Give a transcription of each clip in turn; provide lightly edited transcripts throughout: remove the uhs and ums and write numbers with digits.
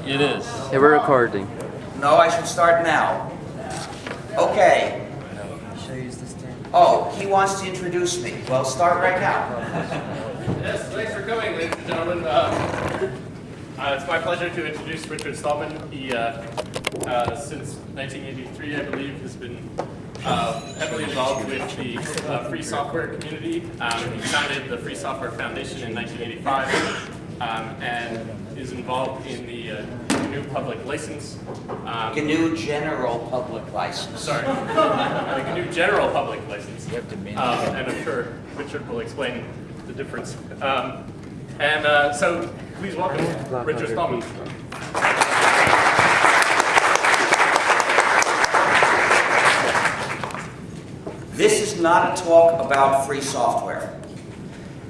It is. Yeah, we're recording. No, I should start now. Okay. Should I use this term? Oh, he wants to introduce me. Well, start right now. Yes, thanks for coming, ladies and gentlemen. It's my pleasure to introduce Richard Stallman. He, since 1983, I believe, has been heavily involved with the free software community. He founded the Free Software Foundation in 1985 and is involved in the GNU public license. GNU General Public License. Sorry, the GNU General Public License. And I'm sure Richard will explain the difference. So please welcome Richard Stallman. This is not a talk about free software.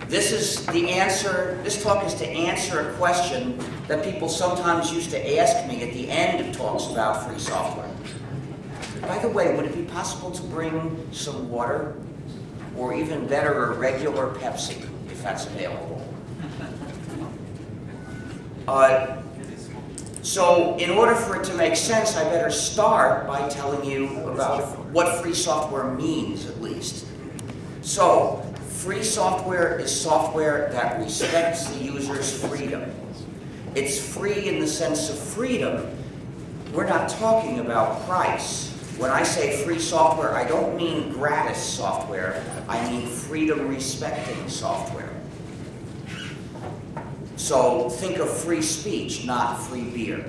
This talk is to answer a question that people sometimes used to ask me at the end of talks about free software. By the way, would it be possible to bring some water? Or even better, a regular Pepsi, if that's available. So in order for it to make sense, I better start by telling you about what free software means, at least. So, free software is software that respects the user's freedom. It's free in the sense of freedom. We're not talking about price. When I say free software, I don't mean gratis software. I mean freedom-respecting software. So think of free speech, not free beer,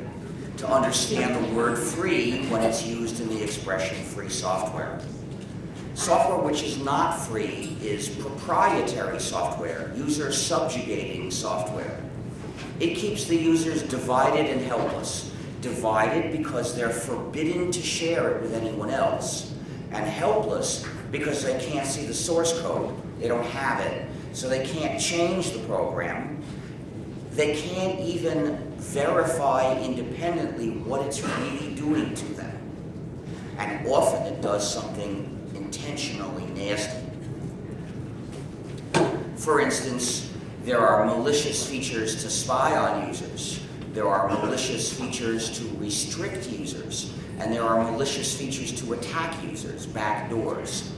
to understand the word free when it's used in the expression free software. Software which is not free is proprietary software, user-subjugating software. It keeps the users divided and helpless. Divided because they're forbidden to share it with anyone else, and helpless because they can't see the source code, they don't have it, so they can't change the program. They can't even verify independently what it's really doing to them. And often it does something intentionally nasty. For instance, there are malicious features to spy on users. There are malicious features to restrict users. And there are malicious features to attack users, backdoors.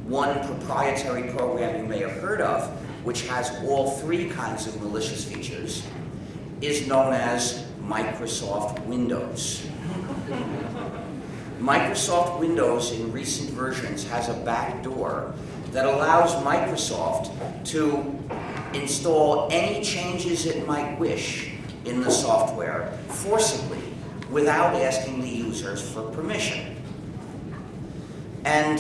One proprietary program you may have heard of, which has all three kinds of malicious features, is known as Microsoft Windows. Microsoft Windows in recent versions has a backdoor that allows Microsoft to install any changes it might wish in the software forcibly without asking the users for permission. And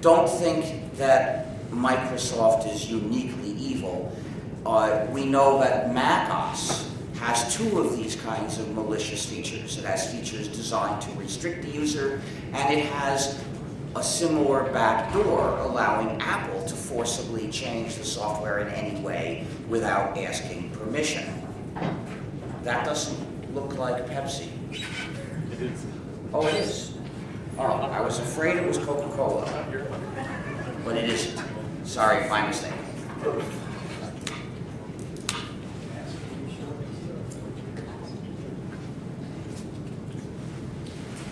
don't think that Microsoft is uniquely evil. We know that macOS has two of these kinds of malicious features. It has features designed to restrict the user, and it has a similar backdoor allowing Apple to forcibly change the software in any way without asking permission. That doesn't look like Pepsi. It is. Oh, it is? Oh, I was afraid it was Coca-Cola, but it isn't. Sorry, my mistake.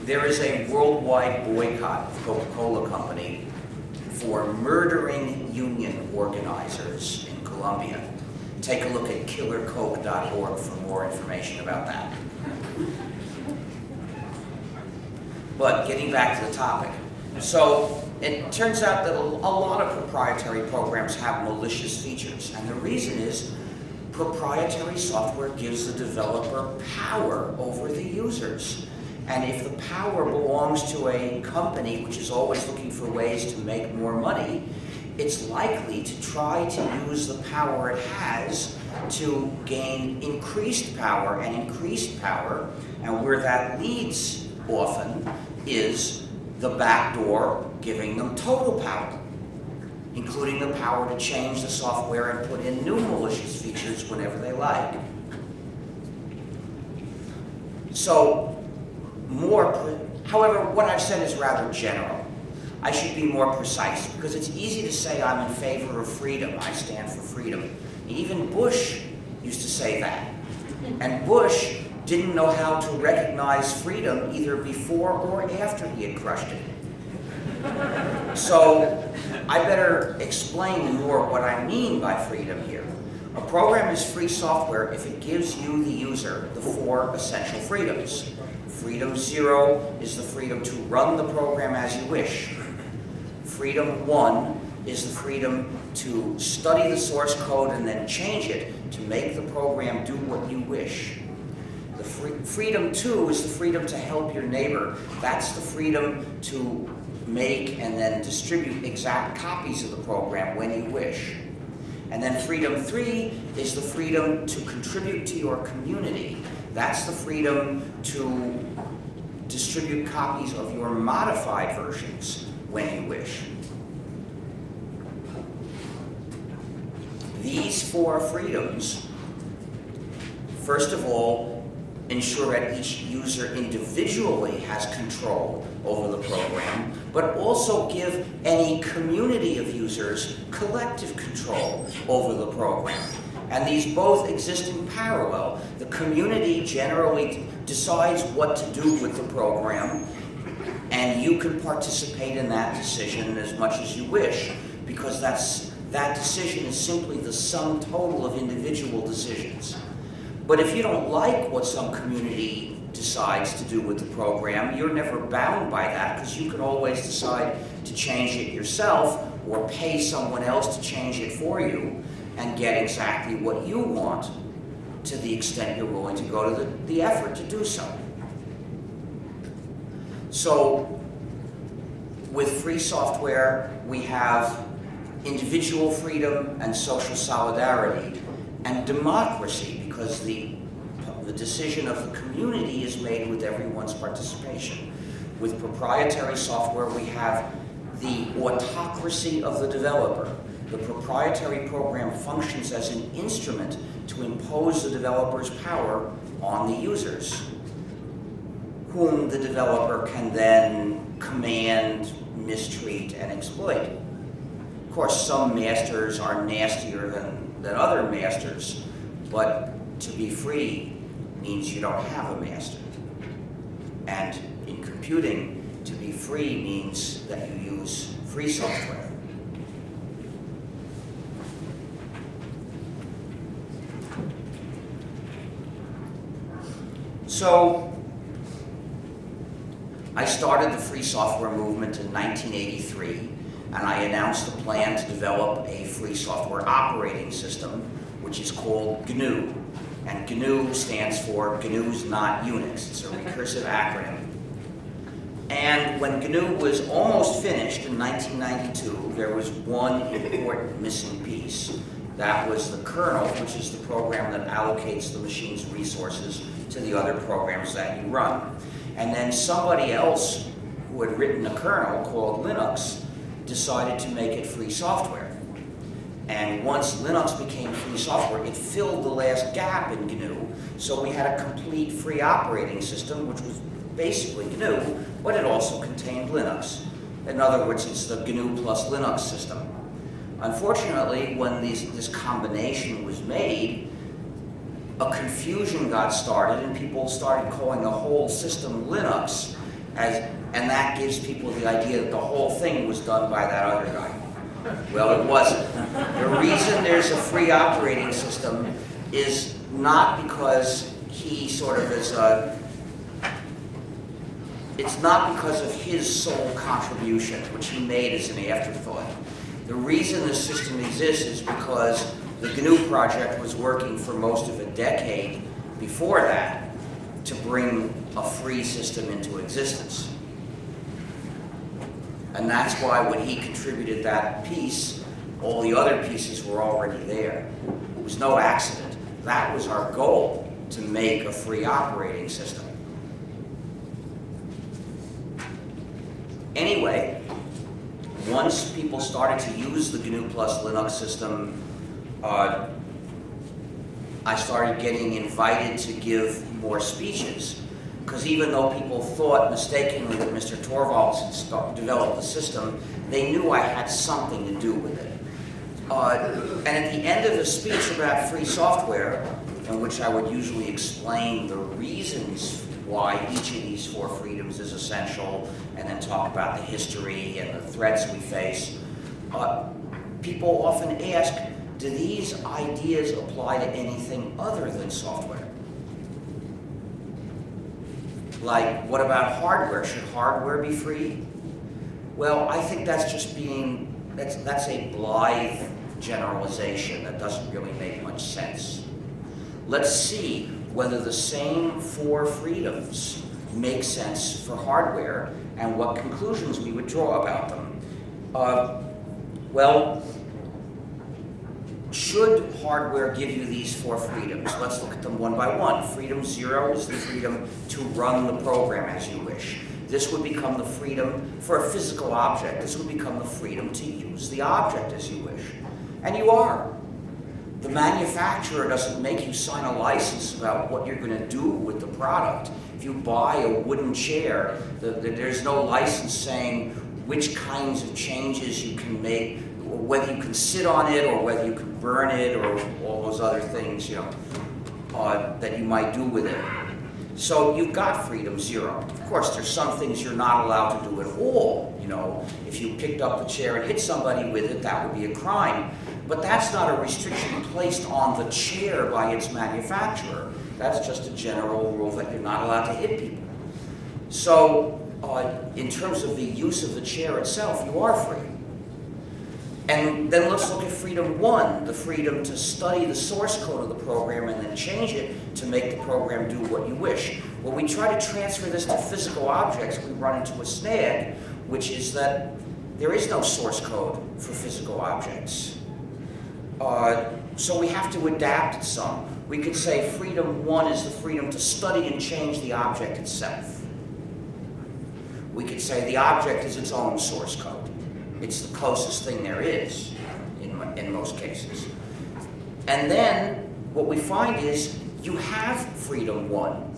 There is a worldwide boycott of Coca-Cola Company for murdering union organizers in Colombia. Take a look at killercoke.org for more information about that. But getting back to the topic. So it turns out that a lot of proprietary programs have malicious features. And the reason is proprietary software gives the developer power over the users. And if the power belongs to a company which is always looking for ways to make more money, it's likely to try to use the power it has to gain increased power, and where that leads often is the back door giving them total power, including the power to change the software and put in new malicious features whenever they like. So, however, what I've said is rather general. I should be more precise, because it's easy to say I'm in favor of freedom. I stand for freedom. Even Bush used to say that. And Bush didn't know how to recognize freedom either before or after he had crushed it. So I better explain more what I mean by freedom here. A program is free software if it gives you, the user, the 4 essential freedoms. Freedom 0 is the freedom to run the program as you wish. Freedom 1 is the freedom to study the source code and then change it to make the program do what you wish. The freedom 2 is the freedom to help your neighbor. That's the freedom to make and then distribute exact copies of the program when you wish. And then freedom 3 is the freedom to contribute to your community. That's the freedom to distribute copies of your modified versions when you wish. These 4 freedoms, first of all, ensure that each user individually has control over the program, but also give any community of users collective control over the program. And these both exist in parallel. The community generally decides what to do with the program, and you can participate in that decision as much as you wish, because that decision is simply the sum total of individual decisions. But if you don't like what some community decides to do with the program, you're never bound by that, because you can always decide to change it yourself or pay someone else to change it for you and get exactly what you want, to the extent you're willing to go to the effort to do so. So with free software, we have individual freedom and social solidarity, and democracy, because the decision of the community is made with everyone's participation. With proprietary software, we have the autocracy of the developer. The proprietary program functions as an instrument to impose the developer's power on the users, whom the developer can then command, mistreat, and exploit. Of course, some masters are nastier than other masters, but to be free means you don't have a master. And in computing, to be free means that you use free software. So, I started the free software movement in 1983, and I announced a plan to develop a free software operating system, which is called GNU. And GNU stands for GNU's Not Unix. It's a recursive acronym. And when GNU was almost finished in 1992, there was one important missing piece. That was the kernel, which is the program that allocates the machine's resources to the other programs that you run. And then somebody else who had written a kernel called Linux decided to make it free software. And once Linux became free software, it filled the last gap in GNU. So we had a complete free operating system, which was basically GNU, but it also contained Linux. In other words, it's the GNU plus Linux system. Unfortunately, when this combination was made, a confusion got started, and people started calling the whole system Linux, and that gives people the idea that the whole thing was done by that other guy. Well, it wasn't. The reason there's a free operating system is not because he sort of is it's not because of his sole contribution, which he made as an afterthought. The reason the system exists is because the GNU project was working for most of a decade before that to bring a free system into existence. And that's why when he contributed that piece, all the other pieces were already there. It was no accident. That was our goal, to make a free operating system. Anyway, once people started to use the GNU plus Linux system, I started getting invited to give more speeches. Because even though people thought mistakenly that Mr. Torvalds had developed the system, they knew I had something to do with it. And at the end of the speech about free software, in which I would usually explain the reasons why each of these 4 freedoms is essential, and then talk about the history and the threats we face, people often ask, do these ideas apply to anything other than software? Like, what about hardware? Should hardware be free? Well, I think that's just that's a blithe generalization that doesn't really make much sense. Let's see whether the same 4 freedoms make sense for hardware and what conclusions we would draw about them. Well, should hardware give you these 4 freedoms? Let's look at them one by one. Freedom 0 is the freedom to run the program as you wish. This would become the freedom for a physical object. This would become the freedom to use the object as you wish. And you are. The manufacturer doesn't make you sign a license about what you're going to do with the product. If you buy a wooden chair, there's no license saying which kinds of changes you can make, or whether you can sit on it, or whether you can burn it, or all those other things, that you might do with it. So you've got freedom 0. Of course, there's some things you're not allowed to do at all. If you picked up the chair and hit somebody with it, that would be a crime. But that's not a restriction placed on the chair by its manufacturer. That's just a general rule that you're not allowed to hit people. So, in terms of the use of the chair itself, you are free. And then let's look at freedom 1, the freedom to study the source code of the program and then change it to make the program do what you wish. When we try to transfer this to physical objects, we run into a snag, which is that there is no source code for physical objects. So we have to adapt it some. We could say freedom 1 is the freedom to study and change the object itself. We could say the object is its own source code. It's the closest thing there is in most cases. And then what we find is you have freedom 1,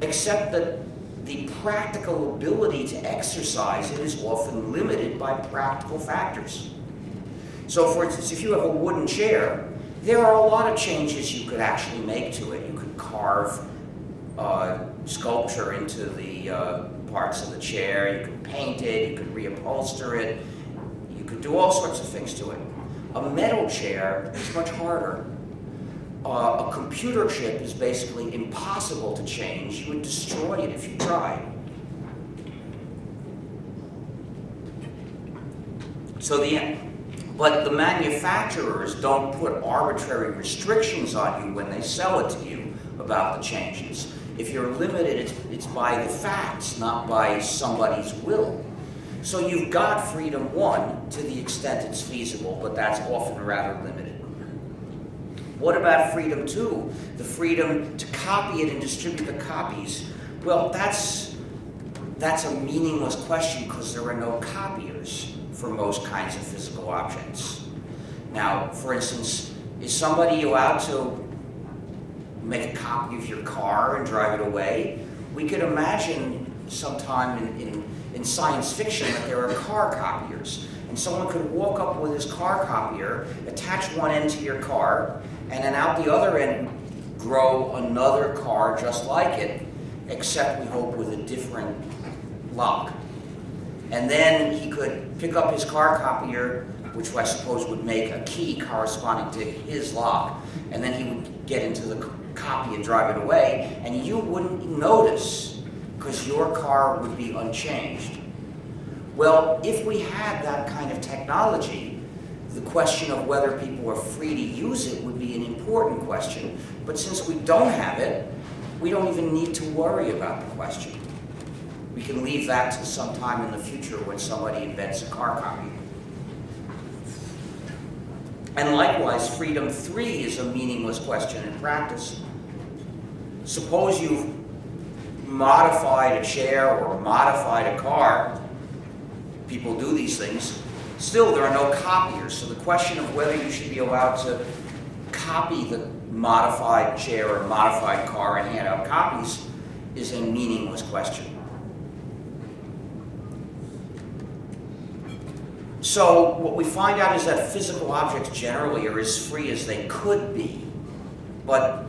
except that the practical ability to exercise it is often limited by practical factors. So for instance, if you have a wooden chair, there are a lot of changes you could actually make to it. You could carve sculpture into the parts of the chair, you could paint it, you could reupholster it, you could do all sorts of things to it. A metal chair is much harder. A computer chip is basically impossible to change. You would destroy it if you tried. But the manufacturers don't put arbitrary restrictions on you when they sell it to you about the changes. If you're limited, it's by the facts, not by somebody's will. So you've got freedom 1 to the extent it's feasible, but that's often rather limited. What about freedom 2? The freedom to copy it and distribute the copies. Well, that's a meaningless question because there are no copiers for most kinds of physical objects. Now, for instance, is somebody allowed to make a copy of your car and drive it away? We could imagine sometime in science fiction that there are car copiers. And someone could walk up with his car copier, attach one end to your car, and then out the other end grow another car just like it, except we hope with a different lock. And then he could pick up his car copier, which I suppose would make a key corresponding to his lock, and then he would get into the copy and drive it away, and you wouldn't notice because your car would be unchanged. Well, if we had that kind of technology, the question of whether people are free to use it would be an important question. But since we don't have it, we don't even need to worry about the question. We can leave that to some time in the future when somebody invents a car copy. And likewise, freedom 3 is a meaningless question in practice. Suppose you've modified a chair or modified a car. People do these things. Still, there are no copiers. So the question of whether you should be allowed to copy the modified chair or modified car and hand out copies is a meaningless question. So what we find out is that physical objects generally are as free as they could be. But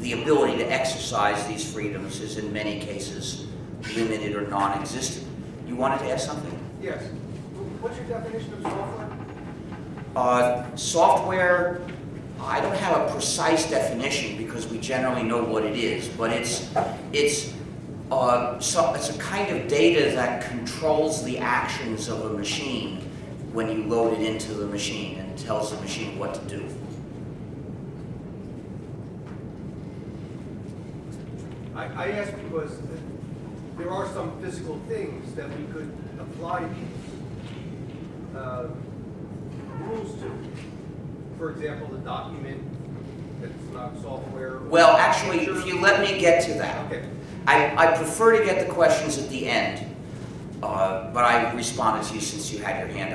the ability to exercise these freedoms is in many cases limited or non-existent. You wanted to ask something? Yes. What's your definition of software? Software, I don't have a precise definition because we generally know what it is, but it's a kind of data that controls the actions of a machine when you load it into the machine and tells the machine what to do. I ask because there are some physical things that we could apply these rules to. For example, the document that's not software. Well, actually, if you let me get to that. Okay. I prefer to get the questions at the end, but I responded to you since you had your hand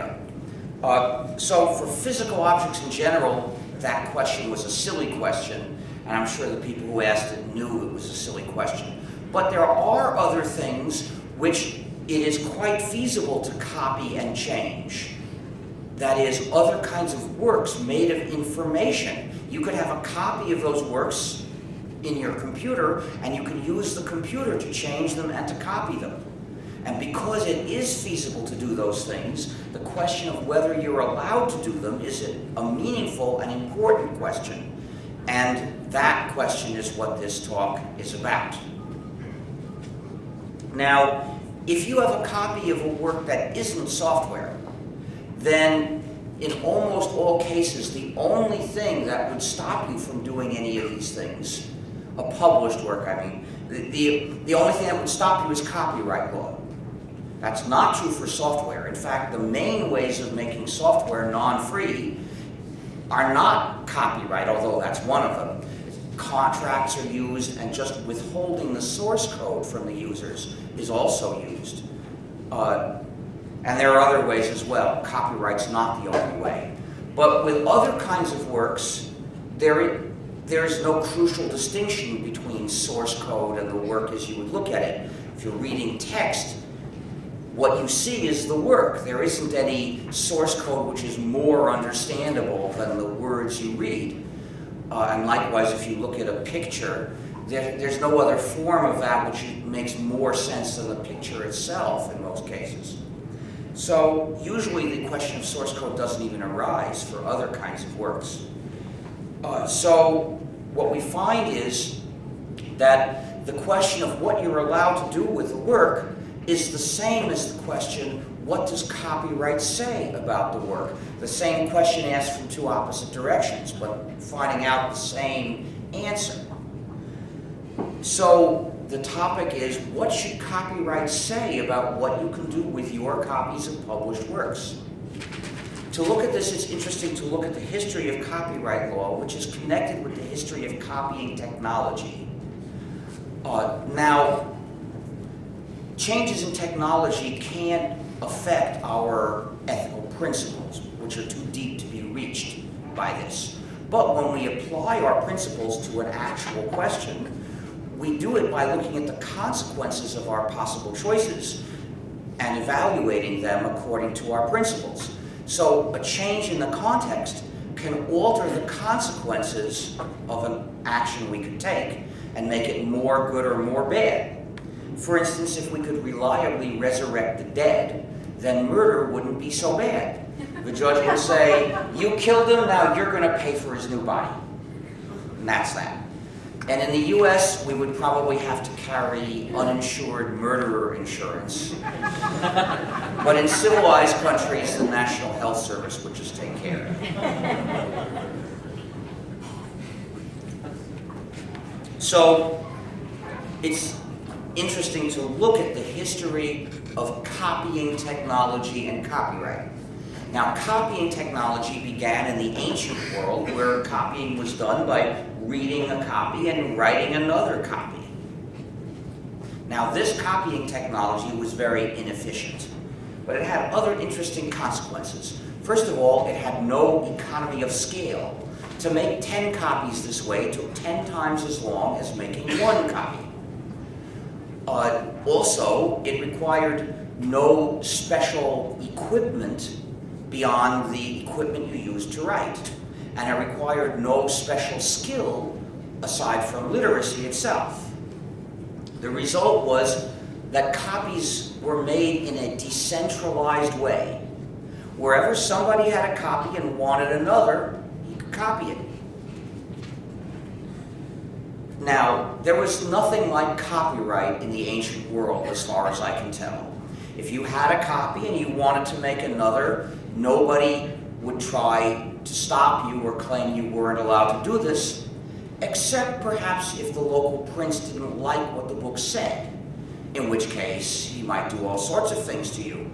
up. So for physical objects in general, that question was a silly question, and I'm sure the people who asked it knew it was a silly question. But there are other things which it is quite feasible to copy and change. That is, other kinds of works made of information. You could have a copy of those works in your computer, and you can use the computer to change them and to copy them. And because it is feasible to do those things, the question of whether you're allowed to do them is a meaningful and important question. And that question is what this talk is about. Now, if you have a copy of a work that isn't software, then in almost all cases, the only thing that would stop you from doing any of these things, a published work, I mean, the only thing that would stop you is copyright law. That's not true for software. In fact, the main ways of making software non-free are not copyright, although that's one of them. Contracts are used, and just withholding the source code from the users is also used. And there are other ways as well. Copyright's not the only way. But with other kinds of works, there's no crucial distinction between source code and the work as you would look at it. If you're reading text, what you see is the work. There isn't any source code which is more understandable than the words you read. And likewise, if you look at a picture, there's no other form of that which makes more sense than the picture itself in most cases. So usually the question of source code doesn't even arise for other kinds of works. So what we find is that the question of what you're allowed to do with the work is the same as the question, what does copyright say about the work? The same question asked from two opposite directions, but finding out the same answer. So the topic is, what should copyright say about what you can do with your copies of published works? To look at this, it's interesting to look at the history of copyright law, which is connected with the history of copying technology. Now, changes in technology can't affect our ethical principles, which are too deep to be reached by this. But when we apply our principles to an actual question, we do it by looking at the consequences of our possible choices and evaluating them according to our principles. So a change in the context can alter the consequences of an action we could take and make it more good or more bad. For instance, if we could reliably resurrect the dead, then murder wouldn't be so bad. The judge would say, you killed him, now you're going to pay for his new body. And that's that. And in the US, we would probably have to carry uninsured murderer insurance. But in civilized countries, the National Health Service would just take care of it. So it's interesting to look at the history of copying technology and copyright. Now, copying technology began in the ancient world, where copying was done by reading a copy and writing another copy. Now, this copying technology was very inefficient, but it had other interesting consequences. First of all, it had no economy of scale. To make 10 copies this way took 10 times as long as making one copy. Also, it required no special equipment beyond the equipment you used to write. And it required no special skill aside from literacy itself. The result was that copies were made in a decentralized way. Wherever somebody had a copy and wanted another, he could copy it. Now, there was nothing like copyright in the ancient world, as far as I can tell. If you had a copy and you wanted to make another, nobody would try to stop you or claim you weren't allowed to do this, except perhaps if the local prince didn't like what the book said, in which case he might do all sorts of things to you.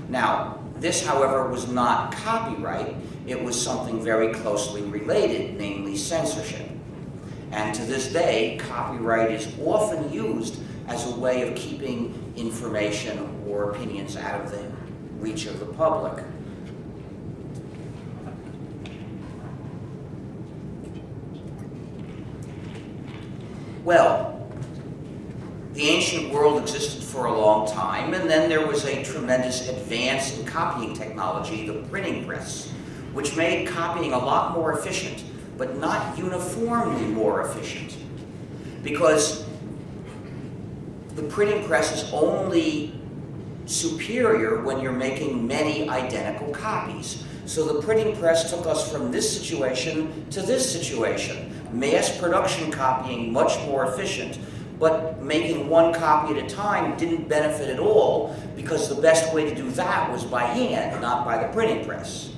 Now, this, however, was not copyright. It was something very closely related, namely censorship. And to this day, copyright is often used as a way of keeping information or opinions out of the reach of the public. Well, the ancient world existed for a long time, and then there was a tremendous advance in copying technology, the printing press, which made copying a lot more efficient, but not uniformly more efficient. Because the printing press is only superior when you're making many identical copies. So the printing press took us from this situation to this situation. Mass production copying much more efficient, but making one copy at a time didn't benefit at all, because the best way to do that was by hand, not by the printing press.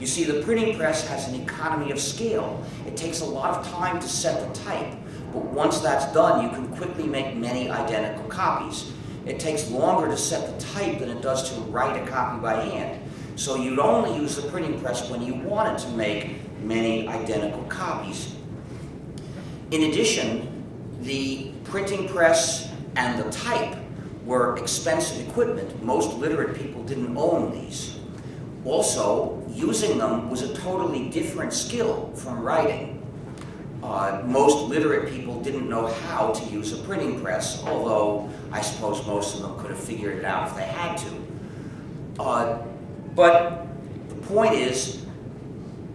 You see, the printing press has an economy of scale. It takes a lot of time to set the type, but once that's done, you can quickly make many identical copies. It takes longer to set the type than it does to write a copy by hand. So you'd only use the printing press when you wanted to make many identical copies. In addition, the printing press and the type were expensive equipment. Most literate people didn't own these. Also, using them was a totally different skill from writing. Most literate people didn't know how to use a printing press, although I suppose most of them could have figured it out if they had to. But the point is,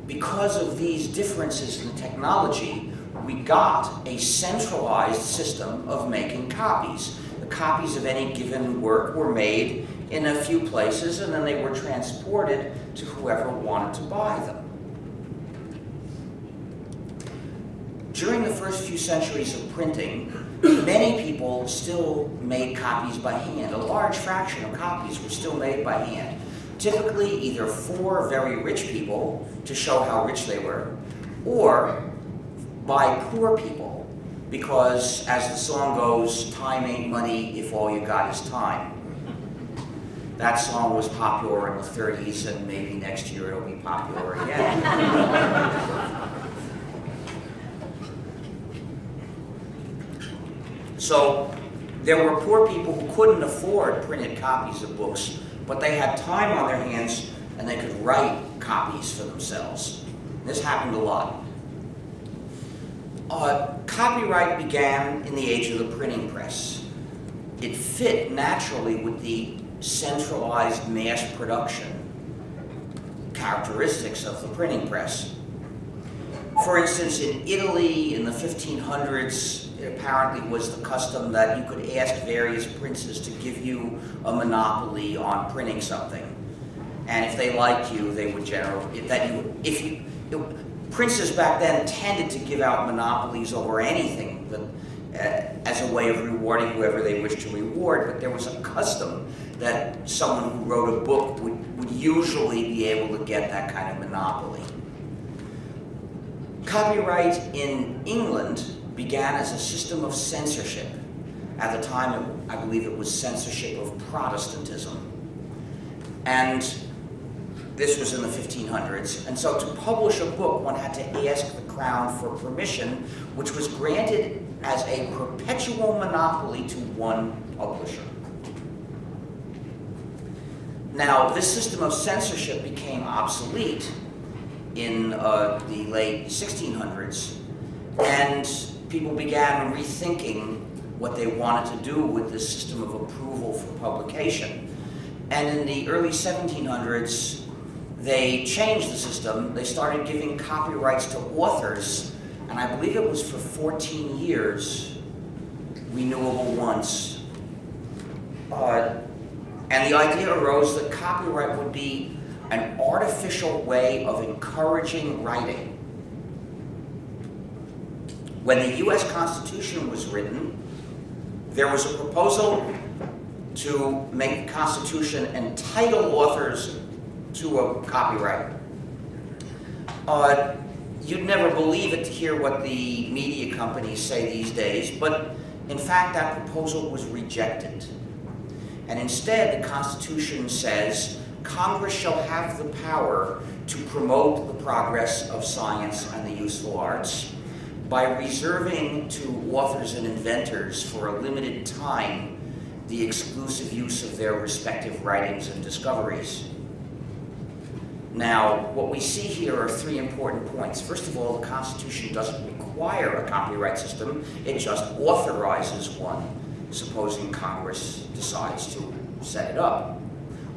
because of these differences in technology, we got a centralized system of making copies. The copies of any given work were made in a few places, and then they were transported to whoever wanted to buy them. During the first few centuries of printing, many people still made copies by hand. A large fraction of copies were still made by hand. Typically either for very rich people to show how rich they were, or by poor people, because as the song goes, time ain't money if all you got is time. That song was popular in the 30s, and maybe next year it'll be popular again. So there were poor people who couldn't afford printed copies of books, but they had time on their hands and they could write copies for themselves. This happened a lot. Copyright began in the age of the printing press. It fit naturally with the centralized mass production characteristics of the printing press. For instance, in Italy in the 1500s, it apparently was the custom that you could ask various princes to give you a monopoly on printing something. And if they liked you, they would generally, princes back then tended to give out monopolies over anything as a way of rewarding whoever they wished to reward, but there was a custom that someone who wrote a book would usually be able to get that kind of monopoly. Copyright in England began as a system of censorship. At the time, I believe it was censorship of Protestantism. And this was in the 1500s. And so to publish a book, one had to ask the crown for permission, which was granted as a perpetual monopoly to one publisher. Now, this system of censorship became obsolete in the late 1600s, and people began rethinking what they wanted to do with this system of approval for publication. And in the early 1700s, they changed the system. They started giving copyrights to authors, and and I believe it was for 14 years, renewable once. And the idea arose that copyright would be an artificial way of encouraging writing. When the US Constitution was written, there was a proposal to make the Constitution entitle authors to a copyright. You'd never believe it to hear what the media companies say these days, but in fact that proposal was rejected. And instead the Constitution says Congress shall have the power to promote the progress of science and the useful arts by reserving to authors and inventors for a limited time the exclusive use of their respective writings and discoveries. Now, what we see here are three important points. First of all, the Constitution doesn't require a copyright system, it just authorizes one, supposing Congress decides to set it up.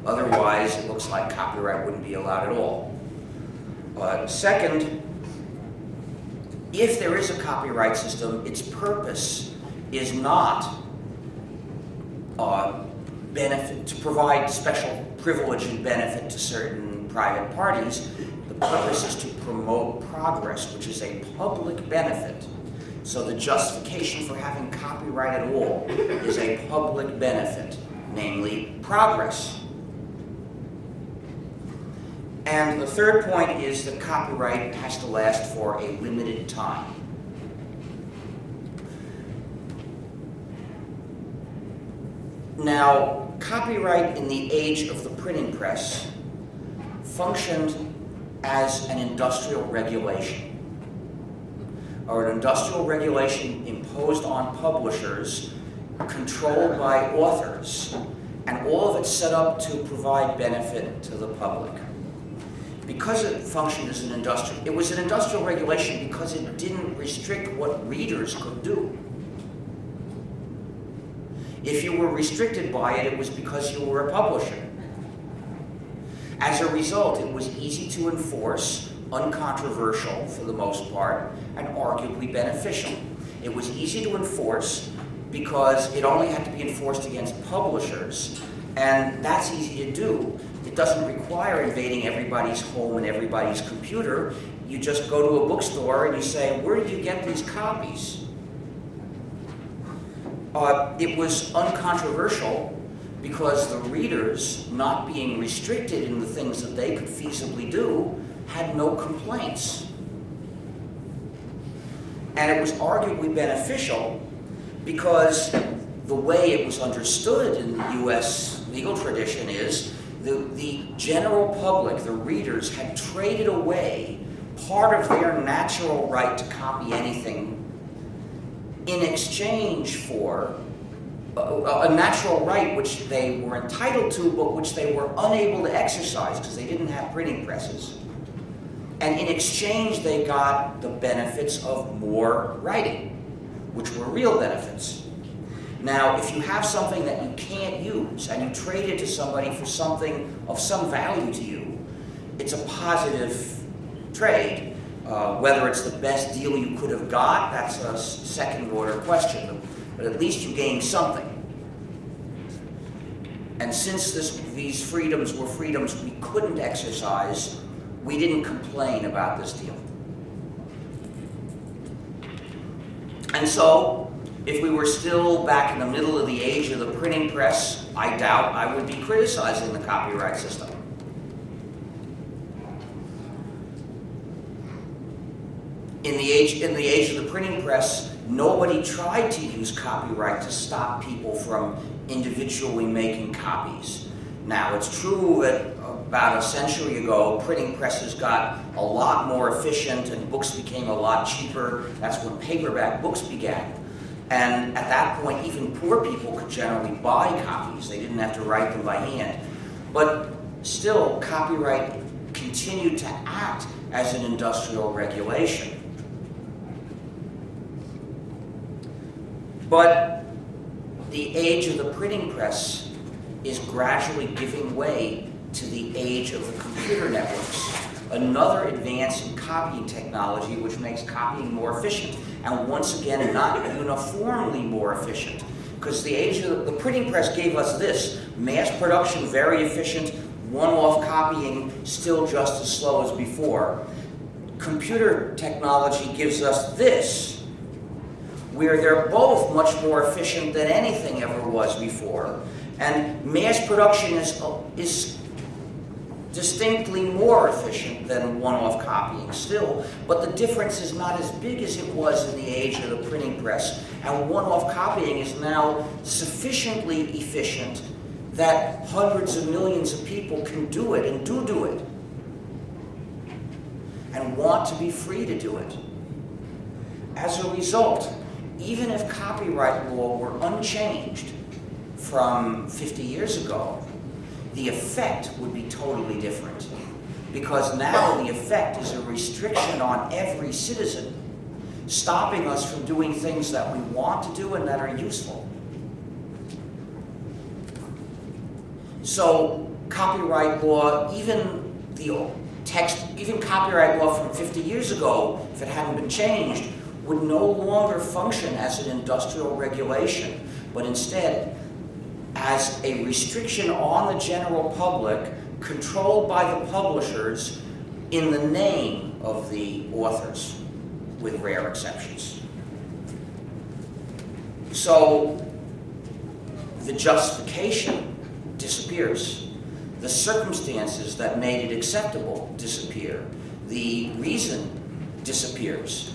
Otherwise, it looks like copyright wouldn't be allowed at all. Second, if there is a copyright system, its purpose is not to provide special privilege and benefit to certain private parties. The purpose is to promote progress, which is a public benefit. So the justification for having copyright at all is a public benefit, namely progress. And the third point is that copyright has to last for a limited time. Now, copyright in the age of the printing press functioned as an industrial regulation, or an industrial regulation imposed on publishers, controlled by authors, and all of it set up to provide benefit to the public. Because it functioned as it was an industrial regulation because it didn't restrict what readers could do. If you were restricted by it, it was because you were a publisher. As a result, it was easy to enforce, uncontroversial for the most part, and arguably beneficial. It was easy to enforce because it only had to be enforced against publishers, and that's easy to do. It doesn't require invading everybody's home and everybody's computer. You just go to a bookstore and you say, where did you get these copies? It was uncontroversial because the readers, not being restricted in the things that they could feasibly do, had no complaints. And it was arguably beneficial because the way it was understood in the US legal tradition is the general public, the readers, had traded away part of their natural right to copy anything in exchange for a natural right which they were entitled to, but which they were unable to exercise because they didn't have printing presses. And in exchange, they got the benefits of more writing, which were real benefits. Now, if you have something that you can't use and you trade it to somebody for something of some value to you, it's a positive trade. Whether it's the best deal you could have got, that's a second-order question, but at least you gained something. And since these freedoms were freedoms we couldn't exercise, we didn't complain about this deal. And so, if we were still back in the middle of the age of the printing press, I doubt I would be criticizing the copyright system. In the age of the printing press, nobody tried to use copyright to stop people from individually making copies. Now, it's true that about a century ago, printing presses got a lot more efficient and books became a lot cheaper. That's when paperback books began. And at that point, even poor people could generally buy copies. They didn't have to write them by hand. But still, copyright continued to act as an industrial regulation. But the age of the printing press is gradually giving way to the age of the computer networks. another advance in copying technology which makes copying more efficient, and once again, not uniformly more efficient. Because the printing press gave us this: mass production, very efficient, one-off copying, still just as slow as before. Computer technology gives us this, where they're both much more efficient than anything ever was before. And mass production is distinctly more efficient than one-off copying still, but the difference is not as big as it was in the age of the printing press. And one-off copying is now sufficiently efficient that hundreds of millions of people can do it and do it, and want to be free to do it. As a result, even if copyright law were unchanged from 50 years ago, the effect would be totally different. Because now the effect is a restriction on every citizen, stopping us from doing things that we want to do and that are useful. So copyright law, even copyright law from 50 years ago, if it hadn't been changed, would no longer function as an industrial regulation, but instead as a restriction on the general public, controlled by the publishers in the name of the authors, with rare exceptions. So the justification disappears. The circumstances that made it acceptable disappear. The reason disappears.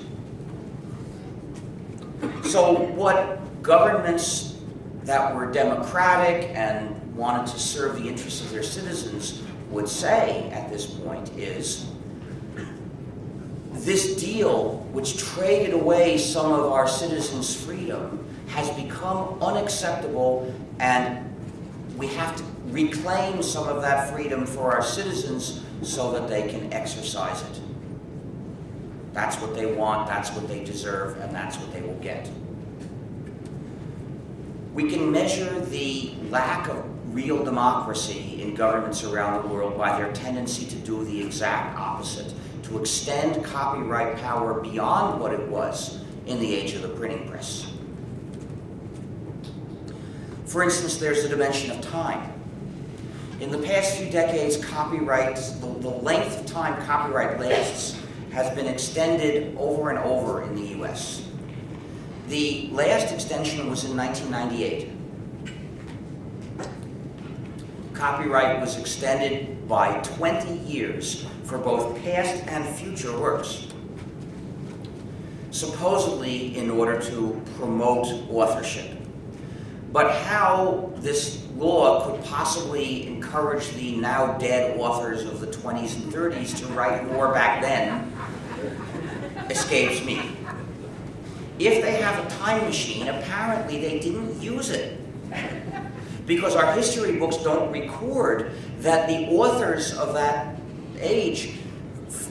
So what governments that were democratic and wanted to serve the interests of their citizens would say at this point is, this deal, which traded away some of our citizens' freedom, has become unacceptable, and we have to reclaim some of that freedom for our citizens so that they can exercise it. That's what they want, that's what they deserve, and that's what they will get. We can measure the lack of real democracy in governments around the world by their tendency to do the exact opposite, to extend copyright power beyond what it was in the age of the printing press. For instance, there's the dimension of time. In the past few decades, the length of time copyright lasts has been extended over and over in the US. The last extension was in 1998. Copyright was extended by 20 years for both past and future works, supposedly in order to promote authorship. But how this law could possibly encourage the now dead authors of the 20s and 30s to write more back then escapes me. If they have a time machine, apparently they didn't use it. Because our history books don't record that the authors of that age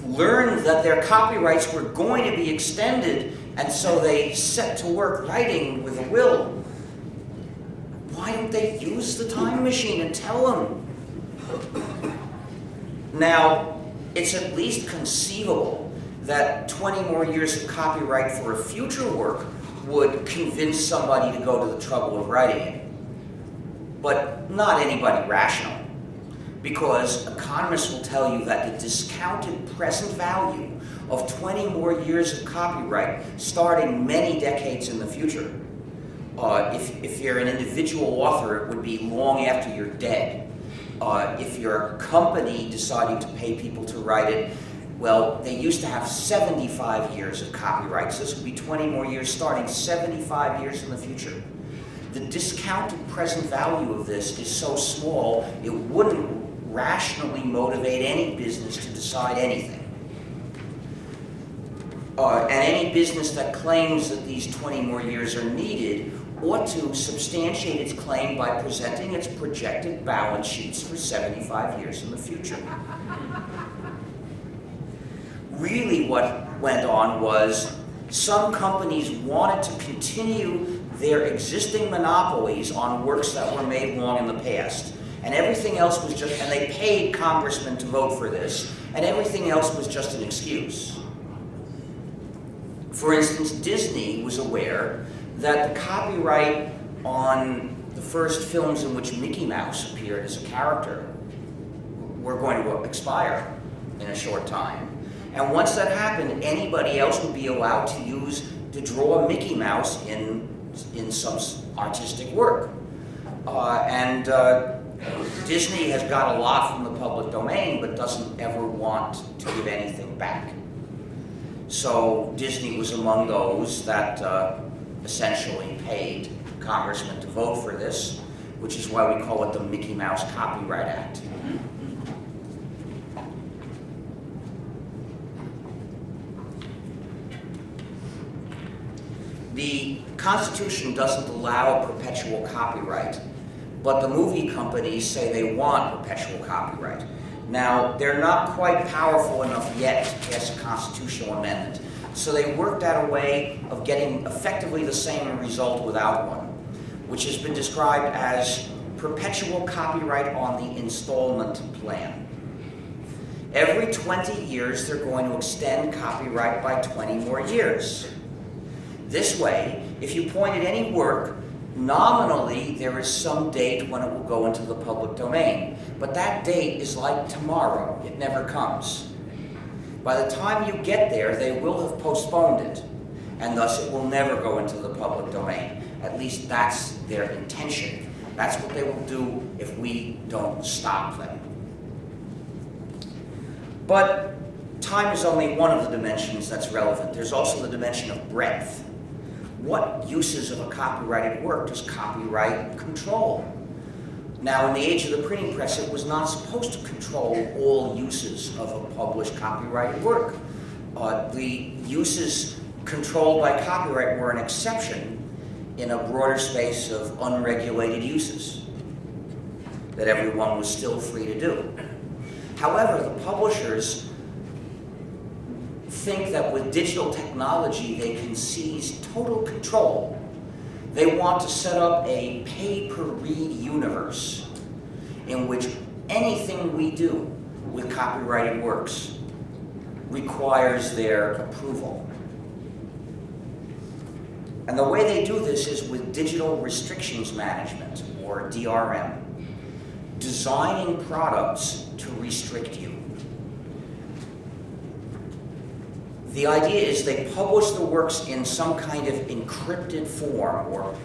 learned that their copyrights were going to be extended, and so they set to work writing with a will. Why don't they use the time machine and tell them? Now, it's at least conceivable that 20 more years of copyright for a future work would convince somebody to go to the trouble of writing it. But not anybody rational, because economists will tell you that the discounted present value of 20 more years of copyright starting many decades in the future, if you're an individual author, it would be long after you're dead. If you're a company deciding to pay people to write it, well, they used to have 75 years of copyright, so this would be 20 more years starting 75 years in the future. The discounted present value of this is so small, it wouldn't rationally motivate any business to decide anything. And any business that claims that these 20 more years are needed ought to substantiate its claim by presenting its projected balance sheets for 75 years in the future. Really what went on was some companies wanted to continue their existing monopolies on works that were made long in the past. And everything else was just, and they paid congressmen to vote for this, and everything else was just an excuse. For instance, Disney was aware that the copyright on the first films in which Mickey Mouse appeared as a character were going to expire in a short time. And once that happened, anybody else would be allowed to draw Mickey Mouse in some artistic work. Disney has got a lot from the public domain, but doesn't ever want to give anything back. So Disney was among those that essentially paid congressmen to vote for this, which is why we call it the Mickey Mouse Copyright Act. The Constitution doesn't allow perpetual copyright, but the movie companies say they want perpetual copyright. Now, they're not quite powerful enough yet to pass a constitutional amendment, so they worked out a way of getting effectively the same result without one, which has been described as perpetual copyright on the installment plan. Every 20 years, they're going to extend copyright by 20 more years. This way, if you point at any work, nominally there is some date when it will go into the public domain. But that date is like tomorrow. It never comes. By the time you get there, they will have postponed it, and thus it will never go into the public domain. At least that's their intention. That's what they will do if we don't stop them. But time is only one of the dimensions that's relevant. There's also the dimension of breadth. What uses of a copyrighted work does copyright control? Now, in the age of the printing press, it was not supposed to control all uses of a published copyrighted work. The uses controlled by copyright were an exception in a broader space of unregulated uses that everyone was still free to do. However, the publishers think that with digital technology they can seize total control. They want to set up a pay-per-read universe in which anything we do with copyrighted works requires their approval. And the way they do this is with digital restrictions management, or DRM, designing products to restrict you. The idea is they publish the works in some kind of encrypted form, or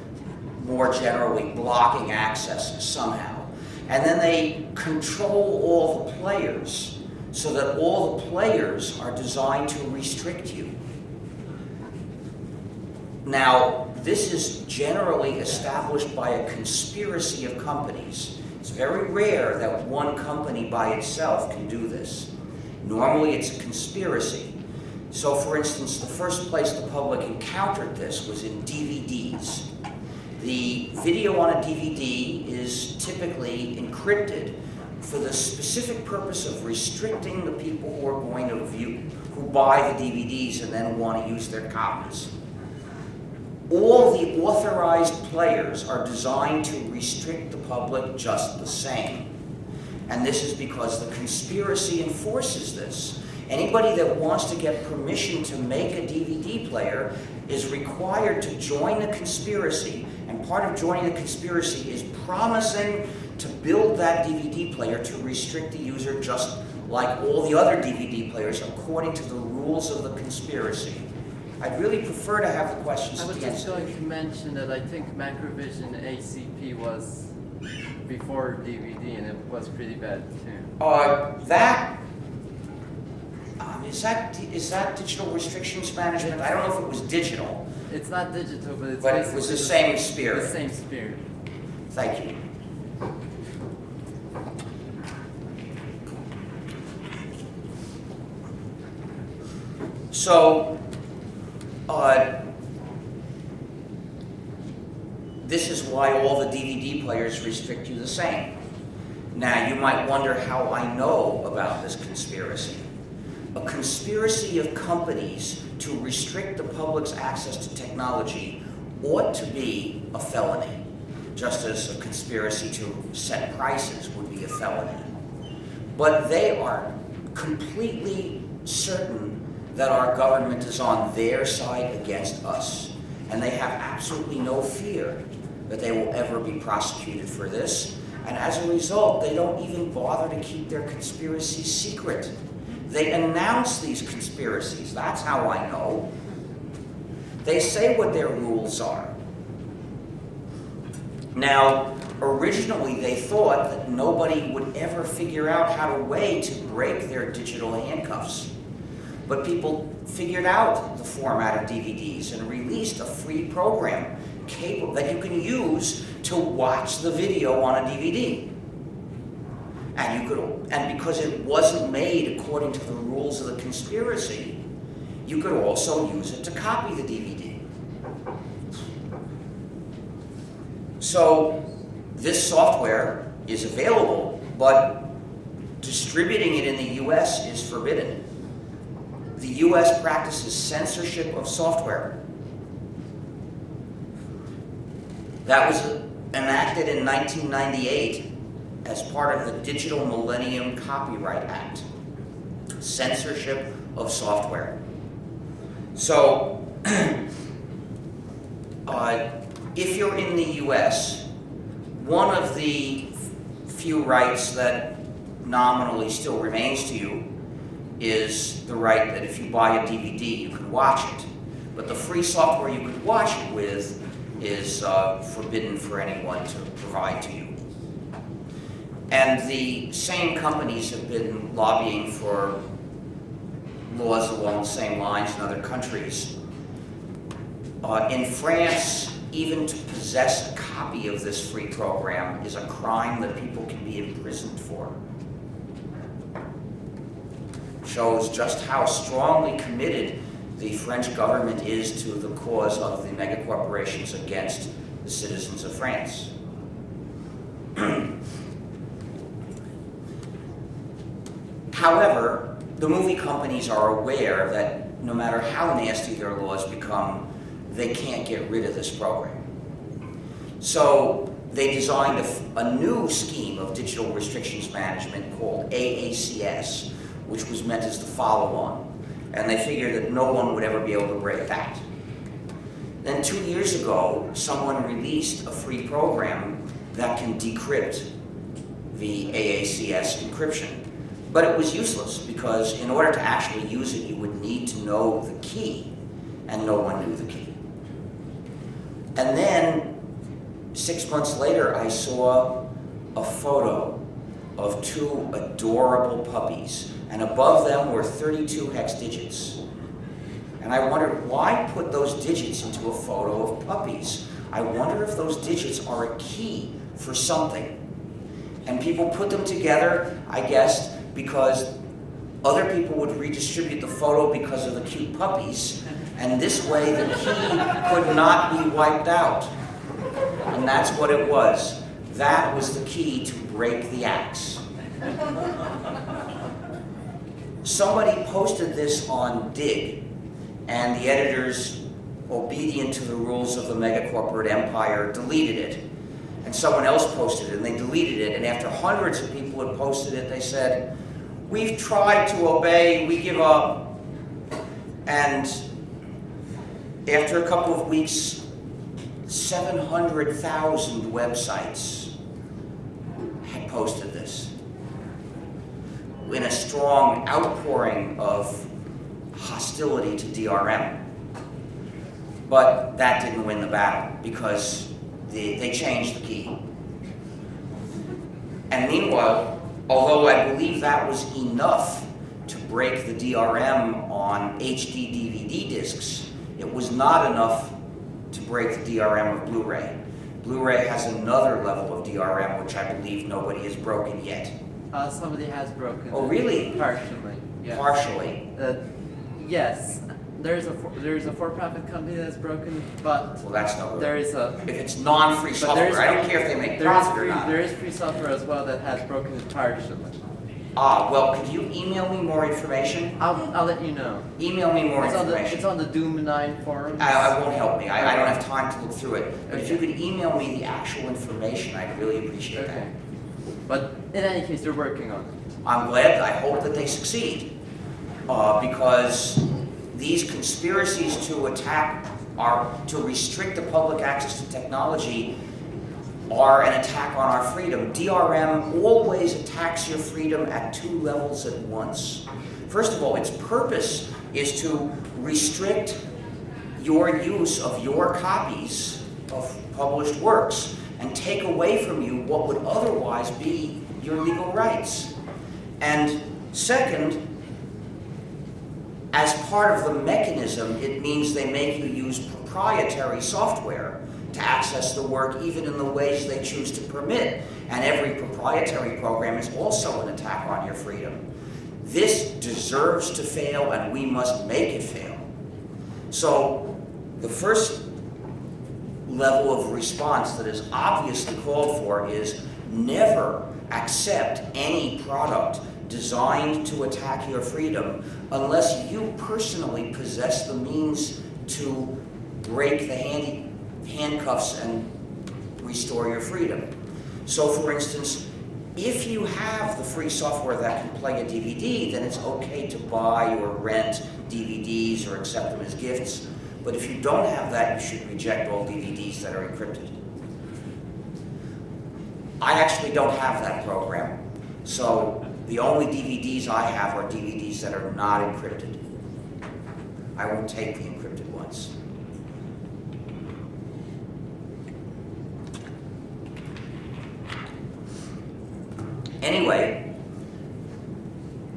more generally, blocking access somehow. And then they control all the players so that all the players are designed to restrict you. Now, this is generally established by a conspiracy of companies. It's very rare that one company by itself can do this. Normally, it's a conspiracy. So, for instance, the first place the public encountered this was in DVDs. The video on a DVD is typically encrypted for the specific purpose of restricting the people who are going to view, who buy the DVDs and then want to use their copies. All the authorized players are designed to restrict the public just the same. And this is because the conspiracy enforces this. Anybody that wants to get permission to make a DVD player is required to join the conspiracy, and part of joining the conspiracy is promising to build that DVD player to restrict the user just like all the other DVD players according to the rules of the conspiracy. I'd really prefer to have the questions I at was the end. just going to mention that I think Macrovision ACP was before DVD, and it was pretty bad too. Is that digital restrictions management? I don't know if it was digital, It's not digital, but it's but it basically was the same spirit. The same spirit. Thank you. So, this is why all the DVD players restrict you the same. Now, you might wonder how I know about this conspiracy. A conspiracy of companies to restrict the public's access to technology ought to be a felony. just as a conspiracy to set prices would be a felony. But they are completely certain that our government is on their side against us. And they have absolutely no fear that they will ever be prosecuted for this. And as a result, they don't even bother to keep their conspiracies secret. They announce these conspiracies. That's how I know. They say what their rules are. Now, originally they thought that nobody would ever figure out how to break their digital handcuffs. But people figured out the format of DVDs and released a free program capable that you can use to watch the video on a DVD. And because it wasn't made according to the rules of the conspiracy, you could also use it to copy the DVD. So this software is available, but distributing it in the US is forbidden. The US practices censorship of software. That was enacted in 1998 as part of the Digital Millennium Copyright Act. Censorship of software. So, if you're in the US, one of the few rights that nominally still remains to you is the right that if you buy a DVD, you can watch it. But the free software you could watch it with is forbidden for anyone to provide to you. And the same companies have been lobbying for laws along the same lines in other countries. In France, even to possess a copy of this free program is a crime that people can be imprisoned for. Shows just how strongly committed the French government is to the cause of the megacorporations against the citizens of France. However, the movie companies are aware that no matter how nasty their laws become, they can't get rid of this program. So they designed a new scheme of digital restrictions management called AACS, which was meant as the follow-on. And they figured that no one would ever be able to break that. Then 2 years ago, someone released a free program that can decrypt the AACS encryption. But it was useless because in order to actually use it, you would need to know the key, and no one knew the key. And then 6 months later, I saw a photo of two adorable puppies, and above them were 32 hex digits. And I wondered, why put those digits into a photo of puppies? I wonder if those digits are a key for something. And people put them together, I guess, because other people would redistribute the photo because of the cute puppies, and this way the key could not be wiped out. And that's what it was. That was the key to break the axe. Somebody posted this on Dig, and the editors, obedient to the rules of the megacorporate empire, deleted it. And someone else posted it, and they deleted it, and after hundreds of people had posted it, they said, "We've tried to obey, we give up." And after a couple of weeks, 700,000 websites had posted this in a strong outpouring of hostility to DRM. But that didn't win the battle because they changed the key. And meanwhile, although I believe that was enough to break the DRM on HD DVD discs, it was not enough to break the DRM of Blu-ray. Blu-ray has another level of DRM, which I believe nobody has broken yet. Somebody has broken. Oh, really? Partially. Yeah. Partially. Yes. There's a for-profit company that's broken, but Well, that's no good. there is a If it's non-free but there is software, I don't care if they make profit or not. There is free software as well that has broken it partially. Well, could you email me more information? I'll let you know. Email me more It's information. on the Doom 9 forums. I won't help me. I don't have time to look through it. But if you could email me the actual information, I'd really appreciate that. Okay. But in any case, they're working on it. I'm glad. I hope that they succeed. Because these conspiracies to to restrict the public access to technology are an attack on our freedom. DRM always attacks your freedom at 2 levels at once. First of all, its purpose is to restrict your use of your copies of published works and take away from you what would otherwise be your legal rights. And second, as part of the mechanism, it means they make you use proprietary software to access the work even in the ways they choose to permit. And every proprietary program is also an attack on your freedom. This deserves to fail, and we must make it fail. So the first level of response that is obviously called for is never accept any product designed to attack your freedom unless you personally possess the means to break the handcuffs and restore your freedom. So for instance, if you have the free software that can play a DVD, then it's okay to buy or rent DVDs or accept them as gifts. But if you don't have that, you should reject all DVDs that are encrypted. I actually don't have that program. So the only DVDs I have are DVDs that are not encrypted. I won't take the encrypted ones. Anyway,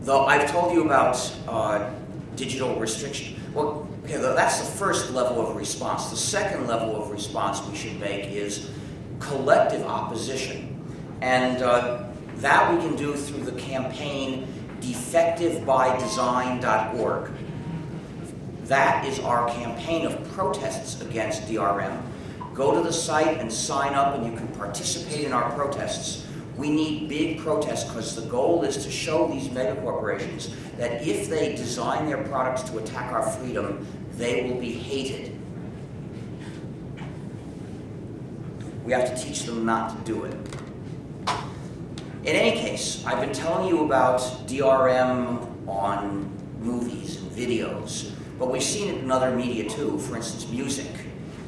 though I've told you about digital restriction. Well, okay, that's the first level of response. The second level of response we should make is collective opposition. And that we can do through the campaign defectivebydesign.org. That is our campaign of protests against DRM. Go to the site and sign up, and you can participate in our protests. We need big protests because the goal is to show these megacorporations that if they design their products to attack our freedom, they will be hated. We have to teach them not to do it. In any case, I've been telling you about DRM on movies and videos, but we've seen it in other media too, for instance, music.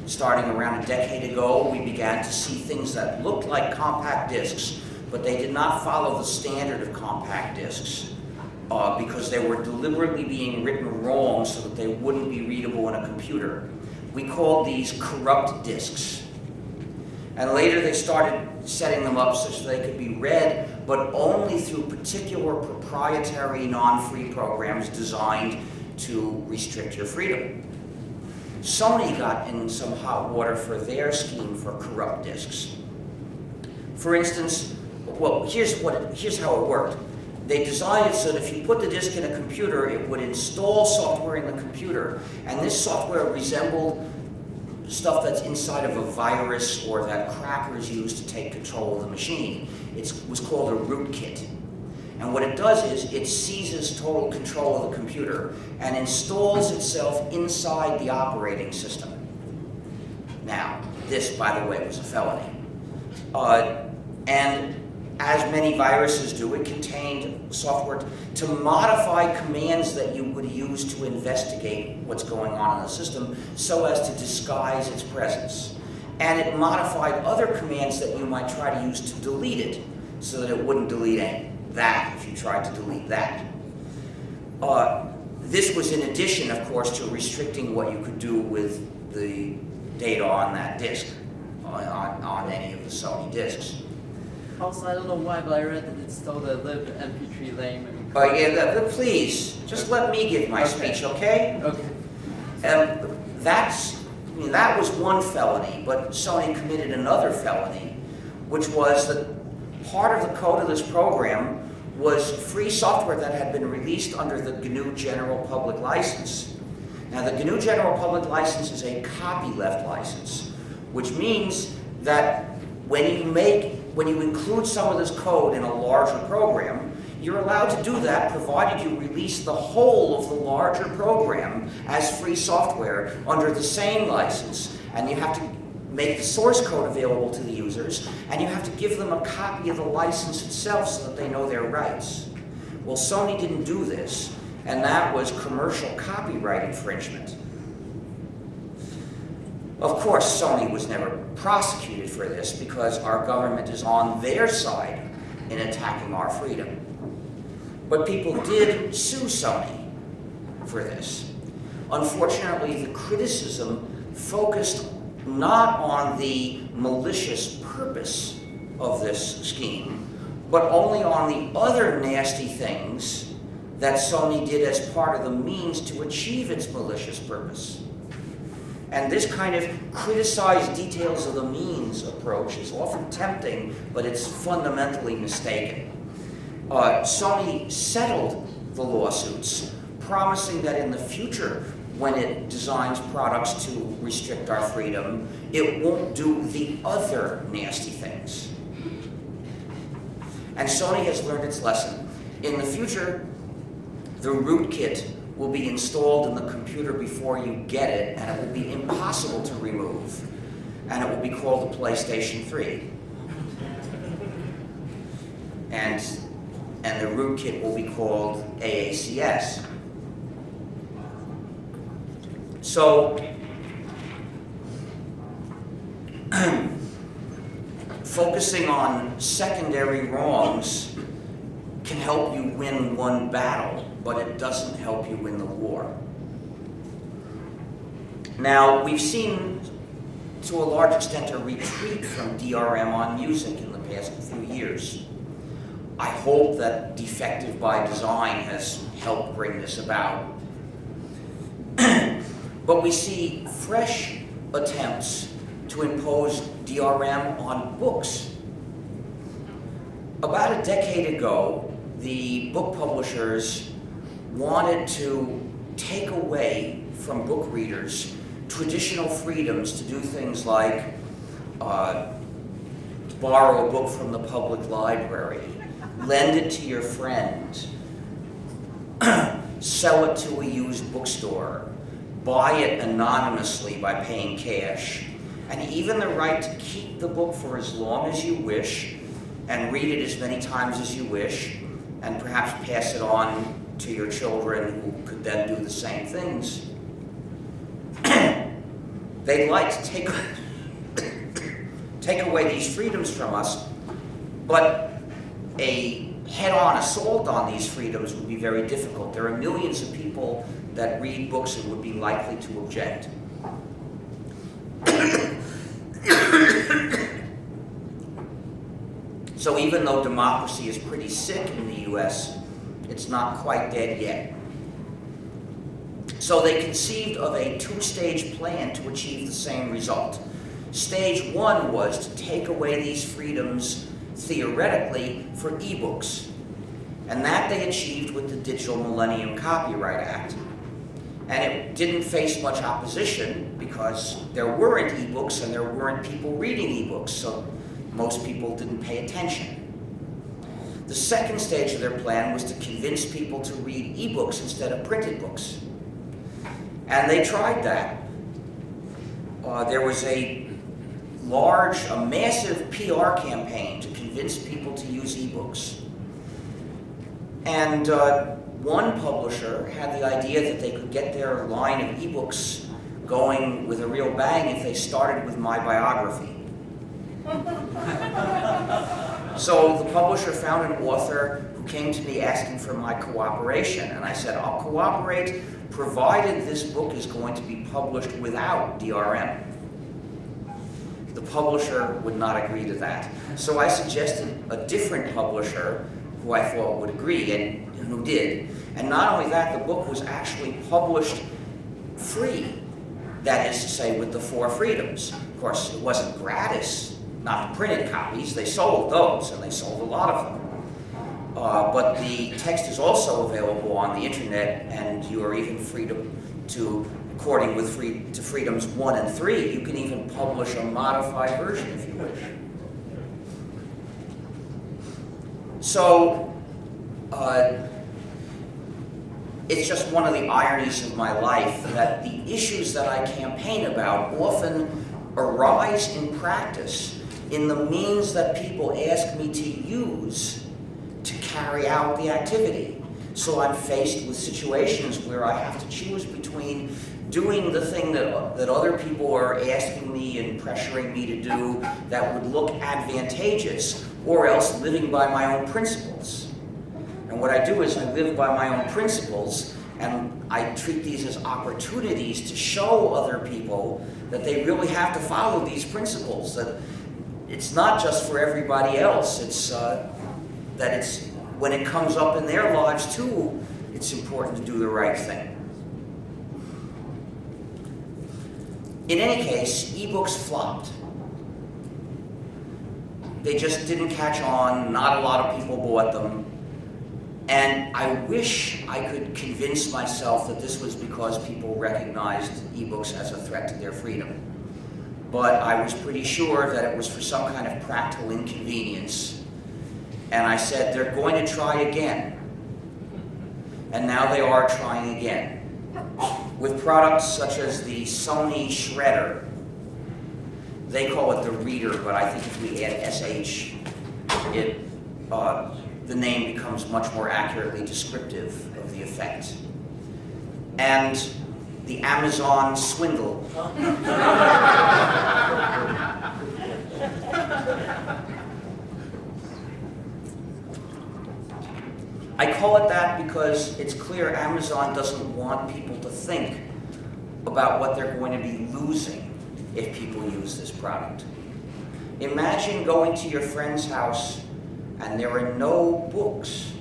Starting around a decade ago, we began to see things that looked like compact discs, but they did not follow the standard of compact discs because they were deliberately being written wrong so that they wouldn't be readable in a computer. We called these corrupt discs. And later they started setting them up such that they could be read, but only through particular proprietary non-free programs designed to restrict your freedom. Sony got in some hot water for their scheme for corrupt discs. For instance, well, here's how it worked. They designed it so that if you put the disc in a computer, it would install software in the computer, and this software resembled stuff that's inside of a virus or that crackers use to take control of the machine. It was called a rootkit. And what it does is it seizes total control of the computer and installs itself inside the operating system. Now, this, by the way, was a felony. And as many viruses do, it contained software to modify commands that you would use to investigate what's going on in the system so as to disguise its presence. And it modified other commands that you might try to use to delete it so that it wouldn't delete that if you tried to delete that. This was in addition, of course, to restricting what you could do with the data on that disk, on any of the Sony disks. Also, I don't know why, but I read that it stole the libmp3 lame. Yeah, please, just let me give my speech, okay? Okay. That was one felony, but Sony committed another felony, which was that part of the code of this program was free software that had been released under the GNU General Public License. Now, the GNU General Public License is a copyleft license, which means that when you include some of this code in a larger program, you're allowed to do that provided you release the whole of the larger program as free software under the same license. And you have to make the source code available to the users, and you have to give them a copy of the license itself so that they know their rights. Well, Sony didn't do this, and that was commercial copyright infringement. Of course, Sony was never prosecuted for this because our government is on their side in attacking our freedom. But people did sue Sony for this. Unfortunately, the criticism focused not on the malicious purpose of this scheme, but only on the other nasty things that Sony did as part of the means to achieve its malicious purpose. And this kind of criticize details of the means approach is often tempting, but it's fundamentally mistaken. Sony settled the lawsuits, promising that in the future, when it designs products to restrict our freedom, it won't do the other nasty things. And Sony has learned its lesson. In the future, the rootkit will be installed in the computer before you get it, and it will be impossible to remove. And it will be called the PlayStation 3. And the rootkit will be called AACS. So, focusing on secondary wrongs can help you win one battle, but it doesn't help you win the war. Now, we've seen, to a large extent, a retreat from DRM on music in the past few years. I hope that Defective by Design has helped bring this about. But we see fresh attempts to impose DRM on books. About a decade ago, the book publishers wanted to take away from book readers traditional freedoms to do things like borrow a book from the public library, lend it to your friend, sell it to a used bookstore, buy it anonymously by paying cash, and even the right to keep the book for as long as you wish and read it as many times as you wish, and perhaps pass it on to your children who could then do the same things. They'd like to take away these freedoms from us, but a head-on assault on these freedoms would be very difficult. There are millions of people that read books and would be likely to object. So even though democracy is pretty sick in the US, it's not quite dead yet. So they conceived of a two-stage plan to achieve the same result. Stage one was to take away these freedoms theoretically for ebooks. And that they achieved with the Digital Millennium Copyright Act. And it didn't face much opposition because there weren't ebooks and there weren't people reading ebooks, so most people didn't pay attention. The second stage of their plan was to convince people to read ebooks instead of printed books. And they tried that. There was a massive PR campaign to convince people to use ebooks. And one publisher had the idea that they could get their line of ebooks going with a real bang if they started with my biography. So the publisher found an author who came to me asking for my cooperation, and I said, I'll cooperate provided this book is going to be published without DRM. The publisher would not agree to that. So I suggested a different publisher who I thought would agree, and who did. And not only that, the book was actually published free. That is to say, with the 4 freedoms. Of course, it wasn't gratis, not the printed copies. They sold those, and they sold a lot of them. But the text is also available on the internet, and you are even free to according to freedoms 1 and 3, you can even publish a modified version if you wish. So, it's just one of the ironies of my life that the issues that I campaign about often arise in practice in the means that people ask me to use to carry out the activity. So I'm faced with situations where I have to choose between doing the thing that other people are asking me and pressuring me to do that would look advantageous, or else living by my own principles. And what I do is I live by my own principles, and I treat these as opportunities to show other people that they really have to follow these principles, that it's not just for everybody else, it's that it's when it comes up in their lives too, it's important to do the right thing. In any case, ebooks flopped. They just didn't catch on, not a lot of people bought them. And I wish I could convince myself that this was because people recognized ebooks as a threat to their freedom. But I was pretty sure that it was for some kind of practical inconvenience. And I said, they're going to try again. And now they are trying again. With products such as the Sony Shredder. They call it the Reader, but I think if we add SH, the name becomes much more accurately descriptive of the effect. And the Amazon Swindle. I call it that because it's clear Amazon doesn't want people to think about what they're going to be losing if people use this product. Imagine going to your friend's house and there are no books.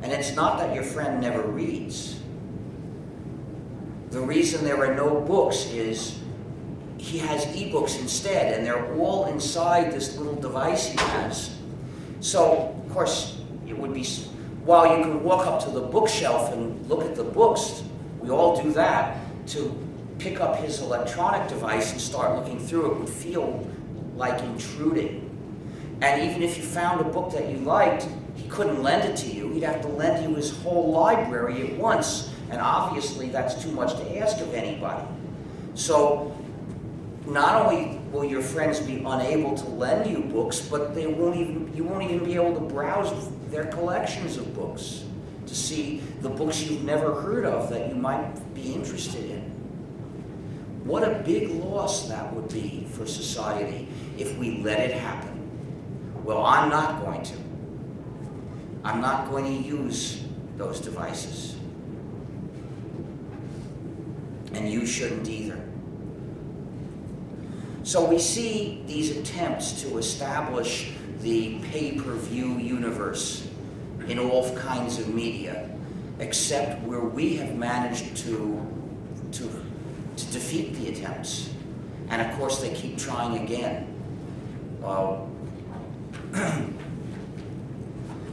And it's not that your friend never reads. The reason there are no books is he has ebooks instead, and they're all inside this little device he has. So, of course, it would be, while you can walk up to the bookshelf and look at the books, we all do that, to pick up his electronic device and start looking through it would feel like intruding. And even if you found a book that you liked, he couldn't lend it to you. He'd have to lend you his whole library at once. And obviously that's too much to ask of anybody. So not only will your friends be unable to lend you books, but you won't even be able to browse their collections of books to see the books you've never heard of that you might be interested in. What a big loss that would be for society if we let it happen. Well, I'm not going to. I'm not going to use those devices. And you shouldn't either. So we see these attempts to establish the pay-per-view universe in all kinds of media, except where we have managed to defeat the attempts. And of course they keep trying again.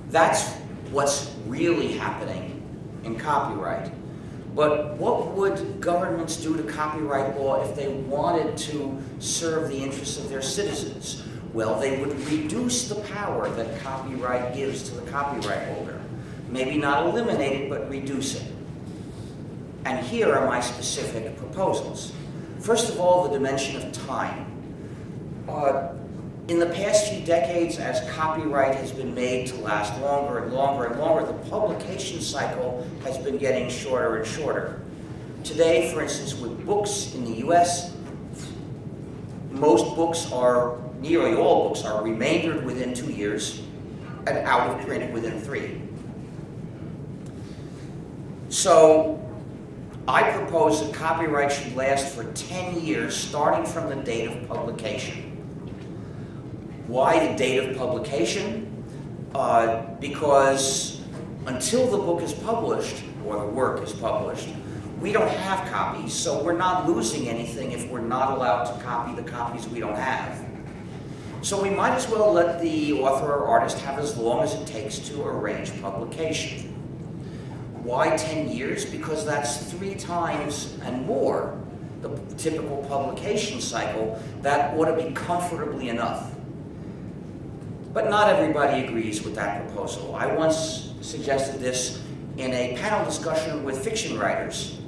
That's what's really happening in copyright. But what would governments do to copyright law if they wanted to serve the interests of their citizens? Well, they would reduce the power that copyright gives to the copyright holder. Maybe not eliminate it, but reduce it. And here are my specific proposals. First of all, the dimension of time. In the past few decades, as copyright has been made to last longer and longer and longer, the publication cycle has been getting shorter and shorter. Today, for instance, with books in the US, most books are, nearly all books are remaindered within 2 years and out of print within 3. So I propose that copyright should last for 10 years, starting from the date of publication. Why the date of publication? Because until the book is published, or the work is published, we don't have copies, so we're not losing anything if we're not allowed to copy the copies we don't have. So we might as well let the author or artist have as long as it takes to arrange publication. Why 10 years? Because that's 3 times and more the typical publication cycle. That ought to be comfortably enough. But not everybody agrees with that proposal. I once suggested this in a panel discussion with fiction writers.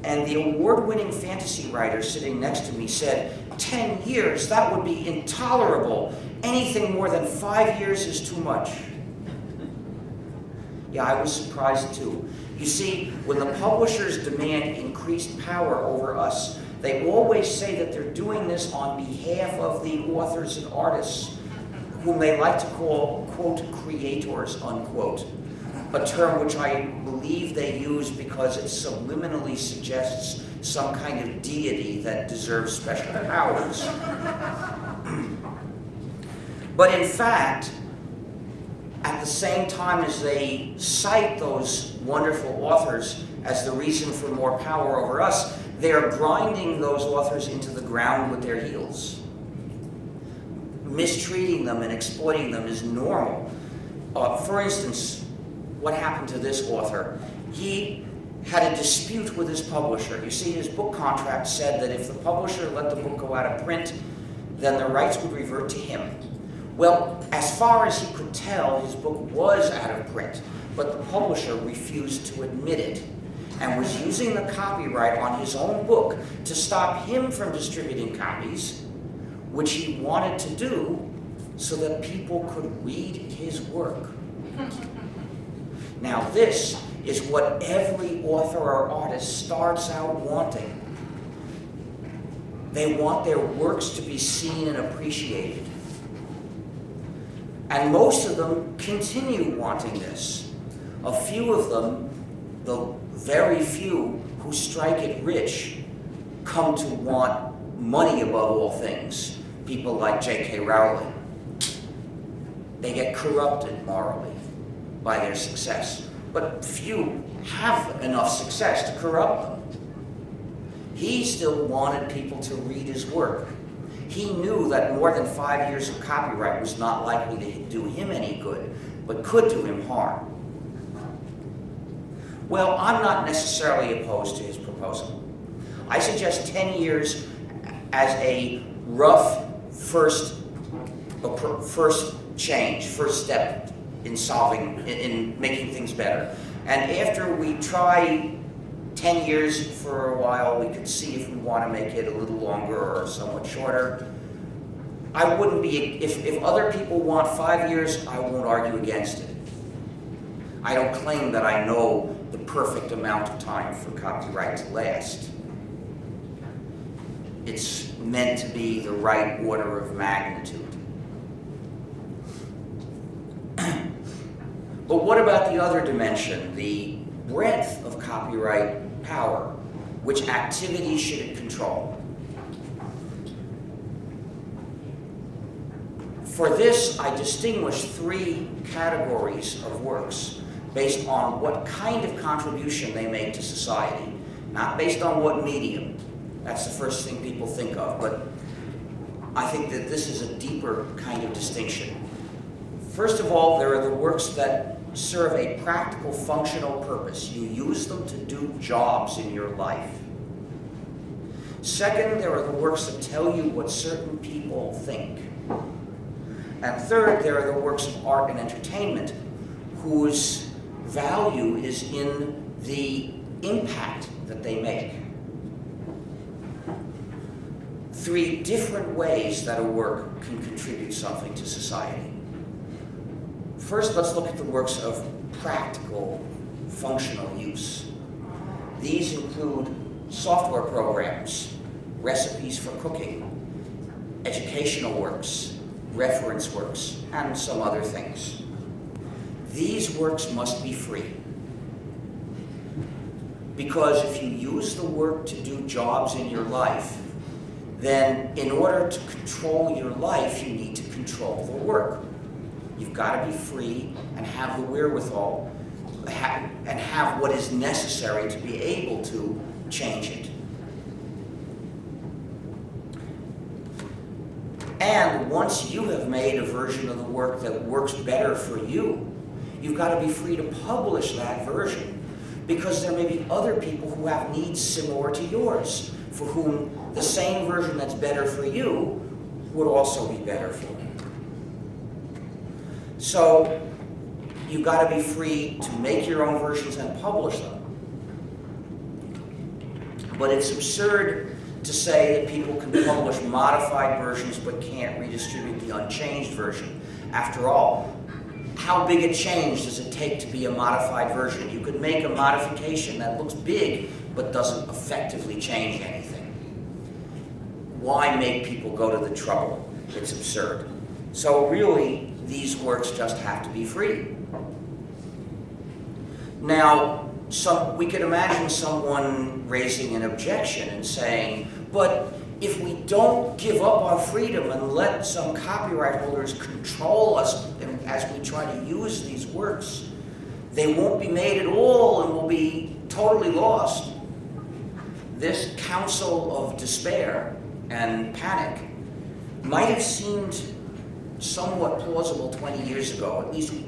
And the award-winning fantasy writer sitting next to me said, 10 years, that would be intolerable. Anything more than 5 years is too much. Yeah, I was surprised too. You see, when the publishers demand increased power over us, they always say that they're doing this on behalf of the authors and artists, whom they like to call, quote, creators, unquote. A term which I believe they use because it subliminally suggests some kind of deity that deserves special powers. But in fact, at the same time as they cite those wonderful authors as the reason for more power over us, they are grinding those authors into the ground with their heels. Mistreating them and exploiting them is normal. For instance, what happened to this author? He had a dispute with his publisher. You see, his book contract said that if the publisher let the book go out of print, then the rights would revert to him. Well, as far as he could tell, his book was out of print, but the publisher refused to admit it and was using the copyright on his own book to stop him from distributing copies, which he wanted to do so that people could read his work. Now this is what every author or artist starts out wanting. They want their works to be seen and appreciated. And most of them continue wanting this. A few of them, the very few who strike it rich, come to want money above all things. People like J.K. Rowling. They get corrupted morally by their success. But few have enough success to corrupt them. He still wanted people to read his work. He knew that more than 5 years of copyright was not likely to do him any good, but could do him harm. Well, I'm not necessarily opposed to his proposal. I suggest 10 years as a rough first step in making things better. And after we try 10 years for a while, we could see if we want to make it a little longer or somewhat shorter. I wouldn't be, if other people want 5 years, I won't argue against it. I don't claim that I know the perfect amount of time for copyright to last. It's meant to be the right order of magnitude. But what about the other dimension, the breadth of copyright power? Which activities should it control? For this, I distinguish 3 categories of works based on what kind of contribution they make to society, not based on what medium. That's the first thing people think of, but I think that this is a deeper kind of distinction. First of all, there are the works that serve a practical, functional purpose. You use them to do jobs in your life. Second, there are the works that tell you what certain people think. And third, there are the works of art and entertainment whose value is in the impact that they make. 3 different ways that a work can contribute something to society. First, let's look at the works of practical, functional use. These include software programs, recipes for cooking, educational works, reference works, and some other things. These works must be free. Because if you use the work to do jobs in your life, then in order to control your life, you need to control the work. You've got to be free and have the wherewithal and have what is necessary to be able to change it. And once you have made a version of the work that works better for you, you've got to be free to publish that version, because there may be other people who have needs similar to yours, for whom the same version that's better for you would also be better for them. So you've got to be free to make your own versions and publish them. But it's absurd to say that people can publish modified versions but can't redistribute the unchanged version. After all, how big a change does it take to be a modified version? You could make a modification that looks big but doesn't effectively change anything. Why make people go to the trouble? It's absurd. So really, these works just have to be free. Now, we could imagine someone raising an objection and saying, but if we don't give up our freedom and let some copyright holders control us as we try to use these works, they won't be made at all and will be totally lost. This counsel of despair and panic might have seemed somewhat plausible 20 years ago. At least we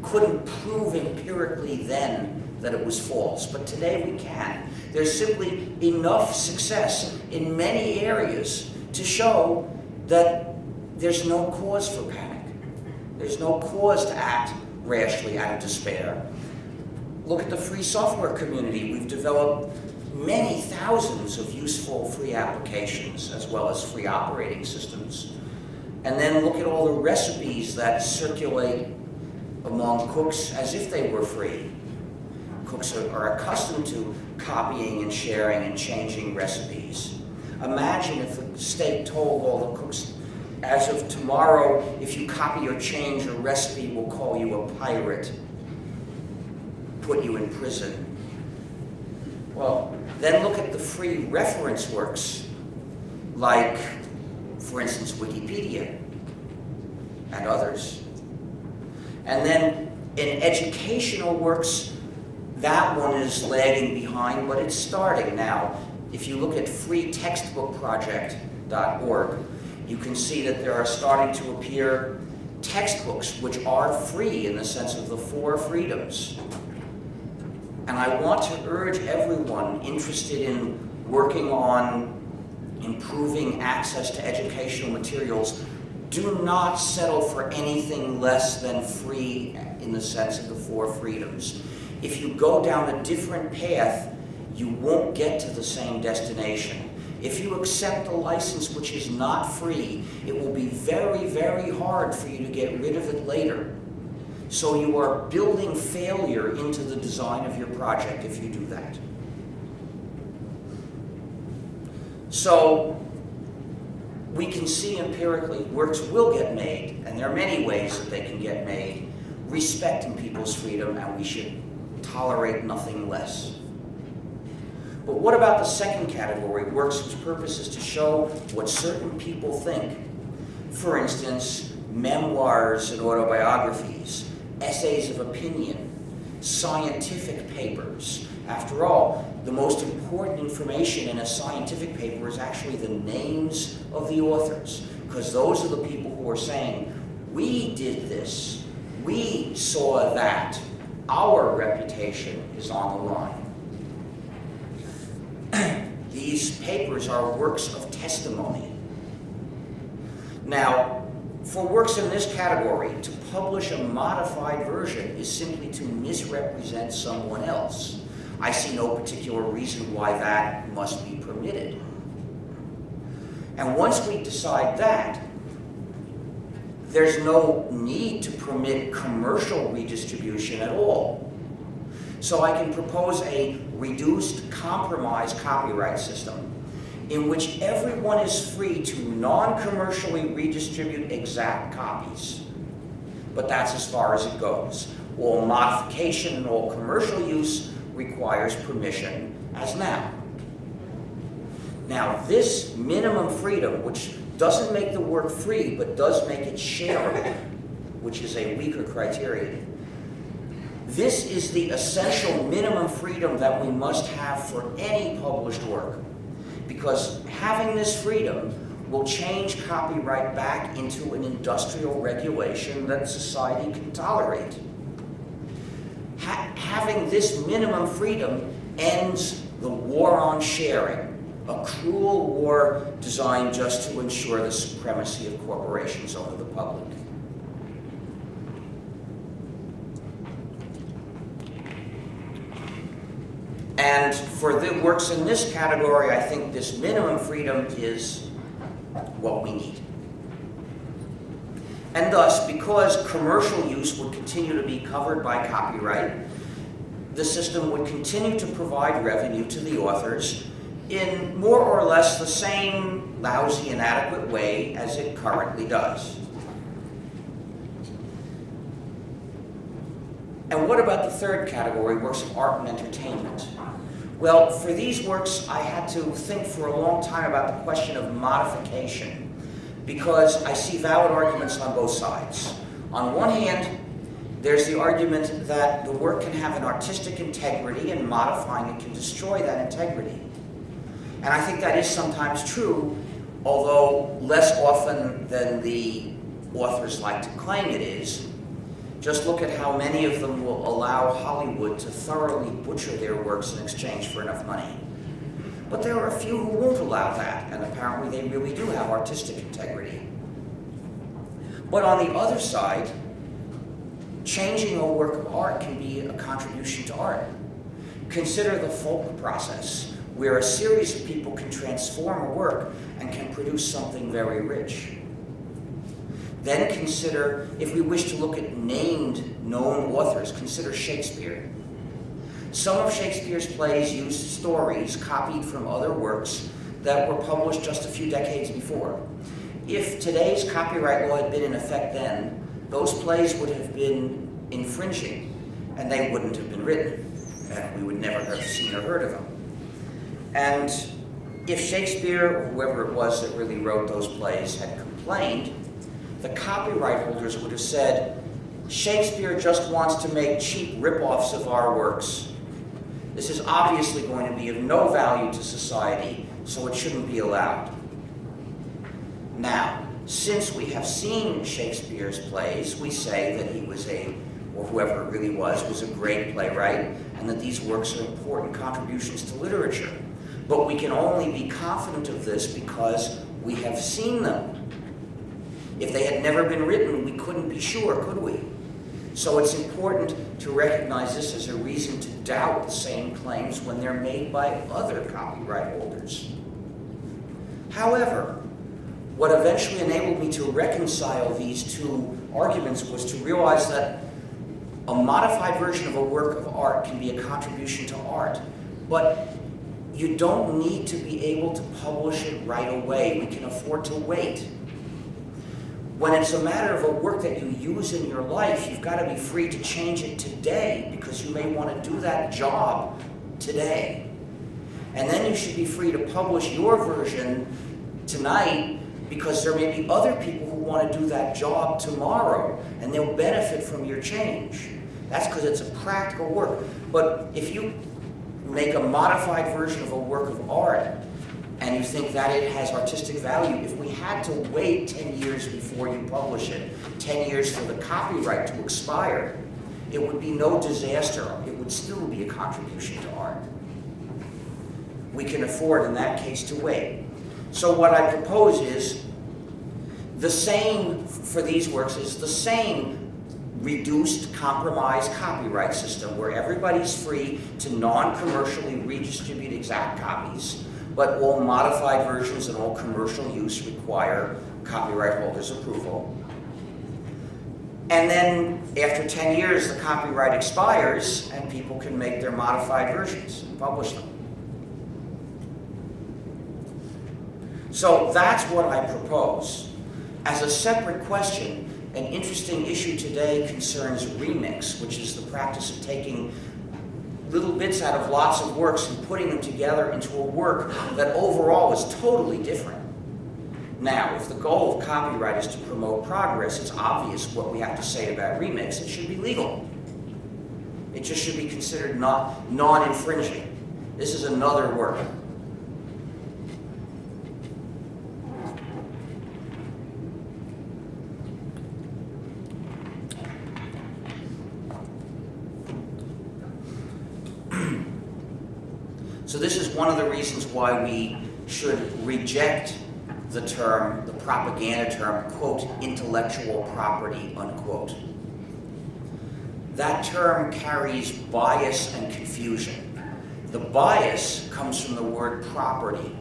couldn't prove empirically then that it was false, but today we can. There's simply enough success in many areas to show that there's no cause for panic. There's no cause to act rashly out of despair. Look at the free software community. We've developed many thousands of useful free applications as well as free operating systems. And then look at all the recipes that circulate among cooks as if they were free. Cooks are accustomed to copying and sharing and changing recipes. Imagine if the state told all the cooks, as of tomorrow, if you copy or change a recipe, we'll call you a pirate, put you in prison. Well, then look at the free reference works, like, for instance, Wikipedia and others. And then in educational works, that one is lagging behind, but it's starting now. If you look at freetextbookproject.org, you can see that there are starting to appear textbooks which are free in the sense of the 4 freedoms. And I want to urge everyone interested in working on improving access to educational materials, do not settle for anything less than free in the sense of the 4 freedoms. If you go down a different path, you won't get to the same destination. If you accept a license which is not free, it will be very, very hard for you to get rid of it later. So you are building failure into the design of your project if you do that. So we can see empirically works will get made, and there are many ways that they can get made, respecting people's freedom, and we should tolerate nothing less. But what about the second category, works whose purpose is to show what certain people think? For instance, memoirs and autobiographies, essays of opinion, scientific papers. After all, the most important information in a scientific paper is actually the names of the authors, because those are the people who are saying, we did this, we saw that, our reputation is on the line. These papers are works of testimony. Now, for works in this category, to publish a modified version is simply to misrepresent someone else. I see no particular reason why that must be permitted. And once we decide that, there's no need to permit commercial redistribution at all. So I can propose a reduced compromise copyright system in which everyone is free to non-commercially redistribute exact copies. But that's as far as it goes. All modification and all commercial use requires permission, as now. Now, this minimum freedom, which doesn't make the work free, but does make it shareable, which is a weaker criterion, this is the essential minimum freedom that we must have for any published work. Because having this freedom will change copyright back into an industrial regulation that society can tolerate. Having this minimum freedom ends the war on sharing, a cruel war designed just to ensure the supremacy of corporations over the public. And for the works in this category, I think this minimum freedom is what we need. And thus, because commercial use would continue to be covered by copyright, the system would continue to provide revenue to the authors in more or less the same lousy, inadequate way as it currently does. And what about the third category, works of art and entertainment? Well, for these works, I had to think for a long time about the question of modification, because I see valid arguments on both sides. On one hand, there's the argument that the work can have an artistic integrity and modifying it can destroy that integrity. And I think that is sometimes true, although less often than the authors like to claim it is. Just look at how many of them will allow Hollywood to thoroughly butcher their works in exchange for enough money. But there are a few who won't allow that, and apparently they really do have artistic integrity. But on the other side, changing a work of art can be a contribution to art. Consider the folk process, where a series of people can transform a work and can produce something very rich. Then consider, if we wish to look at named, known authors, consider Shakespeare. Some of Shakespeare's plays used stories copied from other works that were published just a few decades before. If today's copyright law had been in effect then, those plays would have been infringing, and they wouldn't have been written, and we would never have seen or heard of them. And if Shakespeare, or whoever it was that really wrote those plays, had complained, the copyright holders would have said, Shakespeare just wants to make cheap rip-offs of our works. This is obviously going to be of no value to society, so it shouldn't be allowed. Now, since we have seen Shakespeare's plays, we say that he was or whoever it really was a great playwright, and that these works are important contributions to literature. But we can only be confident of this because we have seen them. If they had never been written, we couldn't be sure, could we? So it's important to recognize this as a reason to doubt the same claims when they're made by other copyright holders. However, what eventually enabled me to reconcile these two arguments was to realize that a modified version of a work of art can be a contribution to art, but you don't need to be able to publish it right away. We can afford to wait. When it's a matter of a work that you use in your life, you've got to be free to change it today because you may want to do that job today. And then you should be free to publish your version tonight because there may be other people who want to do that job tomorrow and they'll benefit from your change. That's because it's a practical work. But if you make a modified version of a work of art and you think that it has artistic value, if we had to wait 10 years before you publish it, 10 years for the copyright to expire, it would be no disaster. It would still be a contribution to art. We can afford, in that case, to wait. So what I propose is the same, for these works, is the same reduced, compromised copyright system where everybody's free to non-commercially redistribute exact copies, but all modified versions and all commercial use require copyright holders' approval. And then after 10 years, the copyright expires and people can make their modified versions and publish them. So that's what I propose. As a separate question, an interesting issue today concerns remix, which is the practice of taking little bits out of lots of works and putting them together into a work that overall is totally different. Now, if the goal of copyright is to promote progress, it's obvious what we have to say about remix. It should be legal. It just should be considered non-infringing. This is another work. So this is one of the reasons why we should reject the term, the propaganda term, quote, intellectual property, unquote. That term carries bias and confusion. The bias comes from the word property,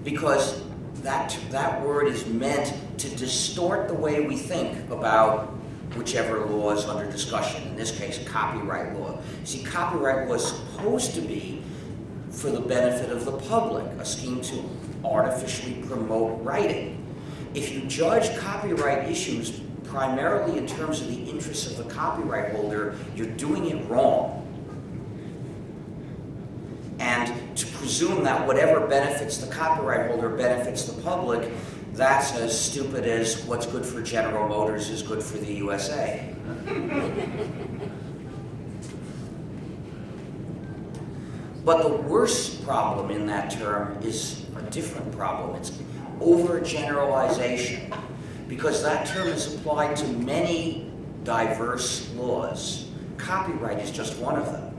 because that word is meant to distort the way we think about whichever law is under discussion, in this case, copyright law. See, copyright law is supposed to be for the benefit of the public, a scheme to artificially promote writing. If you judge copyright issues primarily in terms of the interests of the copyright holder, you're doing it wrong. And to presume that whatever benefits the copyright holder benefits the public, that's as stupid as what's good for General Motors is good for the USA. But the worst problem in that term is a different problem. It's overgeneralization, because that term is applied to many diverse laws. Copyright is just one of them.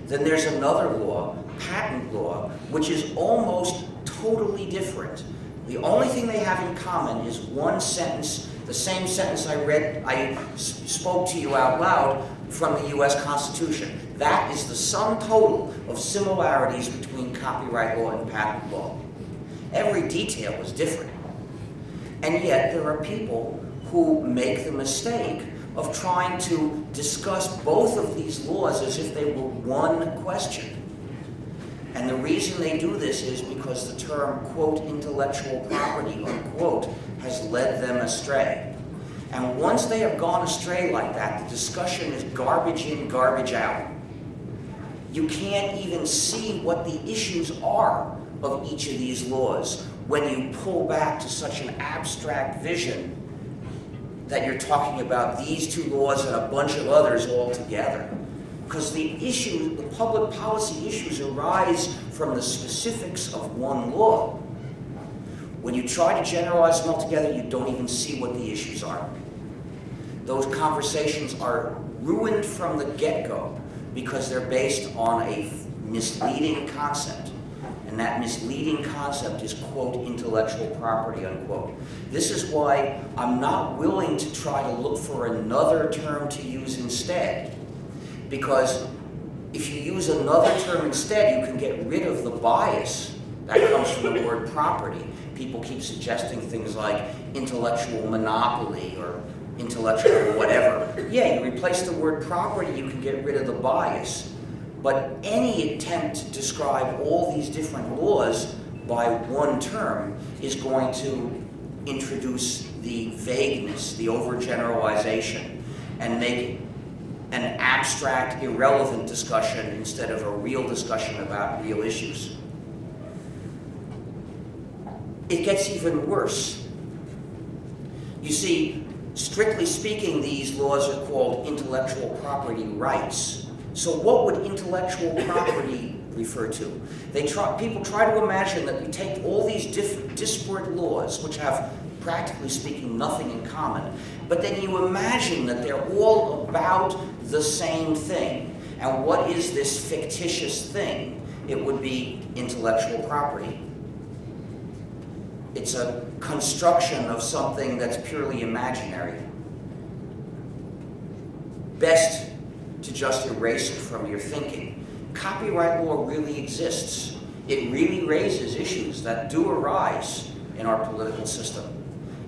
Then there's another law, patent law, which is almost totally different. The only thing they have in common is one sentence, the same sentence I spoke to you out loud from the US Constitution. That is the sum total of similarities between copyright law and patent law. Every detail is different. And yet there are people who make the mistake of trying to discuss both of these laws as if they were one question. And the reason they do this is because the term, quote, intellectual property, unquote, has led them astray. And once they have gone astray like that, the discussion is garbage in, garbage out. You can't even see what the issues are of each of these laws when you pull back to such an abstract vision that you're talking about these two laws and a bunch of others all together. Because the public policy issues arise from the specifics of one law. When you try to generalize them all together, you don't even see what the issues are. Those conversations are ruined from the get-go because they're based on a misleading concept. And that misleading concept is, quote, intellectual property, unquote. This is why I'm not willing to try to look for another term to use instead. Because if you use another term instead, you can get rid of the bias that comes from the word property. People keep suggesting things like intellectual monopoly or intellectual whatever. Yeah, you replace the word property, you can get rid of the bias. But any attempt to describe all these different laws by one term is going to introduce the vagueness, the overgeneralization, and make an abstract, irrelevant discussion instead of a real discussion about real issues. It gets even worse. You see, strictly speaking, these laws are called intellectual property rights. So what would intellectual property refer to? People try to imagine that we take all these different disparate laws, which have, practically speaking, nothing in common, but then you imagine that they're all about the same thing. And what is this fictitious thing? It would be intellectual property. It's a construction of something that's purely imaginary. Best to just erase it from your thinking. Copyright law really exists. It really raises issues that do arise in our political system.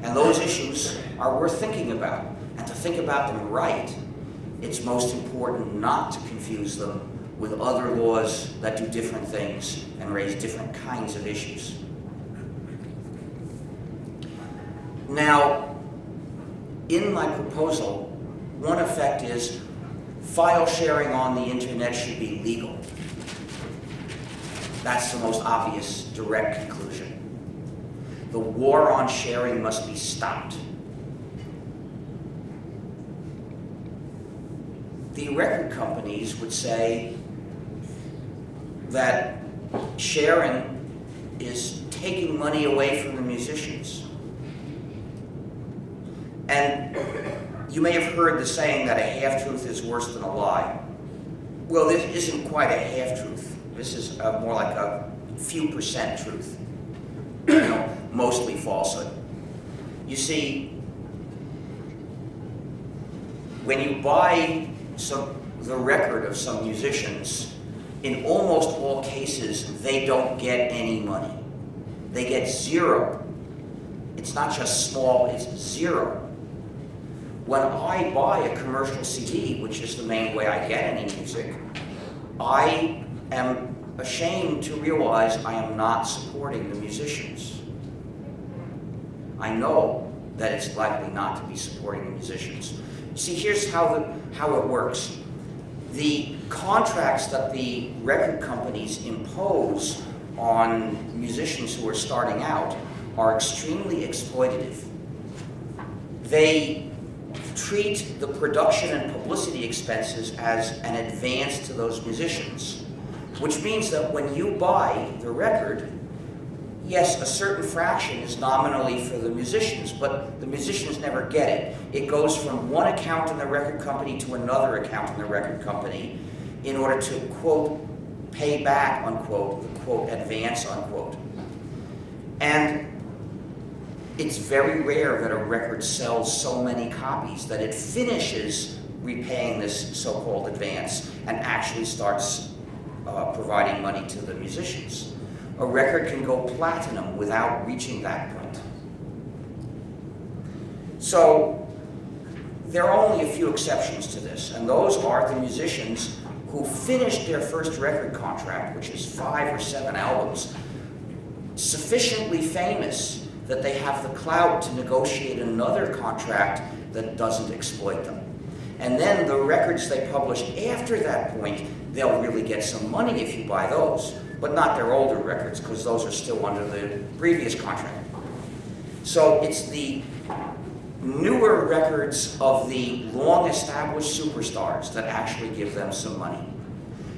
And those issues are worth thinking about. And to think about them right, it's most important not to confuse them with other laws that do different things and raise different kinds of issues. Now, in my proposal, one effect is file sharing on the internet should be legal. That's the most obvious, direct conclusion. The war on sharing must be stopped. The record companies would say that sharing is taking money away from the musicians. And you may have heard the saying that a half-truth is worse than a lie. Well, this isn't quite a half-truth. This is more like a few percent truth. Mostly falsehood. You see, when you buy the record of some musicians, in almost all cases, they don't get any money. They get zero. It's not just small, it's zero. When I buy a commercial CD, which is the main way I get any music, I am ashamed to realize I am not supporting the musicians. I know that it's likely not to be supporting the musicians. See, here's how it works. The contracts that the record companies impose on musicians who are starting out are extremely exploitative. They treat the production and publicity expenses as an advance to those musicians, which means that when you buy the record, yes, a certain fraction is nominally for the musicians, but the musicians never get it. It goes from one account in the record company to another account in the record company in order to, quote, pay back, unquote, the, quote, advance, unquote. And it's very rare that a record sells so many copies that it finishes repaying this so-called advance and actually starts providing money to the musicians. A record can go platinum without reaching that point. So there are only a few exceptions to this, and those are the musicians who finished their first record contract, which is 5 or 7 albums, sufficiently famous that they have the clout to negotiate another contract that doesn't exploit them. And then the records they publish after that point, they'll really get some money if you buy those, but not their older records, because those are still under the previous contract. So it's the newer records of the long-established superstars that actually give them some money.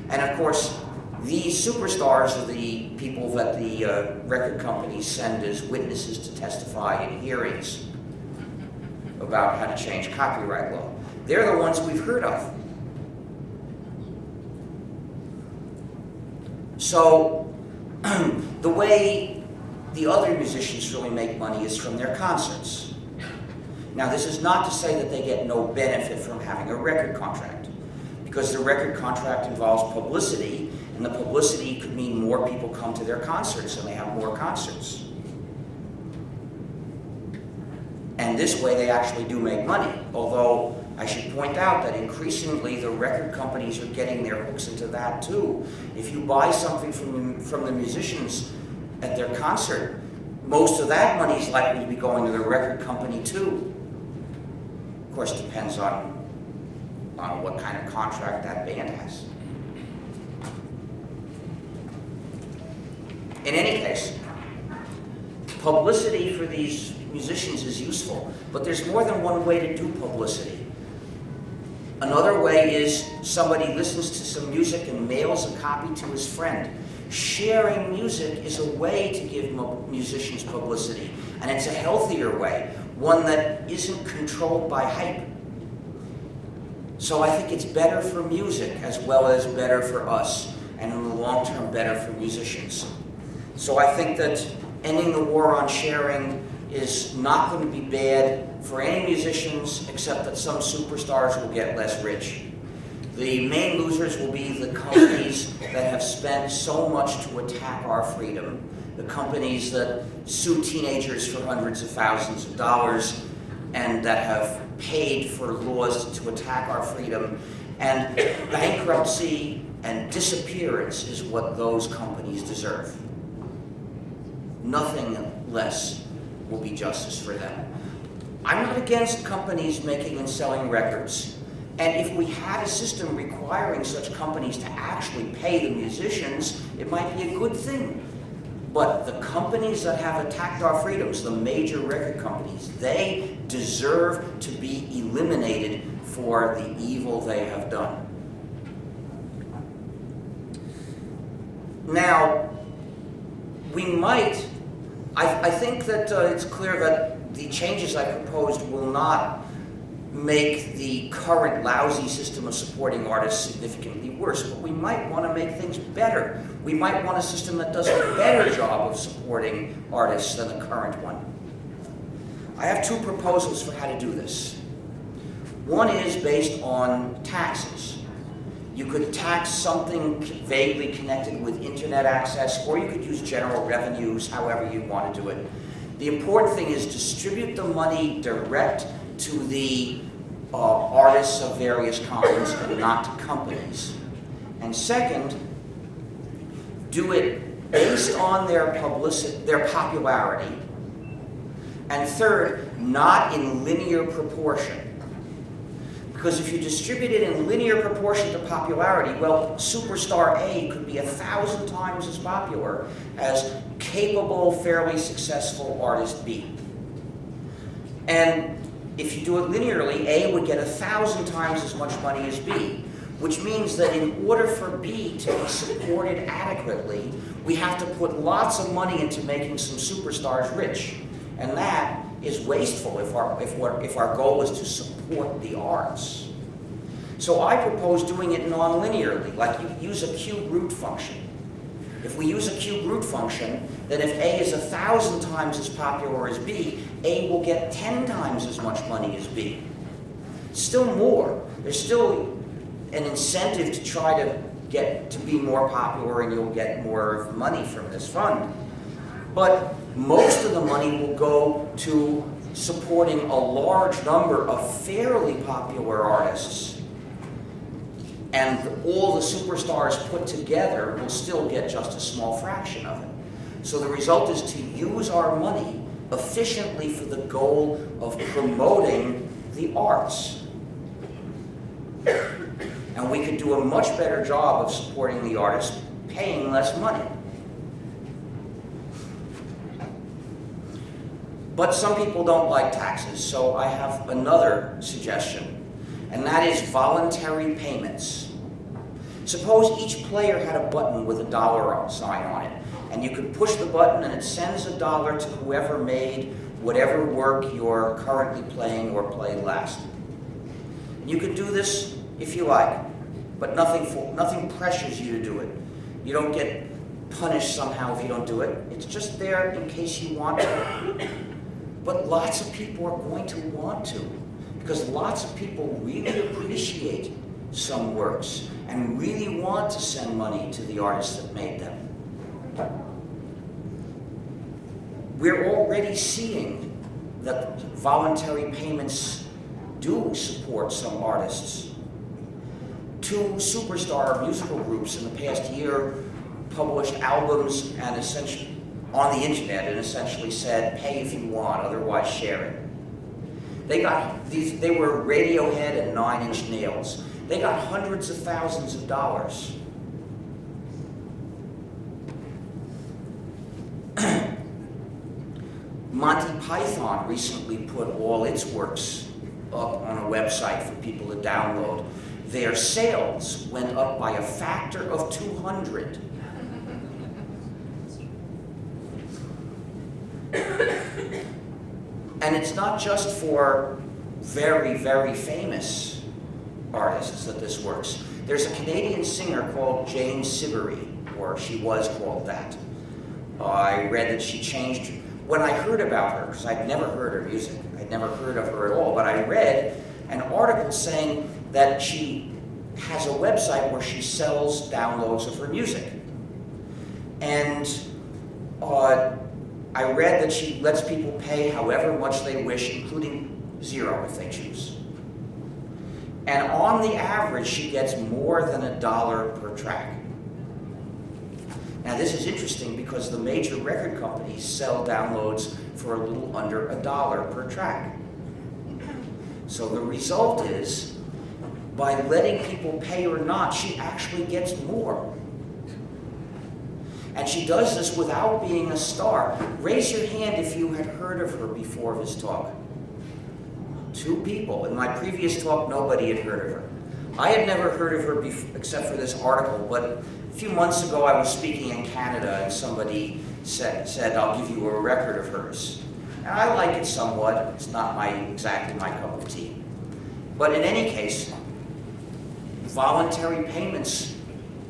And of course, these superstars are the people that the record companies send as witnesses to testify in hearings about how to change copyright law. They're the ones we've heard of. So the way the other musicians really make money is from their concerts. Now, this is not to say that they get no benefit from having a record contract, because the record contract involves publicity, and the publicity could mean more people come to their concerts and they have more concerts. And this way they actually do make money, although I should point out that increasingly the record companies are getting their hooks into that too. If you buy something from the musicians at their concert, most of that money is likely to be going to the record company too. Of course, it depends on what kind of contract that band has. In any case, publicity for these musicians is useful, but there's more than one way to do publicity. Another way is somebody listens to some music and mails a copy to his friend. Sharing music is a way to give musicians publicity, and it's a healthier way, one that isn't controlled by hype. So I think it's better for music as well as better for us, and in the long term better for musicians. So I think that ending the war on sharing is not going to be bad for any musicians, except that some superstars will get less rich. The main losers will be the companies that have spent so much to attack our freedom, the companies that sue teenagers for hundreds of thousands of dollars and that have paid for laws to attack our freedom. And bankruptcy and disappearance is what those companies deserve. Nothing less will be justice for them. I'm not against companies making and selling records. And if we had a system requiring such companies to actually pay the musicians, it might be a good thing. But the companies that have attacked our freedoms, the major record companies, they deserve to be eliminated for the evil they have done. Now, we might, I think that it's clear that the changes I proposed will not make the current lousy system of supporting artists significantly worse, but we might want to make things better. We might want a system that does a better job of supporting artists than the current one. I have two proposals for how to do this. One is based on taxes. You could tax something vaguely connected with internet access, or you could use general revenues, however you want to do it. The important thing is distribute the money direct to the artists of various kinds and not to companies. And second, do it based on their popularity. And third, not in linear proportion. Because if you distribute it in linear proportion to popularity, well, superstar A could be 1,000 times as popular as capable, fairly successful artist B. And if you do it linearly, A would get 1,000 times as much money as B, which means that in order for B to be supported adequately, we have to put lots of money into making some superstars rich. And that is wasteful if our goal is to support the arts. So I propose doing it non-linearly, like you use a cube root function. If we use a cube root function, then if A is 1,000 times as popular as B, A will get 10 times as much money as B. Still more. There's still an incentive to try to get to be more popular, and you'll get more money from this fund. But most of the money will go to supporting a large number of fairly popular artists. And all the superstars put together will still get just a small fraction of it. So the result is to use our money efficiently for the goal of promoting the arts. And we could do a much better job of supporting the artists, paying less money. But some people don't like taxes, so I have another suggestion, and that is voluntary payments. Suppose each player had a button with a dollar sign on it, and you could push the button and it sends $1 to whoever made whatever work you're currently playing or played last. You could do this if you like, but nothing pressures you to do it. You don't get punished somehow if you don't do it. It's just there in case you want to. But lots of people are going to want to, because lots of people really appreciate some works and really want to send money to the artists that made them. We're already seeing that voluntary payments do support some artists. 2 superstar musical groups in the past year published albums and essentially on the internet and essentially said, pay if you want, otherwise share it. They were Radiohead and 9 Inch Nails. They got hundreds of thousands of dollars. Monty Python recently put all its works up on a website for people to download. Their sales went up by a factor of 200. And it's not just for very, very famous artists that this works. There's a Canadian singer called Jane Siberry, or she was called that. I read that she changed, when I heard about her, because I'd never heard her music, I'd never heard of her at all, but I read an article saying that she has a website where she sells downloads of her music. And I read that she lets people pay however much they wish, including $0 if they choose. And on the average, she gets more than $1 per track. Now this is interesting because the major record companies sell downloads for a little under $1 per track. So the result is, by letting people pay or not, she actually gets more. And she does this without being a star. Raise your hand if you had heard of her before this talk. 2 people. In my previous talk, nobody had heard of her. I had never heard of her except for this article, but a few months ago I was speaking in Canada and somebody said, I'll give you a record of hers. And I like it somewhat. It's not exactly my cup of tea. But in any case, voluntary payments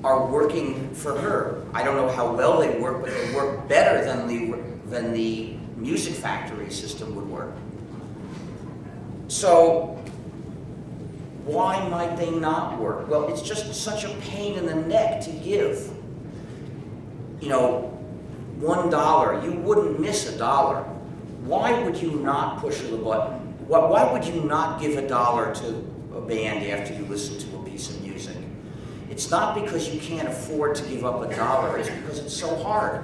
are working for her. I don't know how well they work, but they work better than the music factory system would work. So Why might they not work? Well, it's just such a pain in the neck to give. You know, $1, you wouldn't miss $1. Why would you not push the button? Why would you not give $1 to a band after you listen to a piece of music? It's not because you can't afford to give up $1, it's because it's so hard.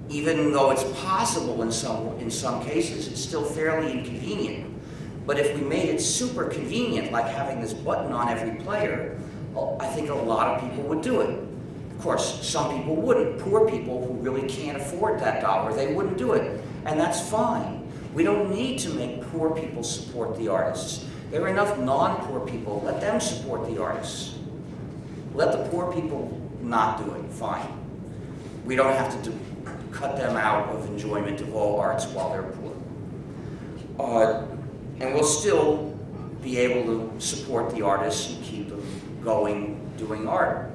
Even though it's possible in some cases, it's still fairly inconvenient. But if we made it super convenient, like having this button on every player, well, I think a lot of people would do it. Of course, some people wouldn't. Poor people who really can't afford that $1, they wouldn't do it. And that's fine. We don't need to make poor people support the artists. There are enough non-poor people. Let them support the artists. Let the poor people not do it. Fine. We don't have to cut them out of enjoyment of all arts while they're poor. And we'll still be able to support the artists and keep them going doing art.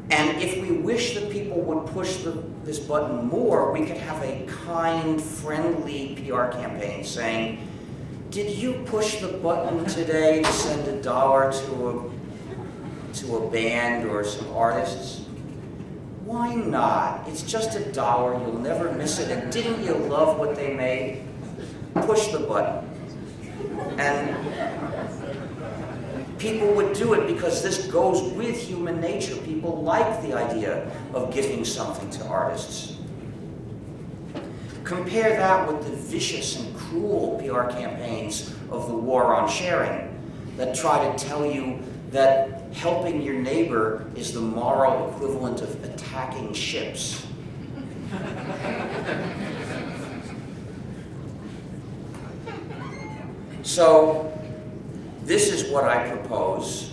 And if we wish that people would push this button more, we could have a kind, friendly PR campaign saying, did you push the button today to send $1 to a band or some artists? Why not? It's just $1, you'll never miss it. And didn't you love what they made? Push the button. And people would do it because this goes with human nature. People like the idea of giving something to artists. Compare that with the vicious and cruel PR campaigns of the war on sharing that try to tell you that helping your neighbor is the moral equivalent of attacking ships. So, this is what I propose.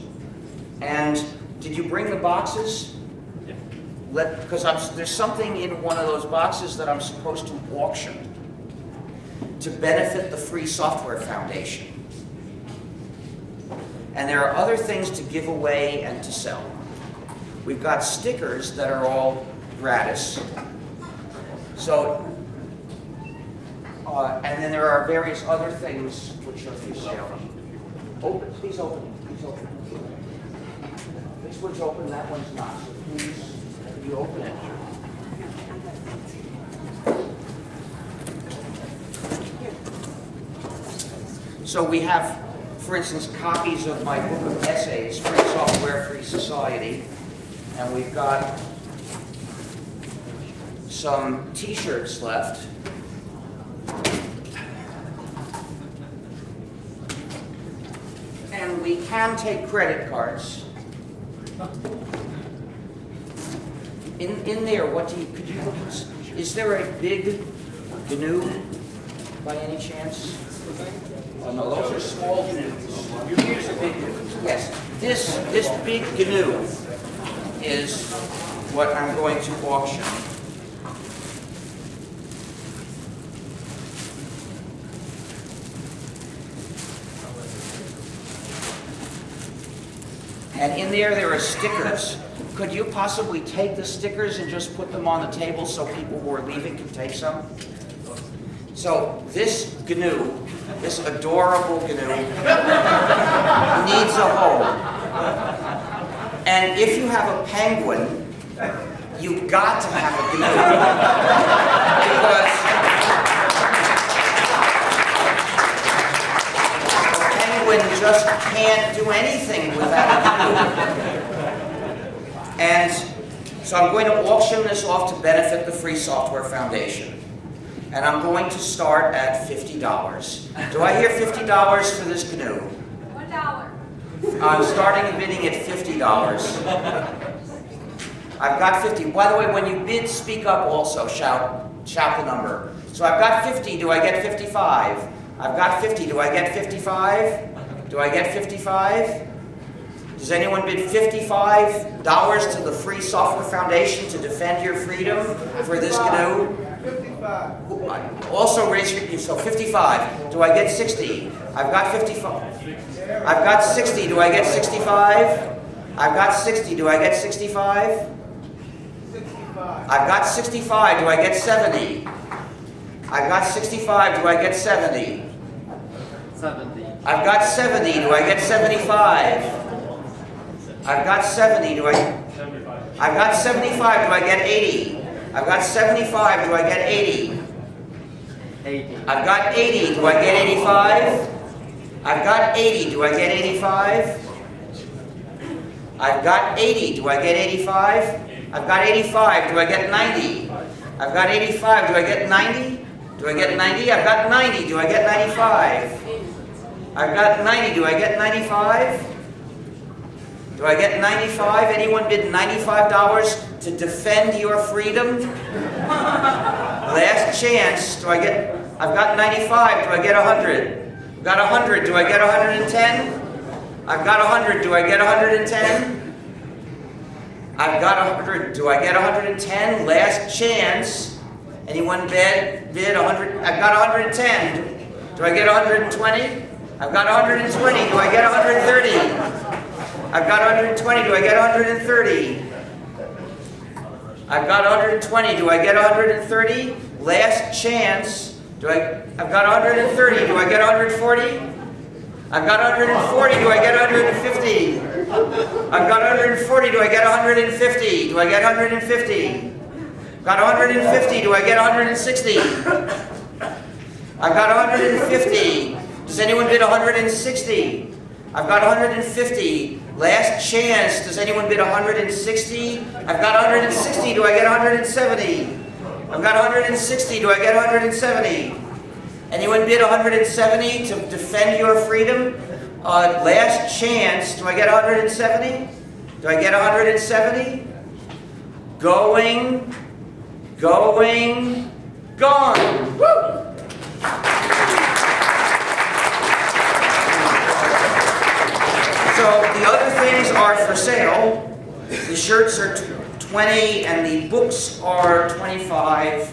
And did you bring the boxes? Yeah. Because there's something in one of those boxes that I'm supposed to auction to benefit the Free Software Foundation. And there are other things to give away and to sell. We've got stickers that are all gratis. So, and then there are various other things which are for sale. Open, please open, please open. This one's open, that one's not. So please, you open it. So we have, for instance, copies of my book of essays, Free Software, Free Society, and we've got some t-shirts left. And we can take credit cards. In there, what do you, could you, is there a big GNU by any chance? Oh, no, those are small GNUs. Here's a big GNU. Yes, this big GNU is what I'm going to auction. And in there are stickers. Could you possibly take the stickers and just put them on the table so people who are leaving can take some? So this GNU, this adorable GNU, needs a home. And if you have a penguin, you've got to have a GNU. Because a penguin just can't do anything without a GNU. And so I'm going to auction this off to benefit the Free Software Foundation. And I'm going to start at $50. Do I hear $50 for this GNU? $1. I'm starting bidding at $50. I've got 50. By the way, when you bid, speak up also. Shout the number. So I've got 50. Do I get 55? I've got 50. Do I get 55? Do I get 55? Does anyone bid $55 to the Free Software Foundation to defend your freedom for this GNU? 55. Also raise your, so 55. Do I get 60? I've got 55. I've got 60. Do I get 65? I've got 60. Do I get 65? 65. I've got 65. Do I get 70? I've got 65. Do I get 70? 70. I've got 70. Do I get 75? I've got 70. Do I? 75. I've got 75. Do I get 80? I've got 75. Do I get 80? 80. I've got 80. Do I get 85? I've got 80. Do I get 85? I've got 80. Do I get 85? I've got 85. Do I get 90? I've got 85. Do I get 90? Do I get 90? I've got 90. Do I get 95? I've got 90. Do I get 95? Do I get 95? Anyone bid $95 to defend your freedom? Last chance. Do I get? I've got 95. Do I get 100? I've got 100. Do I get 110? I've got 100. Do I get 110? I've got 100. Do I get 110? Last chance. Anyone bid 100? I've got 110. Do I get 120? I've got 120. Do I get 130? I've got 120. Do I get 130? I've got 120. Do I get 130? Last chance. I've got 130. Do I get 140? I've got 140. Do I get 150? I've got 140. Do I get 150? Do I get 150? Got 150. Do I get 160? I've got 150. Does anyone bid 160? I've got 150. Last chance. Does anyone bid 160? I've got 160. Do I get 170? I've got 160. Do I get 170? Anyone bid 170 to defend your freedom? Last chance. Do I get 170? Do I get 170? Going, gone. Woo! So the other things are for sale. The shirts are 20 and the books are 25.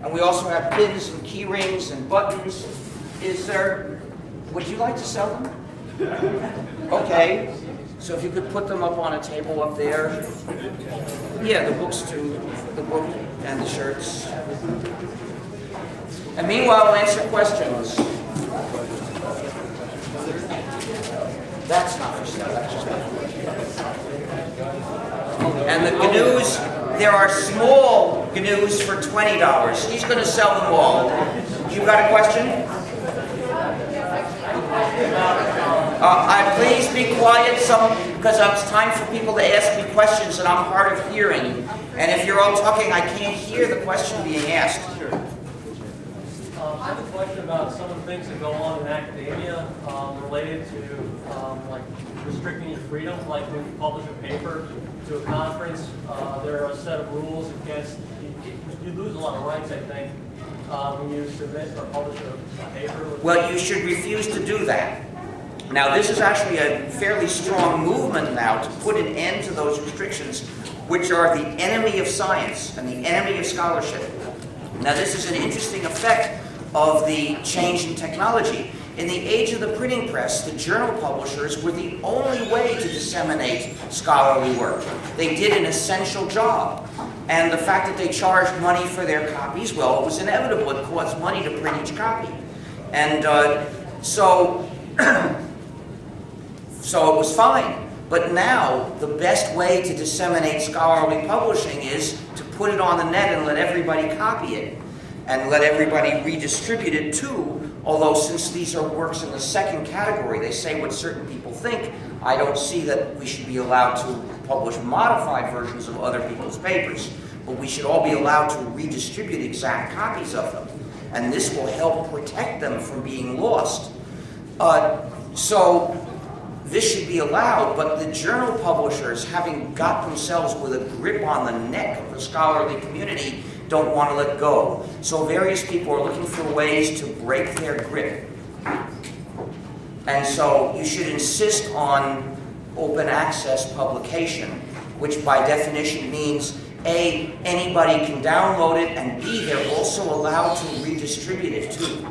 And we also have pins and key rings and buttons. Would you like to sell them? Okay. So if you could put them up on a table up there. Yeah, the books too. The book and the shirts. And meanwhile, I'll answer questions. That's not for sale. That's just and the GNUs, there are small GNUs for $20. He's going to sell them all. You got a question? Please be quiet, because it's time for people to ask me questions, and I'm hard of hearing. And if you're all talking, I can't hear the question being asked. I have a question about some of the things that go on in academia related to like restricting your freedom. Like when you publish a paper to a conference, there are a set of rules against. You lose a lot of rights, I think, when you submit or publish a paper. Well, you should refuse to do that. Now, this is actually a fairly strong movement now to put an end to those restrictions, which are the enemy of science and the enemy of scholarship. Now, this is an interesting effect of the change in technology. In the age of the printing press, the journal publishers were the only way to disseminate scholarly work. They did an essential job. And the fact that they charged money for their copies, well, it was inevitable. It cost money to print each copy. And so it was fine. But now, the best way to disseminate scholarly publishing is to put it on the net and let everybody copy it. And let everybody redistribute it too. Although since these are works in the second category, they say what certain people think, I don't see that we should be allowed to publish modified versions of other people's papers. But we should all be allowed to redistribute exact copies of them. And this will help protect them from being lost. So this should be allowed, but the journal publishers, having got themselves with a grip on the neck of the scholarly community, don't want to let go. So various people are looking for ways to break their grip. And so you should insist on open access publication, which by definition means A, anybody can download it, and B, they're also allowed to redistribute it too.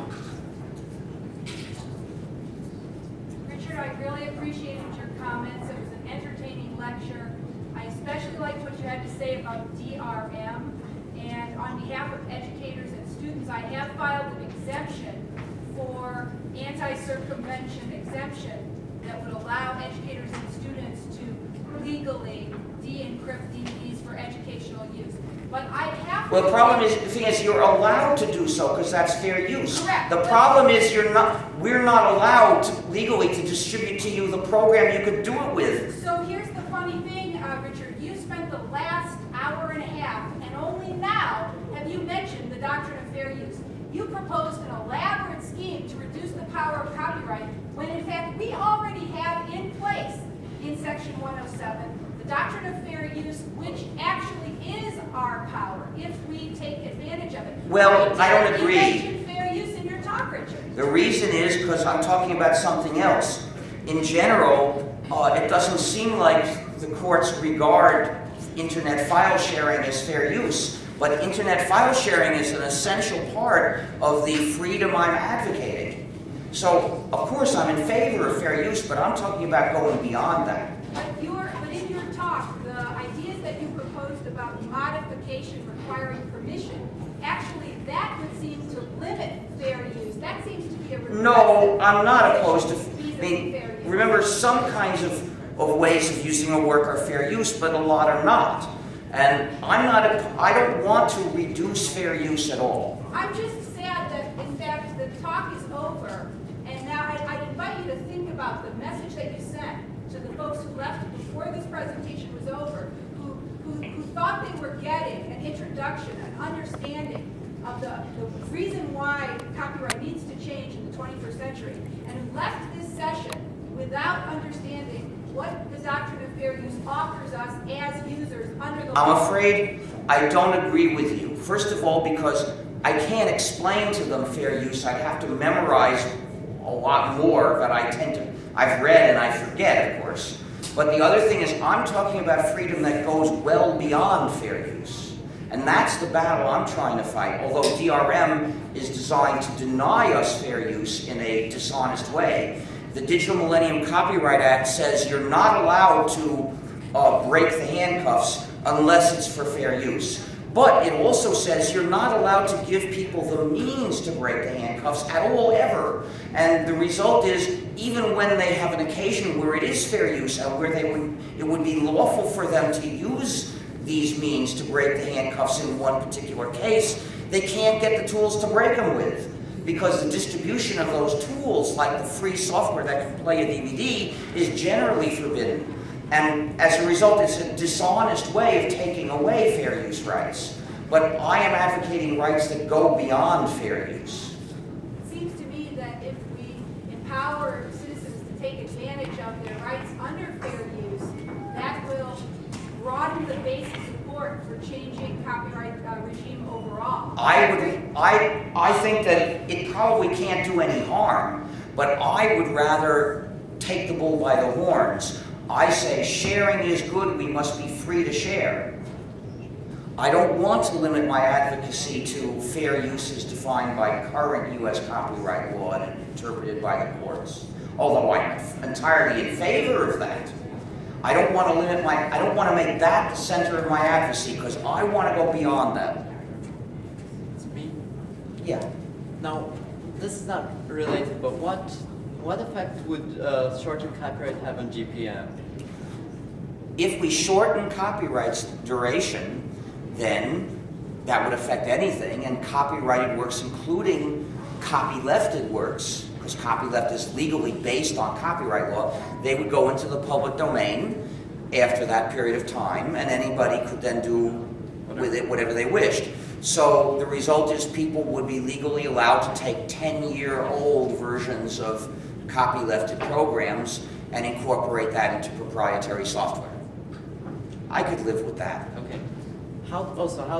Richard, I really appreciated your comments. It was an entertaining lecture. I especially liked what you had to say about DRM. And on behalf of educators and students, I have filed an exemption for anti-circumvention exemption that would allow educators and students to legally de-encrypt DVDs for educational use. But I have to... Well, the problem is, the thing is, you're allowed to do so because that's fair use. Correct. The problem is we're not allowed legally to distribute to you the program you could do it with. So here's the funny thing, Richard. You spent the last hour and a half, and only now have you mentioned the doctrine of fair use. You proposed an elaborate scheme to reduce the power of copyright when in fact we already have in place in Section 107 the doctrine of fair use, which actually is our power if we take advantage of it. Well, I don't agree. You mentioned fair use in your talk, Richard. The reason is because I'm talking about something else. In general, it doesn't seem like the courts regard internet file sharing as fair use, but internet file sharing is an essential part of the freedom I'm advocating. So, of course, I'm in favor of fair use, but I'm talking about going beyond that. But in your talk, the ideas that you proposed about modification requiring permission, actually that would seem to limit fair use. That seems to be a regressive... No, I'm not opposed to... vis-a-vis I mean, fair use. remember, some kinds of ways of using a work are fair use, but a lot are not. And I don't want to reduce fair use at all. I'm just sad that, in fact, the talk is over, and now I'd invite you to think about the message that you sent to the folks who left before this presentation was over, who thought they were getting an introduction, an understanding of the reason why copyright needs to change in the 21st century, and who left this session without understanding what the doctrine of fair use offers us as users under the law. I'm afraid I don't agree with you. First of all, because I can't explain to them fair use. I'd have to memorize a lot more that I've read and I forget, of course. But the other thing is, I'm talking about freedom that goes well beyond fair use. And that's the battle I'm trying to fight, although DRM is designed to deny us fair use in a dishonest way. The Digital Millennium Copyright Act says you're not allowed to break the handcuffs unless it's for fair use. But it also says you're not allowed to give people the means to break the handcuffs at all, ever. And the result is, even when they have an occasion where it is fair use and where it would be lawful for them to use these means to break the handcuffs in one particular case, they can't get the tools to break them with. Because the distribution of those tools, like the free software that can play a DVD, is generally forbidden. And as a result, it's a dishonest way of taking away fair use rights. But I am advocating rights that go beyond fair use. It seems to me that if we empower citizens to take advantage of their rights under fair use, that will broaden the base of support for changing copyright regime overall. I think that it probably can't do any harm, but I would rather take the bull by the horns. I say sharing is good, we must be free to share. I don't want to limit my advocacy to fair use as defined by current U.S. copyright law and interpreted by the courts, although I'm entirely in favor of that. I don't want to make that the center of my advocacy because I want to go beyond that. It's me. Yeah. Now, this is not related, but what effect would shortened copyright have on GPM? If we shorten copyright's duration, then that would affect anything, and copyrighted works, including copylefted works, because copyleft is legally based on copyright law, they would go into the public domain after that period of time, and anybody could then do with it whatever they wished. So the result is people would be legally allowed to take 10-year-old versions of copylefted programs and incorporate that into proprietary software. I could live with that. Okay. How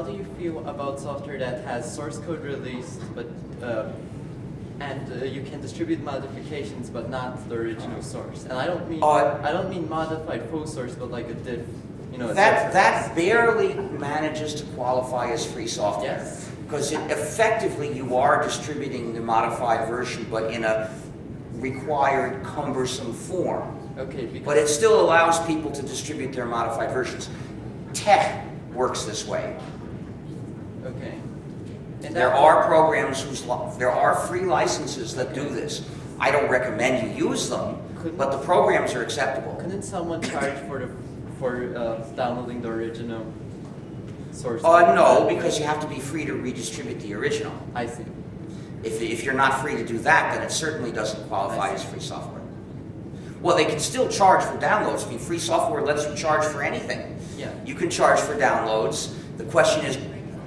do you feel about software that has source code released, but you can distribute modifications, but not the original source? And I don't mean modified full source, but like a diff. That barely manages to qualify as free software. Yes. Because effectively you are distributing the modified version, but in a required cumbersome form. Okay. But it still allows people to distribute their modified versions. Tech works this way. Okay. There are programs there are free licenses that do this. I don't recommend you use them, but the programs are acceptable. Couldn't someone charge for downloading the original source? No, because you have to be free to redistribute the original. I see. If you're not free to do that, then it certainly doesn't qualify as free software. Well, they can still charge for downloads. I mean, free software lets you charge for anything. Yeah. You can charge for downloads. The question is,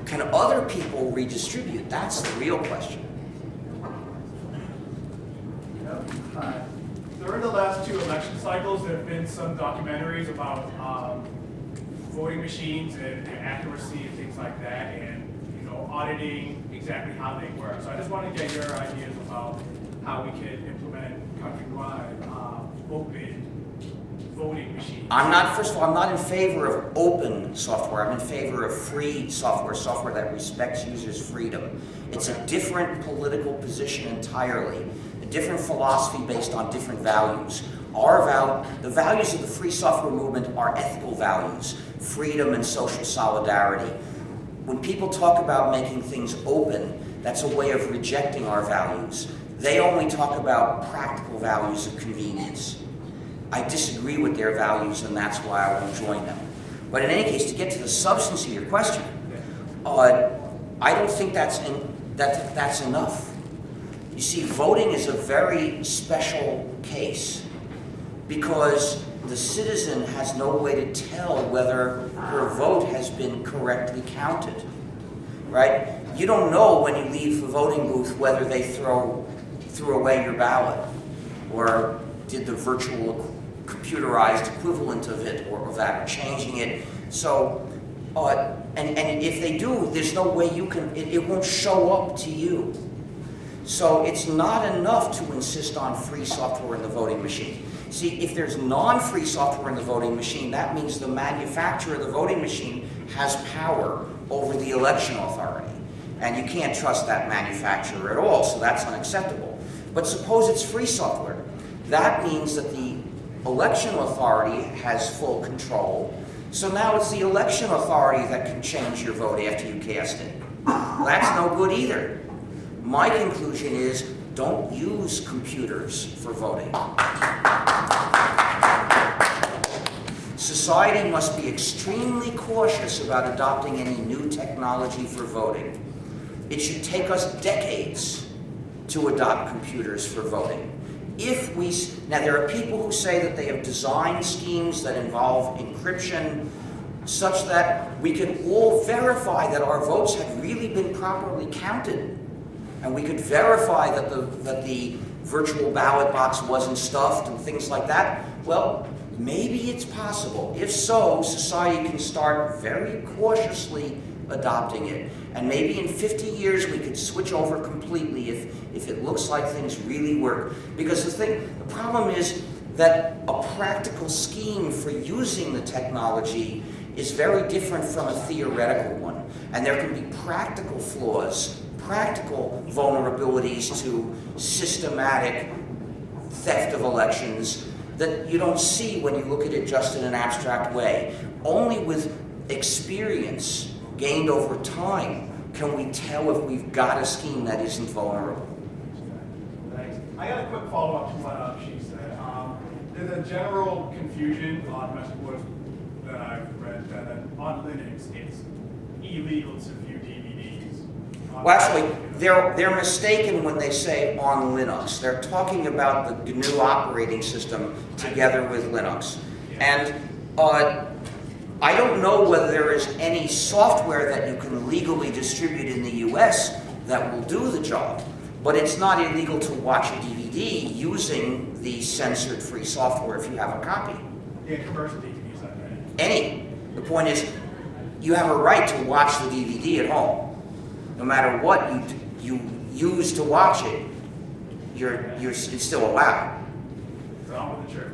can other people redistribute? That's the real question. During the last 2 election cycles, there have been some documentaries about voting machines and their accuracy and things like that, and auditing exactly how they work. So I just want to get your ideas about how we can implement countrywide open voting machines. First of all, I'm not in favor of open software. I'm in favor of free software that respects users' freedom. It's a different political position entirely, a different philosophy based on different values. The values of the free software movement are ethical values, freedom and social solidarity. When people talk about making things open, that's a way of rejecting our values. They only talk about practical values of convenience. I disagree with their values, and that's why I won't join them. But in any case, to get to the substance of your question, I don't think that's enough. You see, voting is a very special case because the citizen has no way to tell whether her vote has been correctly counted, right? You don't know when you leave the voting booth whether they threw away your ballot or did the virtual computerized equivalent of it or of that, or changing it. So, and if they do, there's no way you can, it won't show up to you. So it's not enough to insist on free software in the voting machine. See, if there's non-free software in the voting machine, that means the manufacturer of the voting machine has power over the election authority. And you can't trust that manufacturer at all, so that's unacceptable. But suppose it's free software. That means that the election authority has full control. So now it's the election authority that can change your vote after you cast it. Well, that's no good either. My conclusion is, don't use computers for voting. Society must be extremely cautious about adopting any new technology for voting. It should take us decades to adopt computers for voting. Now there are people who say that they have designed schemes that involve encryption such that we can all verify that our votes have really been properly counted. And we could verify that the virtual ballot box wasn't stuffed and things like that. Well, maybe it's possible. If so, society can start very cautiously adopting it. And maybe in 50 years we could switch over completely if it looks like things really work. Because the problem is that a practical scheme for using the technology is very different from a theoretical one. And there can be practical flaws, practical vulnerabilities to systematic theft of elections that you don't see when you look at it just in an abstract way. Only with experience gained over time can we tell if we've got a scheme that isn't vulnerable. Thanks. I got a quick follow-up to what she said. There's a general confusion on message boards that I've read that on Linux it's illegal to view DVDs. Well, actually, they're mistaken when they say on Linux. They're talking about the GNU operating system together with Linux. And I don't know whether there is any software that you can legally distribute in the US that will do the job, but it's not illegal to watch a DVD using the censored free software if you have a copy. Yeah, commercial DVDs, I read. Any. The point is, you have a right to watch the DVD at home. No matter what you use to watch it, it's still allowed. So I'm with the church.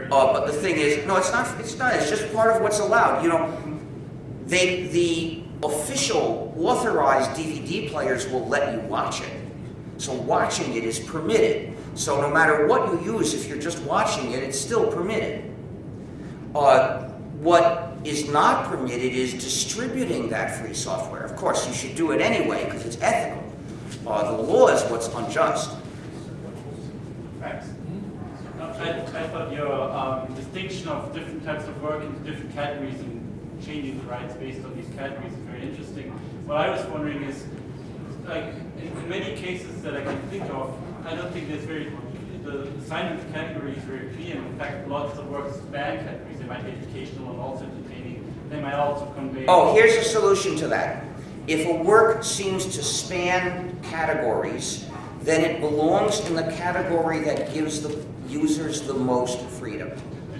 But the thing is, no, it's not. It's just part of what's allowed. You know, the official authorized DVD players will let you watch it. So watching it is permitted. So no matter what you use, if you're just watching it, it's still permitted. What is not permitted is distributing that free software. Of course, you should do it anyway because it's ethical. The law is what's unjust. Thanks. I thought your distinction of different types of work into different categories and changing the rights based on these categories is very interesting. What I was wondering is, like, in many cases that I can think of, I don't think there's the assignment of categories is very clear. In fact, lots of work span categories. They might be educational and also entertaining. They might also convey. Oh, here's a solution to that. If a work seems to span categories, then it belongs in the category that gives the users the most freedom.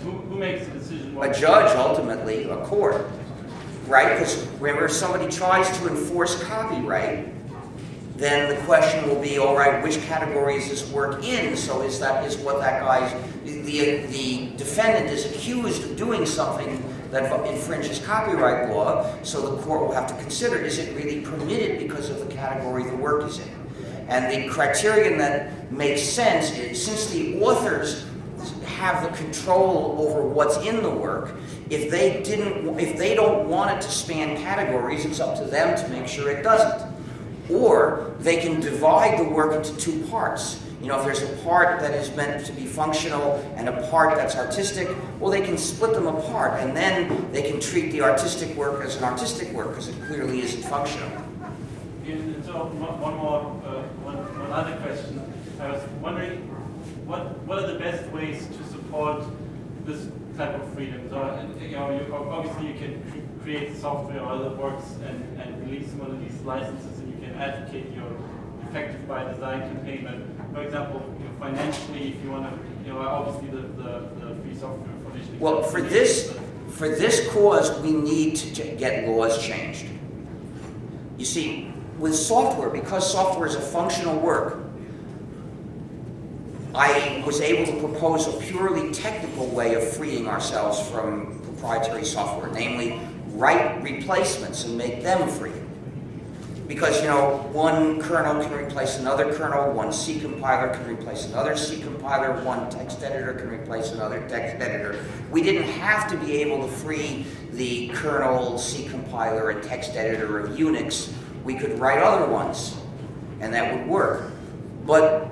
Who makes the decision? A judge, ultimately, a court, right? Because whenever somebody tries to enforce copyright, then the question will be, all right, which category is this work in? So is what that guy's, the defendant is accused of doing something that infringes copyright law, so the court will have to consider, is it really permitted because of the category the work is in? And the criterion that makes sense is, since the authors have the control over what's in the work, if they don't want it to span categories, it's up to them to make sure it doesn't. Or they can divide the work into two parts. You know, if there's a part that is meant to be functional and a part that's artistic, well, they can split them apart, and then they can treat the artistic work as an artistic work because it clearly isn't functional. And so one other question. I was wondering, what are the best ways to support this type of freedom? So, obviously you can create software or other works and release one of these licenses, and you can advocate your effective by design campaign. But for example, financially, if you want to, obviously the free software foundation. Well, for this cause, we need to get laws changed. You see, with software, because software is a functional work, I was able to propose a purely technical way of freeing ourselves from proprietary software, namely write replacements and make them free. Because, one kernel can replace another kernel, one C compiler can replace another C compiler, one text editor can replace another text editor. We didn't have to be able to free the kernel, C compiler, and text editor of Unix. We could write other ones, and that would work. But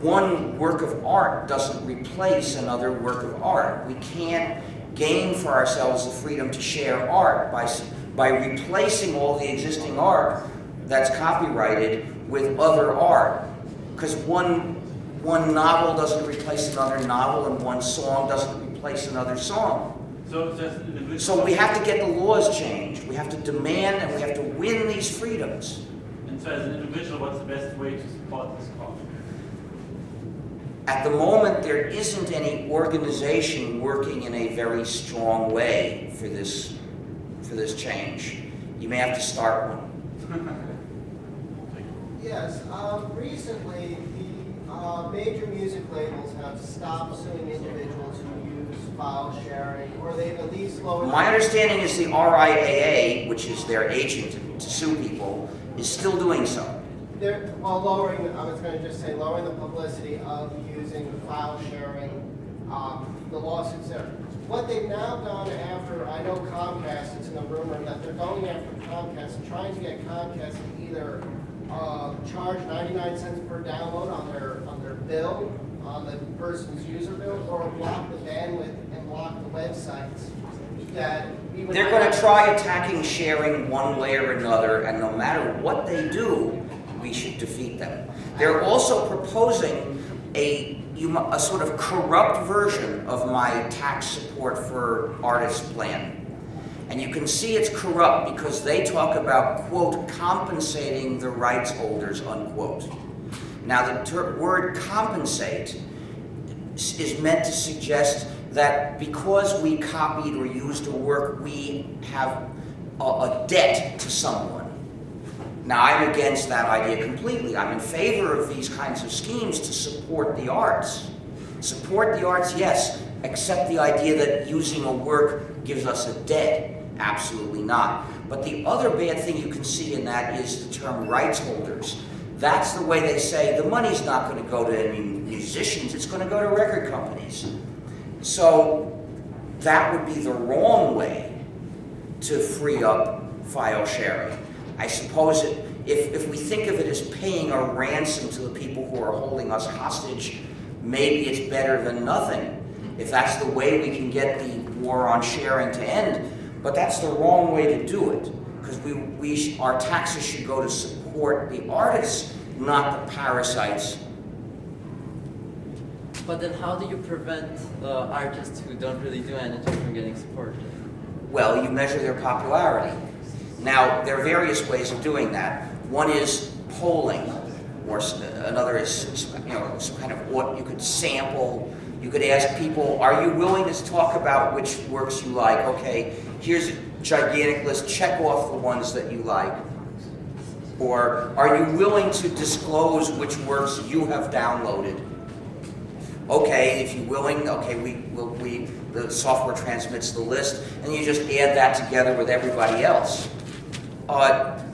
one work of art doesn't replace another work of art. We can't gain for ourselves the freedom to share art by replacing all the existing art that's copyrighted with other art. Because one novel doesn't replace another novel, and one song doesn't replace another song. So we have to get the laws changed. We have to demand and we have to win these freedoms. And so as an individual, what's the best way to support this cause? At the moment, there isn't any organization working in a very strong way for this change. You may have to start one. Yes, recently the major music labels have stopped suing individuals who use file sharing, or they've at least lowered... My understanding is the RIAA, which is their agent to sue people, is still doing so. They're, well, lowering, I was going to just say, lowering the publicity of using file sharing, the lawsuits there. What they've now done after, I know Comcast, it's in the rumor that they're going after Comcast and trying to get Comcast to either charge 99 cents per download on their bill, on the person's user bill, or block the bandwidth and block the websites. That they're going to try attacking sharing one way or another, and no matter what they do, we should defeat them. They're also proposing a sort of corrupt version of my tax support for artists plan. And you can see it's corrupt because they talk about, quote, compensating the rights holders, unquote. Now, the word compensate is meant to suggest that because we copied or used a work, we have a debt to someone. Now, I'm against that idea completely. I'm in favor of these kinds of schemes to support the arts. Support the arts, yes, except the idea that using a work gives us a debt. Absolutely not. But the other bad thing you can see in that is the term rights holders. That's the way they say the money's not going to go to any musicians, it's going to go to record companies. So that would be the wrong way to free up file sharing. I suppose if we think of it as paying a ransom to the people who are holding us hostage, maybe it's better than nothing, if that's the way we can get the war on sharing to end. But that's the wrong way to do it, because our taxes should go to support the artists, not the parasites. But then how do you prevent artists who don't really do anything from getting supported? Well, you measure their popularity. Now, there are various ways of doing that. One is polling, or another is some kind of what you could sample. You could ask people, are you willing to talk about which works you like? Okay, here's a gigantic list, check off the ones that you like. Or are you willing to disclose which works you have downloaded? Okay, if you're willing, okay, the software transmits the list, and you just add that together with everybody else.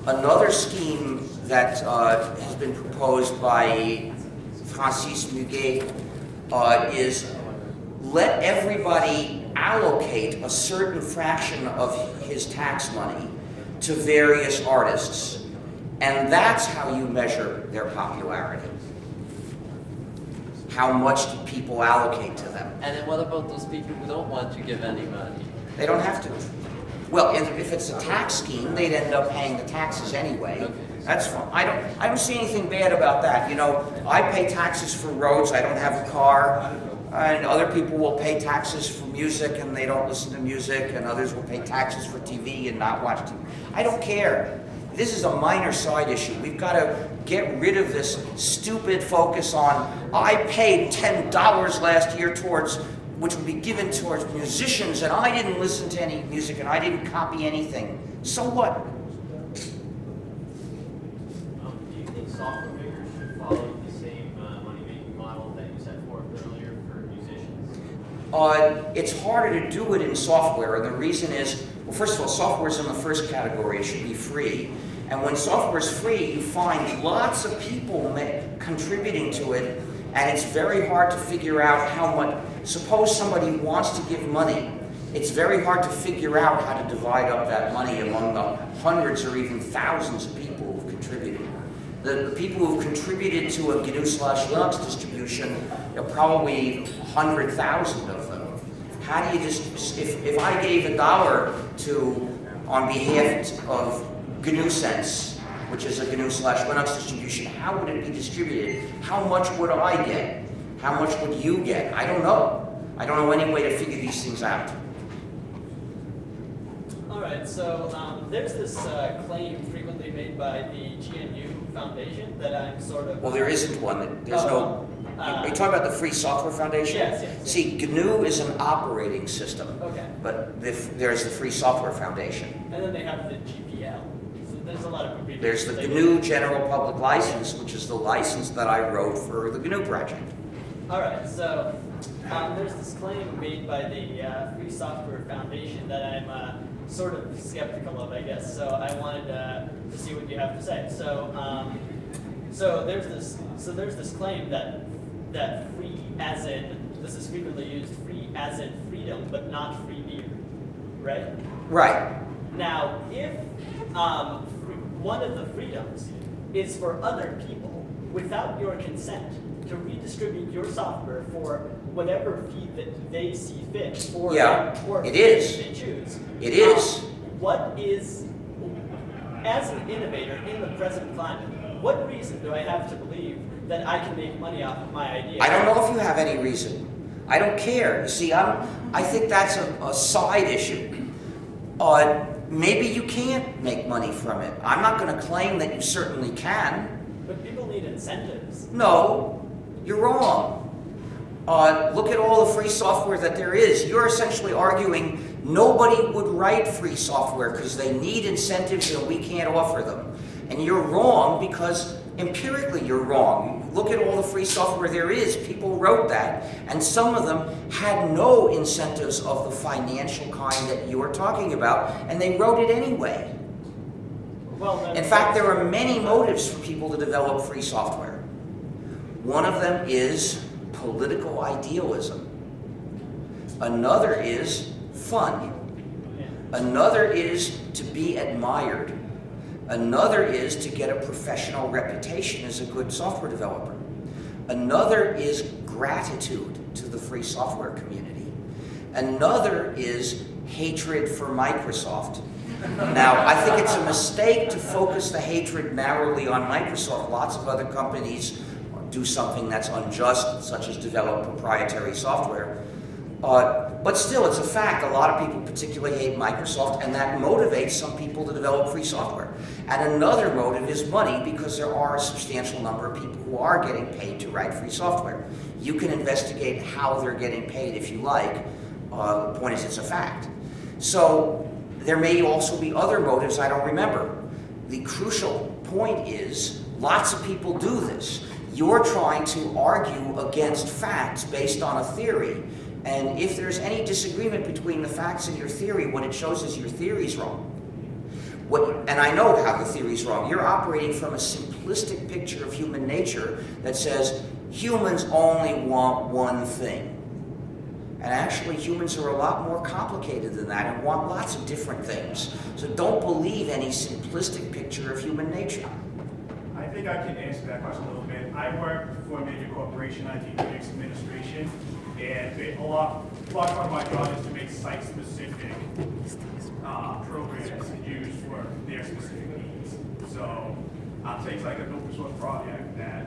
Another scheme that has been proposed by Francis Muguet is let everybody allocate a certain fraction of his tax money to various artists, and that's how you measure their popularity. How much do people allocate to them? And then what about those people who don't want to give any money? They don't have to. Well, if it's a tax scheme, they'd end up paying the taxes anyway. Okay. That's fine. I don't see anything bad about that. You know, I pay taxes for roads. I don't have a car, and other people will pay taxes for music and they don't listen to music, and others will pay taxes for TV and not watch TV. I don't care. This is a minor side issue. We've got to get rid of this stupid focus on, I paid $10 last year towards, which would be given towards musicians, and I didn't listen to any music and I didn't copy anything. So what? Do you think software makers should follow the same money-making model that you set forth earlier for musicians? It's harder to do it in software, and the reason is, well, first of all, software is in the first category. It should be free. And when software is free, you find lots of people contributing to it, and it's very hard to figure out how much. Suppose somebody wants to give money. It's very hard to figure out how to divide up that money among the hundreds or even thousands of people who've contributed. The people who've contributed to a GNU/Linux distribution, there are probably 100,000 of them. How do you just, if I gave $1 on behalf of GNU-Sense, which is a GNU/Linux distribution, how would it be distributed? How much would I get? How much would you get? I don't know. I don't know any way to figure these things out. All right, so there's this claim frequently made by the GNU Foundation that I'm sort of... Well, there isn't one. There's no... Are you talking about the Free Software Foundation? Yes. See, GNU is an operating system. Okay. But there's the Free Software Foundation. And then they have the GPL. So there's a lot of... There's the GNU General Public License, which is the license that I wrote for the GNU project. All right, so there's this claim made by the Free Software Foundation that I'm sort of skeptical of, I guess. So I wanted to see what you have to say. So there's this claim that free as in, this is frequently used, free as in freedom, but not free beer, right? Right. Now, if one of the freedoms is for other people, without your consent, to redistribute your software for whatever fee that they see fit, or it is. they choose. It is. What is, as an innovator in the present climate, what reason do I have to believe that I can make money off of my idea? I don't know if you have any reason. I don't care. You see, I think that's a side issue. Maybe you can't make money from it. I'm not going to claim that you certainly can. But people need incentives. No, you're wrong. Look at all the free software that there is. You're essentially arguing nobody would write free software because they need incentives and we can't offer them. And you're wrong because empirically you're wrong. Look at all the free software there is. People wrote that, and some of them had no incentives of the financial kind that you're talking about, and they wrote it anyway. In fact, there are many motives for people to develop free software. One of them is political idealism. Another is fun. Another is to be admired. Another is to get a professional reputation as a good software developer. Another is gratitude to the free software community. Another is hatred for Microsoft. Now, I think it's a mistake to focus the hatred narrowly on Microsoft. Lots of other companies do something that's unjust, such as develop proprietary software. But still, it's a fact. A lot of people particularly hate Microsoft, and that motivates some people to develop free software. And another motive is money, because there are a substantial number of people who are getting paid to write free software. You can investigate how they're getting paid if you like. The point is, it's a fact. So there may also be other motives I don't remember. The crucial point is, lots of people do this. You're trying to argue against facts based on a theory. And if there's any disagreement between the facts and your theory, what it shows is your theory's wrong. And I know how the theory's wrong. You're operating from a simplistic picture of human nature that says humans only want one thing. And actually, humans are a lot more complicated than that and want lots of different things. So don't believe any simplistic picture of human nature. I think I can answer that question a little bit. I work for a major corporation, I do Unix administration, and a large part of my job is to make site-specific programs used for their specific needs. So I'll take like an open source project that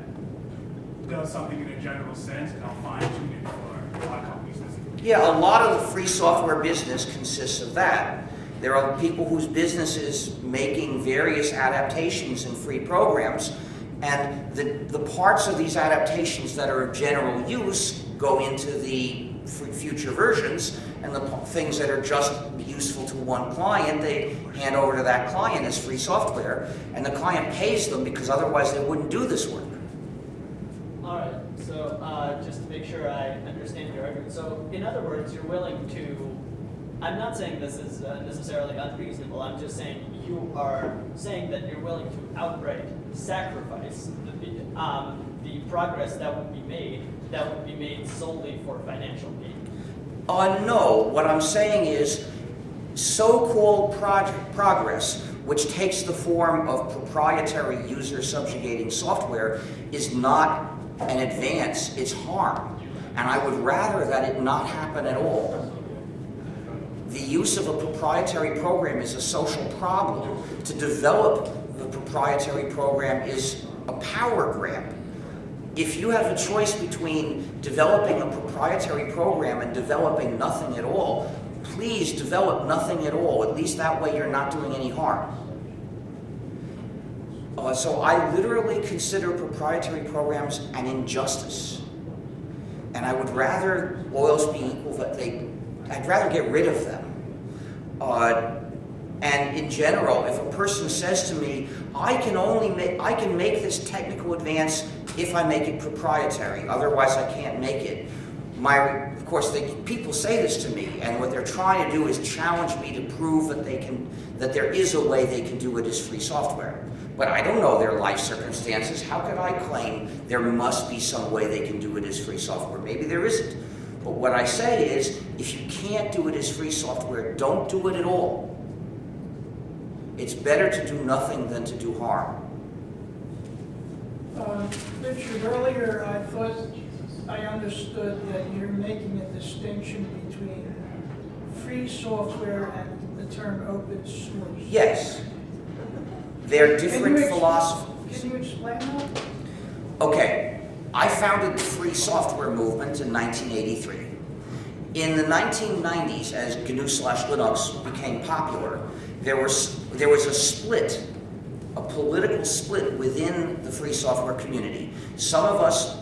does something in a general sense, and I'll fine-tune it for my company specifically. Yeah, a lot of the free software business consists of that. There are people whose business is making various adaptations in free programs, and the parts of these adaptations that are of general use go into the future versions, and the things that are just useful to one client, they hand over to that client as free software, and the client pays them because otherwise they wouldn't do this work. All right, so just to make sure I understand your argument. So in other words, you're willing to, I'm not saying this is necessarily unreasonable, I'm just saying you are saying that you're willing to outright sacrifice the progress that would be made solely for financial gain. No, what I'm saying is so-called progress, which takes the form of proprietary user-subjugating software, is not an advance, it's harm. And I would rather that it not happen at all. The use of a proprietary program is a social problem. To develop the proprietary program is a power grab. If you have a choice between developing a proprietary program and developing nothing at all, please develop nothing at all. At least that way you're not doing any harm. So I literally consider proprietary programs an injustice. And I would rather, all else being equal, that I'd rather get rid of them. And in general, if a person says to me, I can make this technical advance if I make it proprietary, otherwise I can't make it. Of course, people say this to me, and what they're trying to do is challenge me to prove that there is a way they can do it as free software. But I don't know their life circumstances. How could I claim there must be some way they can do it as free software? Maybe there isn't. But what I say is, if you can't do it as free software, don't do it at all. It's better to do nothing than to do harm. Richard, earlier I thought I understood that you're making a distinction between free software and the term open source. Yes. They're different philosophies. Can you explain that? Okay. I founded the free software movement in 1983. In the 1990s, as GNU/Linux became popular, there was a split, a political split within the free software community. Some of us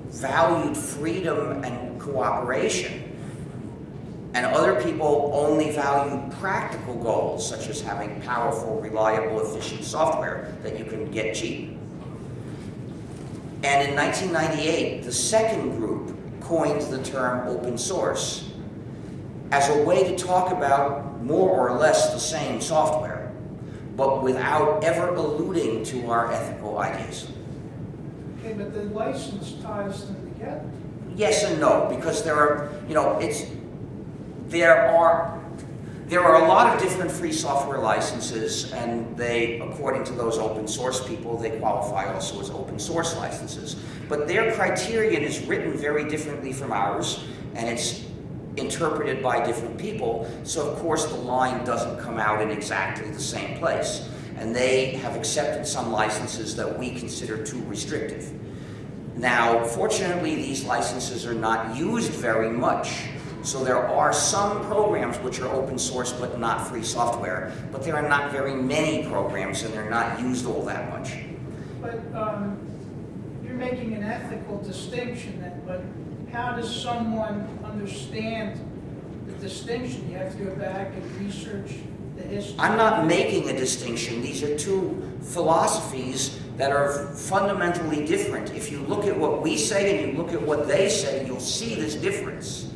valued freedom and cooperation, and other people only valued practical goals, such as having powerful, reliable, efficient software that you can get cheap. And in 1998, the second group coined the term open source as a way to talk about more or less the same software, but without ever alluding to our ethical ideas. Okay, but the license ties them together. Yes and no, because there are There are a lot of different free software licenses, and they, according to those open source people, they qualify also as open source licenses. But their criterion is written very differently from ours, and it's interpreted by different people, so of course the line doesn't come out in exactly the same place. And they have accepted some licenses that we consider too restrictive. Now, fortunately, these licenses are not used very much. So there are some programs which are open source but not free software, but there are not very many programs and they're not used all that much. But you're making an ethical distinction then, but how does someone understand the distinction? You have to go back and research the history. I'm not making a distinction. These are two philosophies that are fundamentally different. If you look at what we say and you look at what they say, you'll see this difference.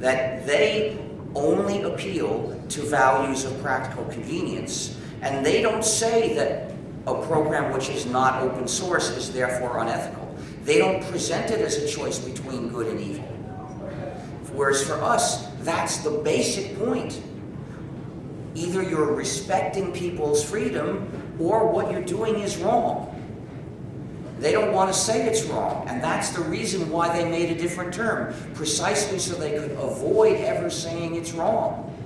That they only appeal to values of practical convenience, and they don't say that a program which is not open source is therefore unethical. They don't present it as a choice between good and evil. Whereas for us, that's the basic point. Either you're respecting people's freedom or what you're doing is wrong. They don't want to say it's wrong, and that's the reason why they made a different term, precisely so they could avoid ever saying it's wrong.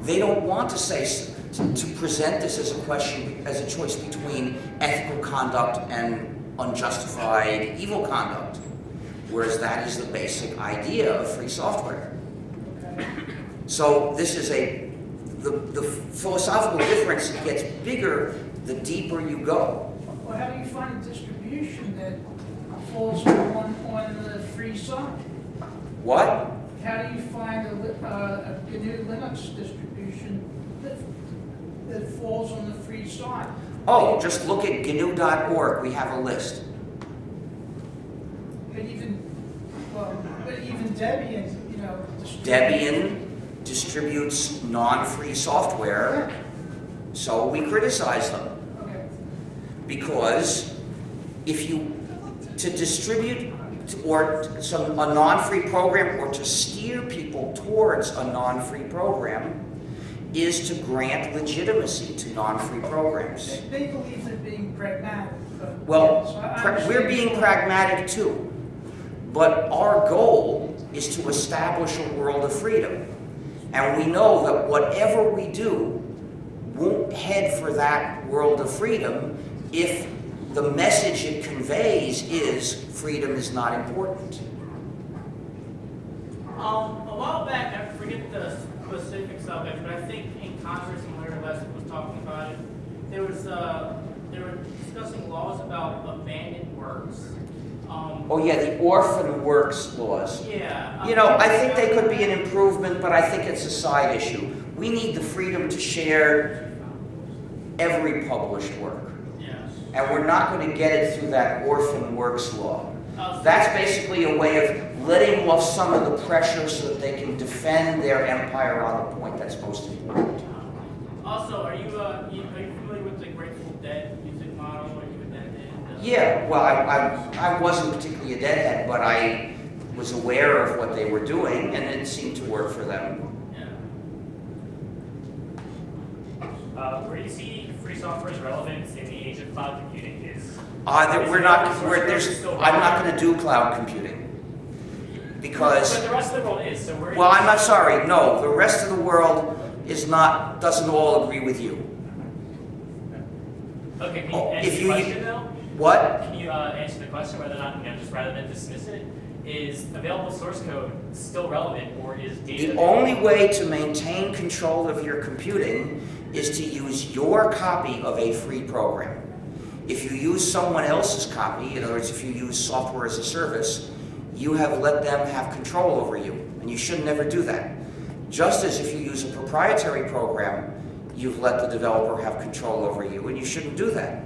They don't want to say, to present this as a question, as a choice between ethical conduct and unjustified evil conduct, whereas that is the basic idea of free software. So this is the philosophical difference gets bigger the deeper you go. Well, how do you find a distribution that falls on the free side? What? How do you find a GNU Linux distribution that falls on the free side? Oh, just look at GNU.org. We have a list. But even Debian, Debian distributes non-free software, so we criticize them. Because if to distribute a non-free program or to steer people towards a non-free program is to grant legitimacy to non-free programs. They believe they're being pragmatic. Well, So we're being pragmatic too, but our goal is to establish a world of freedom. And we know that whatever we do won't head for that world of freedom if the message it conveys is freedom is not important. A while back, I forget the specifics of it, but I think in Congress when Larry Lessig was talking about it, they were discussing laws about abandoned works. Oh yeah, the orphan works laws. Yeah. You know, I think they could be an improvement, but I think it's a side issue. We need the freedom to share every published work. And we're not going to get it through that orphan works law. That's basically a way of letting off some of the pressure so that they can defend their empire on the point that's most important. Also, are you familiar with the Grateful Dead music model? Are you a Deadhead? Yeah, well, I wasn't particularly a Deadhead, but I was aware of what they were doing, and it seemed to work for them. Where do you see free software's relevance in the age of cloud computing? I'm not going to do cloud computing because. But the rest of the world is. So where? Well, I'm not sorry. No, the rest of the world doesn't all agree with you. Okay, can you answer the question though? What? Can you answer the question whether or not, just rather than dismiss it, is available source code still relevant, or is data? The only way to maintain control of your computing is to use your copy of a free program. If you use someone else's copy, in other words, if you use software as a service, you have let them have control over you, and you should never do that. Just as if you use a proprietary program, you've let the developer have control over you, and you shouldn't do that.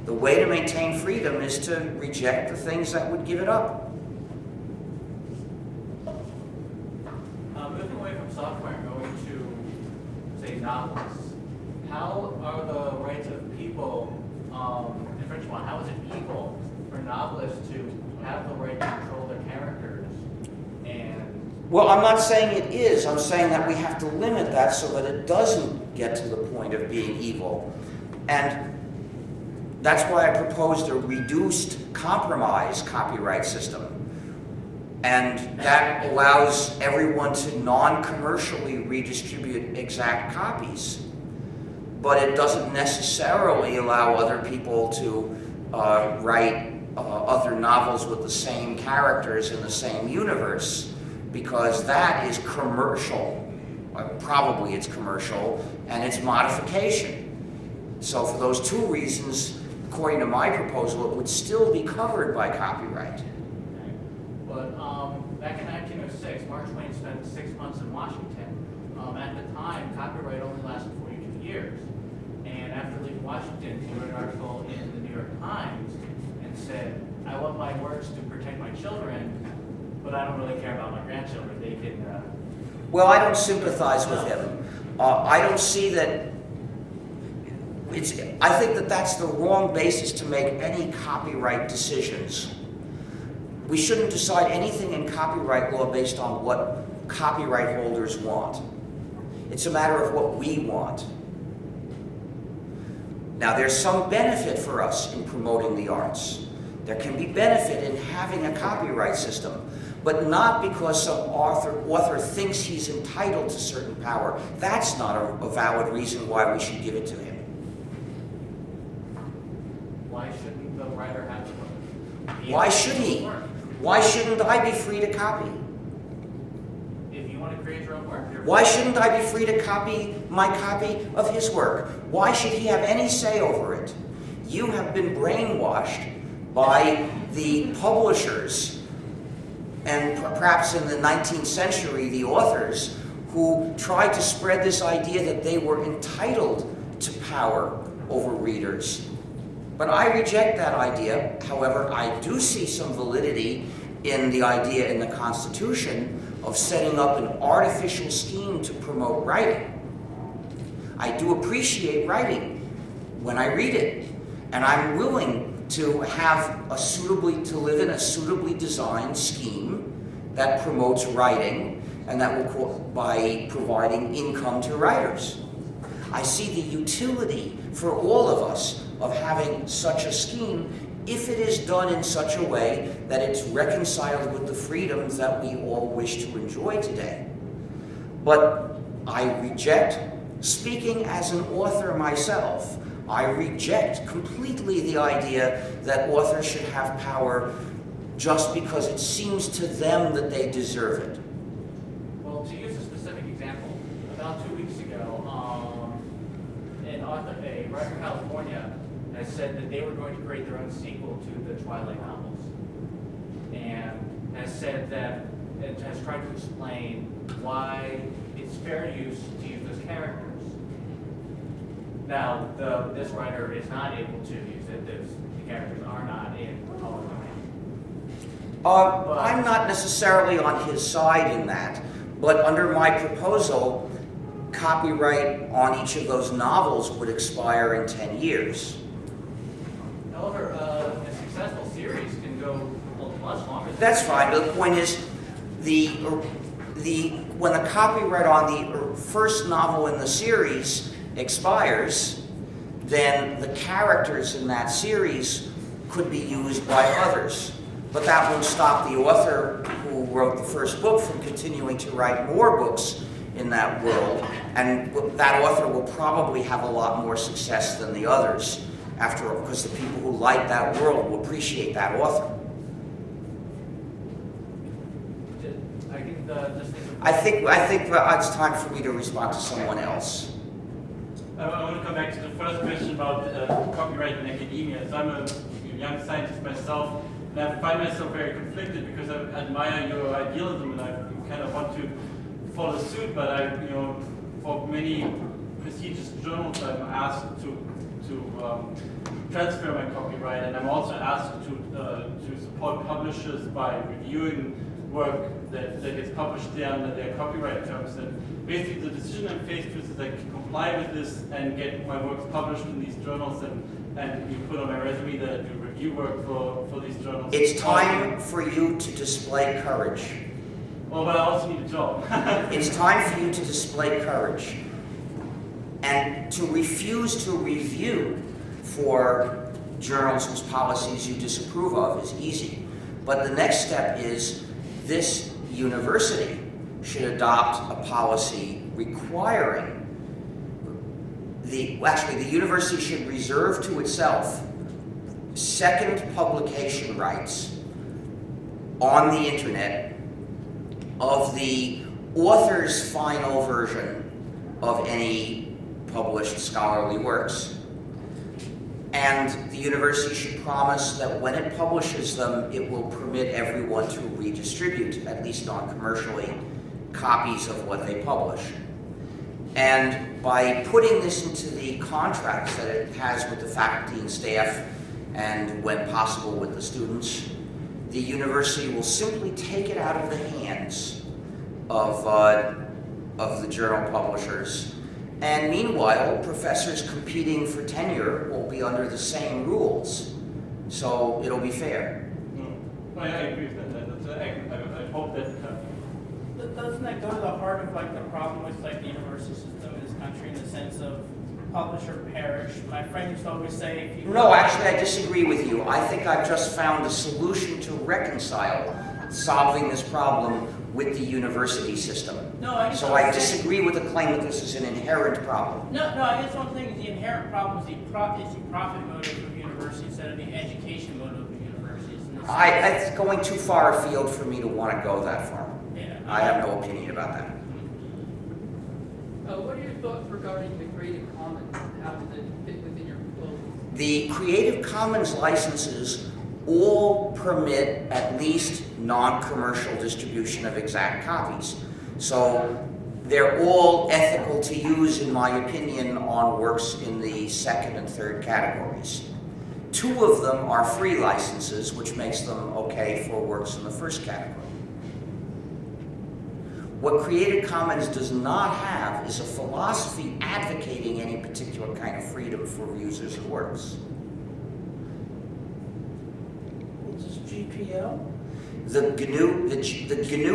The way to maintain freedom is to reject the things that would give it up. Moving away from software and going to, say, novels, how are the rights of people infringed upon? How is it equal for novelists to have the right to control their characters and Well, I'm not saying it is. I'm saying that we have to limit that so that it doesn't get to the point of being evil. And that's why I proposed a reduced compromise copyright system. And that allows everyone to non-commercially redistribute exact copies. But it doesn't necessarily allow other people to write other novels with the same characters in the same universe, because that is commercial. Probably it's commercial, and it's modification. So for those two reasons, according to my proposal, it would still be covered by copyright. But back in 1906, Mark Twain spent 6 months in Washington. At the time, copyright only lasted 42 years. And after leaving Washington, he wrote an article in the New York Times and said, I want my works to protect my children, but I don't really care about my grandchildren. They can... Well, I don't sympathize with him. I don't see that... I think that that's the wrong basis to make any copyright decisions. We shouldn't decide anything in copyright law based on what copyright holders want. It's a matter of what we want. Now, there's some benefit for us in promoting the arts. There can be benefit in having a copyright system, but not because some author thinks he's entitled to certain power. That's not a valid reason why we should give it to him. Why shouldn't the writer have to work? Why should he? Why shouldn't I be free to copy? If you want to create your own work, why shouldn't I be free to copy my copy of his work? Why should he have any say over it? You have been brainwashed by the publishers, and perhaps in the 19th century, the authors, who tried to spread this idea that they were entitled to power over readers. But I reject that idea. However, I do see some validity in the idea in the Constitution of setting up an artificial scheme to promote writing. I do appreciate writing when I read it, and I'm willing to have to live in a suitably designed scheme that promotes writing and that will by providing income to writers. I see the utility for all of us of having such a scheme if it is done in such a way that it's reconciled with the freedoms that we all wish to enjoy today. But I reject, speaking as an author myself, I reject completely the idea that authors should have power just because it seems to them that they deserve it. Well, to use a specific example, about 2 weeks ago, a writer in California has said that they were going to create their own sequel to the Twilight novels, and has said that it has tried to explain why it's fair use to use those characters. Now, this writer is not able to use it. The characters are not in public domain. I'm not necessarily on his side in that, but under my proposal, copyright on each of those novels would expire in 10 years. However, a successful series can go much longer. That's fine, but the point is, when the copyright on the first novel in the series expires, then the characters in that series could be used by others. But that won't stop the author who wrote the first book from continuing to write more books in that world, and that author will probably have a lot more success than the others, after all, because the people who like that world will appreciate that author. I think it's time for me to respond to someone else. I want to come back to the first question about copyright in academia. So I'm a young scientist myself, and I find myself very conflicted because I admire your idealism and I kind of want to follow suit, but for many prestigious journals, I'm asked to transfer my copyright, and I'm also asked to support publishers by reviewing work that gets published there under their copyright terms. And basically, the decision I'm faced with is I can comply with this and get my works published in these journals and be put on my resume that I do review work for these journals. It's time for you to display courage. Well, but I also need a job. It's time for you to display courage. And to refuse to review for journals whose policies you disapprove of is easy. But the next step is this university should adopt a policy requiring the university should reserve to itself second publication rights on the internet of the author's final version of any published scholarly works. And the university should promise that when it publishes them, it will permit everyone to redistribute, at least non-commercially, copies of what they publish. And by putting this into the contracts that it has with the faculty and staff, and when possible with the students, the university will simply take it out of the hands of the journal publishers. And meanwhile, professors competing for tenure will be under the same rules. So it'll be fair. I agree with that. I hope that Doesn't that go to the heart of like the problem with like the university system in this country in the sense of publish or perish? My friend used to always say, if you No, actually, I disagree with you. I think I've just found a solution to reconcile solving this problem with the university system. No, I guess So I disagree with the claim that this is an inherent problem. No, I guess one thing is the inherent problem is the profit motive of the university instead of the education motive of the universities. It's going too far afield for me to want to go that far. Yeah. I have no opinion about that. What are your thoughts regarding the Creative Commons? How does it fit within your proposal? The Creative Commons licenses all permit at least non-commercial distribution of exact copies. So they're all ethical to use, in my opinion, on works in the second and third categories. 2 of them are free licenses, which makes them okay for works in the first category. What Creative Commons does not have is a philosophy advocating any particular kind of freedom for users of works. Is this GPL? The GNU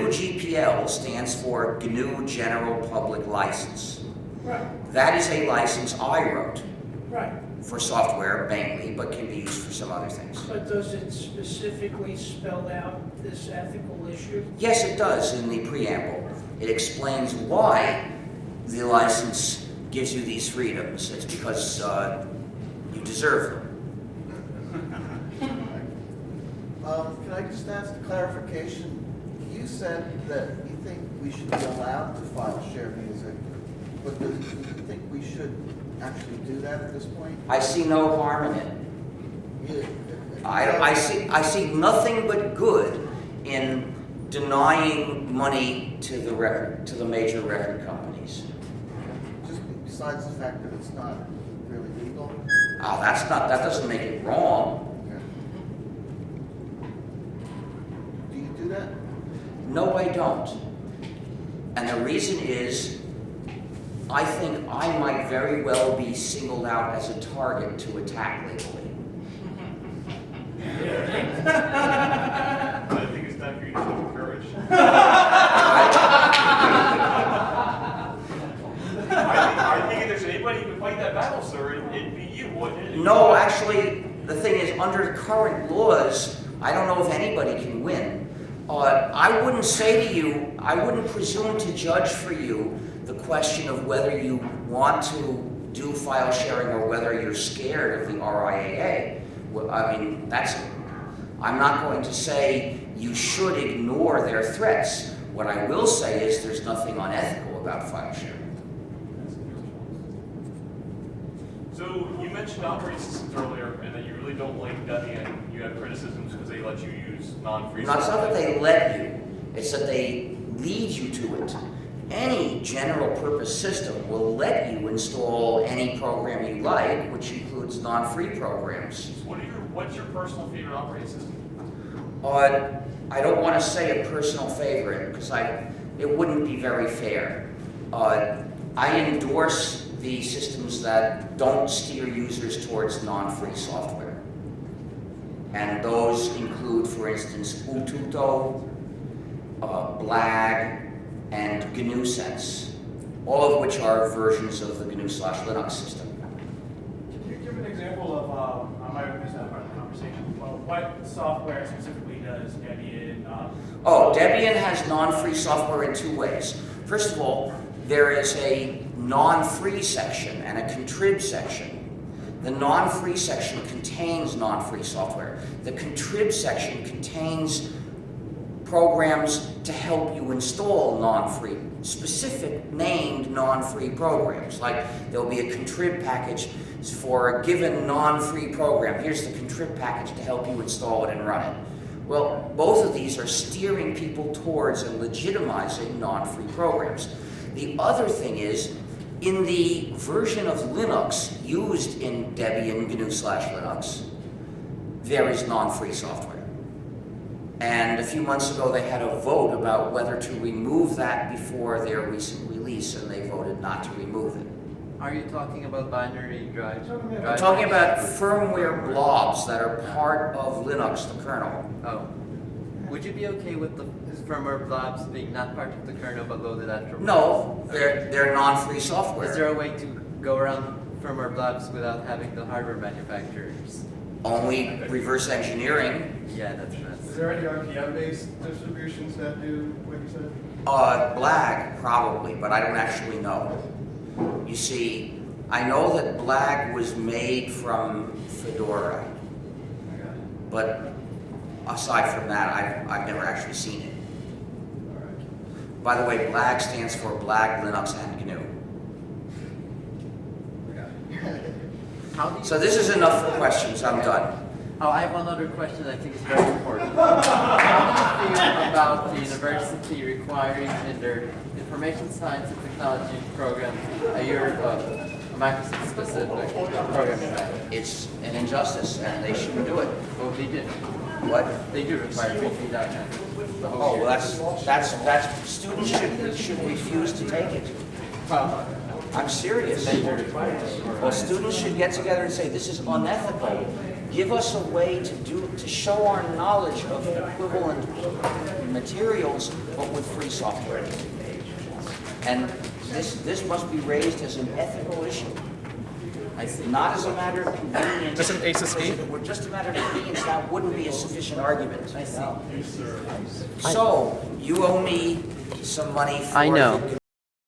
GPL stands for GNU General Public License. Right, That is a license I wrote right. for software mainly, but can be used for some other things. But does it specifically spell out this ethical issue? Yes, it does in the preamble. It explains why the license gives you these freedoms. It's because you deserve them. Can I just ask a clarification? You said that you think we should be allowed to file share music, but do you think we should actually do that at this point? I see no harm in it. I see nothing but good in denying money to the major record companies. Just besides the fact that it's not really legal? Oh, that doesn't make it wrong. Do you do that? No, I don't. And the reason is, I think I might very well be singled out as a target to attack legally. I think it's time for you to show courage. I think if there's anybody who can fight that battle, sir, it'd be you, wouldn't it? No, actually, the thing is, under current laws, I don't know if anybody can win. I wouldn't say to you, I wouldn't presume to judge for you the question of whether you want to do file sharing or whether you're scared of the RIAA. Well, I mean, I'm not going to say you should ignore their threats. What I will say is there's nothing unethical about file sharing. So you mentioned operating systems earlier, and that you really don't like Debian. You have criticisms because they let you use non-free Now, it's not software. that they let you, it's that they lead you to it. Any general purpose system will let you install any program you like, which includes non-free programs. What's your personal favorite operating system? I don't want to say a personal favorite because it wouldn't be very fair. I endorse the systems that don't steer users towards non-free software. And those include, for instance, Ututo, BLAG, and GNU Sense, all of which are versions of the GNU/Linux system. Can you give an example of, I might have missed that part of the conversation, but what software specifically does Debian? Debian has non-free software in two ways. First of all, there is a non-free section and a contrib section. The non-free section contains non-free software. The contrib section contains programs to help you install non-free, specific named non-free programs. Like there'll be a contrib package for a given non-free program. Here's the contrib package to help you install it and run it. Well, both of these are steering people towards and legitimizing non-free programs. The other thing is, in the version of Linux used in Debian GNU/Linux, there is non-free software. And a few months ago, they had a vote about whether to remove that before their recent release, and they voted not to remove it. Are you talking about binary drives? I'm talking about firmware blobs that are part of Linux, the kernel. Oh. Would you be okay with the firmware blobs being not part of the kernel but loaded afterwards? No, they're non-free software. Is there a way to go around firmware blobs without having the hardware manufacturers? Only reverse engineering. Yeah, that's right. Is there any RPM-based distributions that do what you said? BLAG, probably, but I don't actually know. You see, I know that BLAG was made from Fedora, but aside from that, I've never actually seen it. By the way, BLAG stands for BLAG, Linux, and GNU. So this is enough for questions. I'm done. Oh, I have one other question that I think is very important. How do you feel about the university requiring in their information science and technology programs a Microsoft-specific programming language? It's an injustice, and they shouldn't do it. Well, they do. What? They do require 3.9. Oh, well, that's students should refuse to take it. I'm serious. Well, students should get together and say, this is unethical. Give us a way to show our knowledge of equivalent materials, but with free software. And this must be raised as an ethical issue. I see. Not as a matter of convenience. Just an HSE? If it were just a matter of convenience, that wouldn't be a sufficient argument. I see. So, you owe me some money for I know.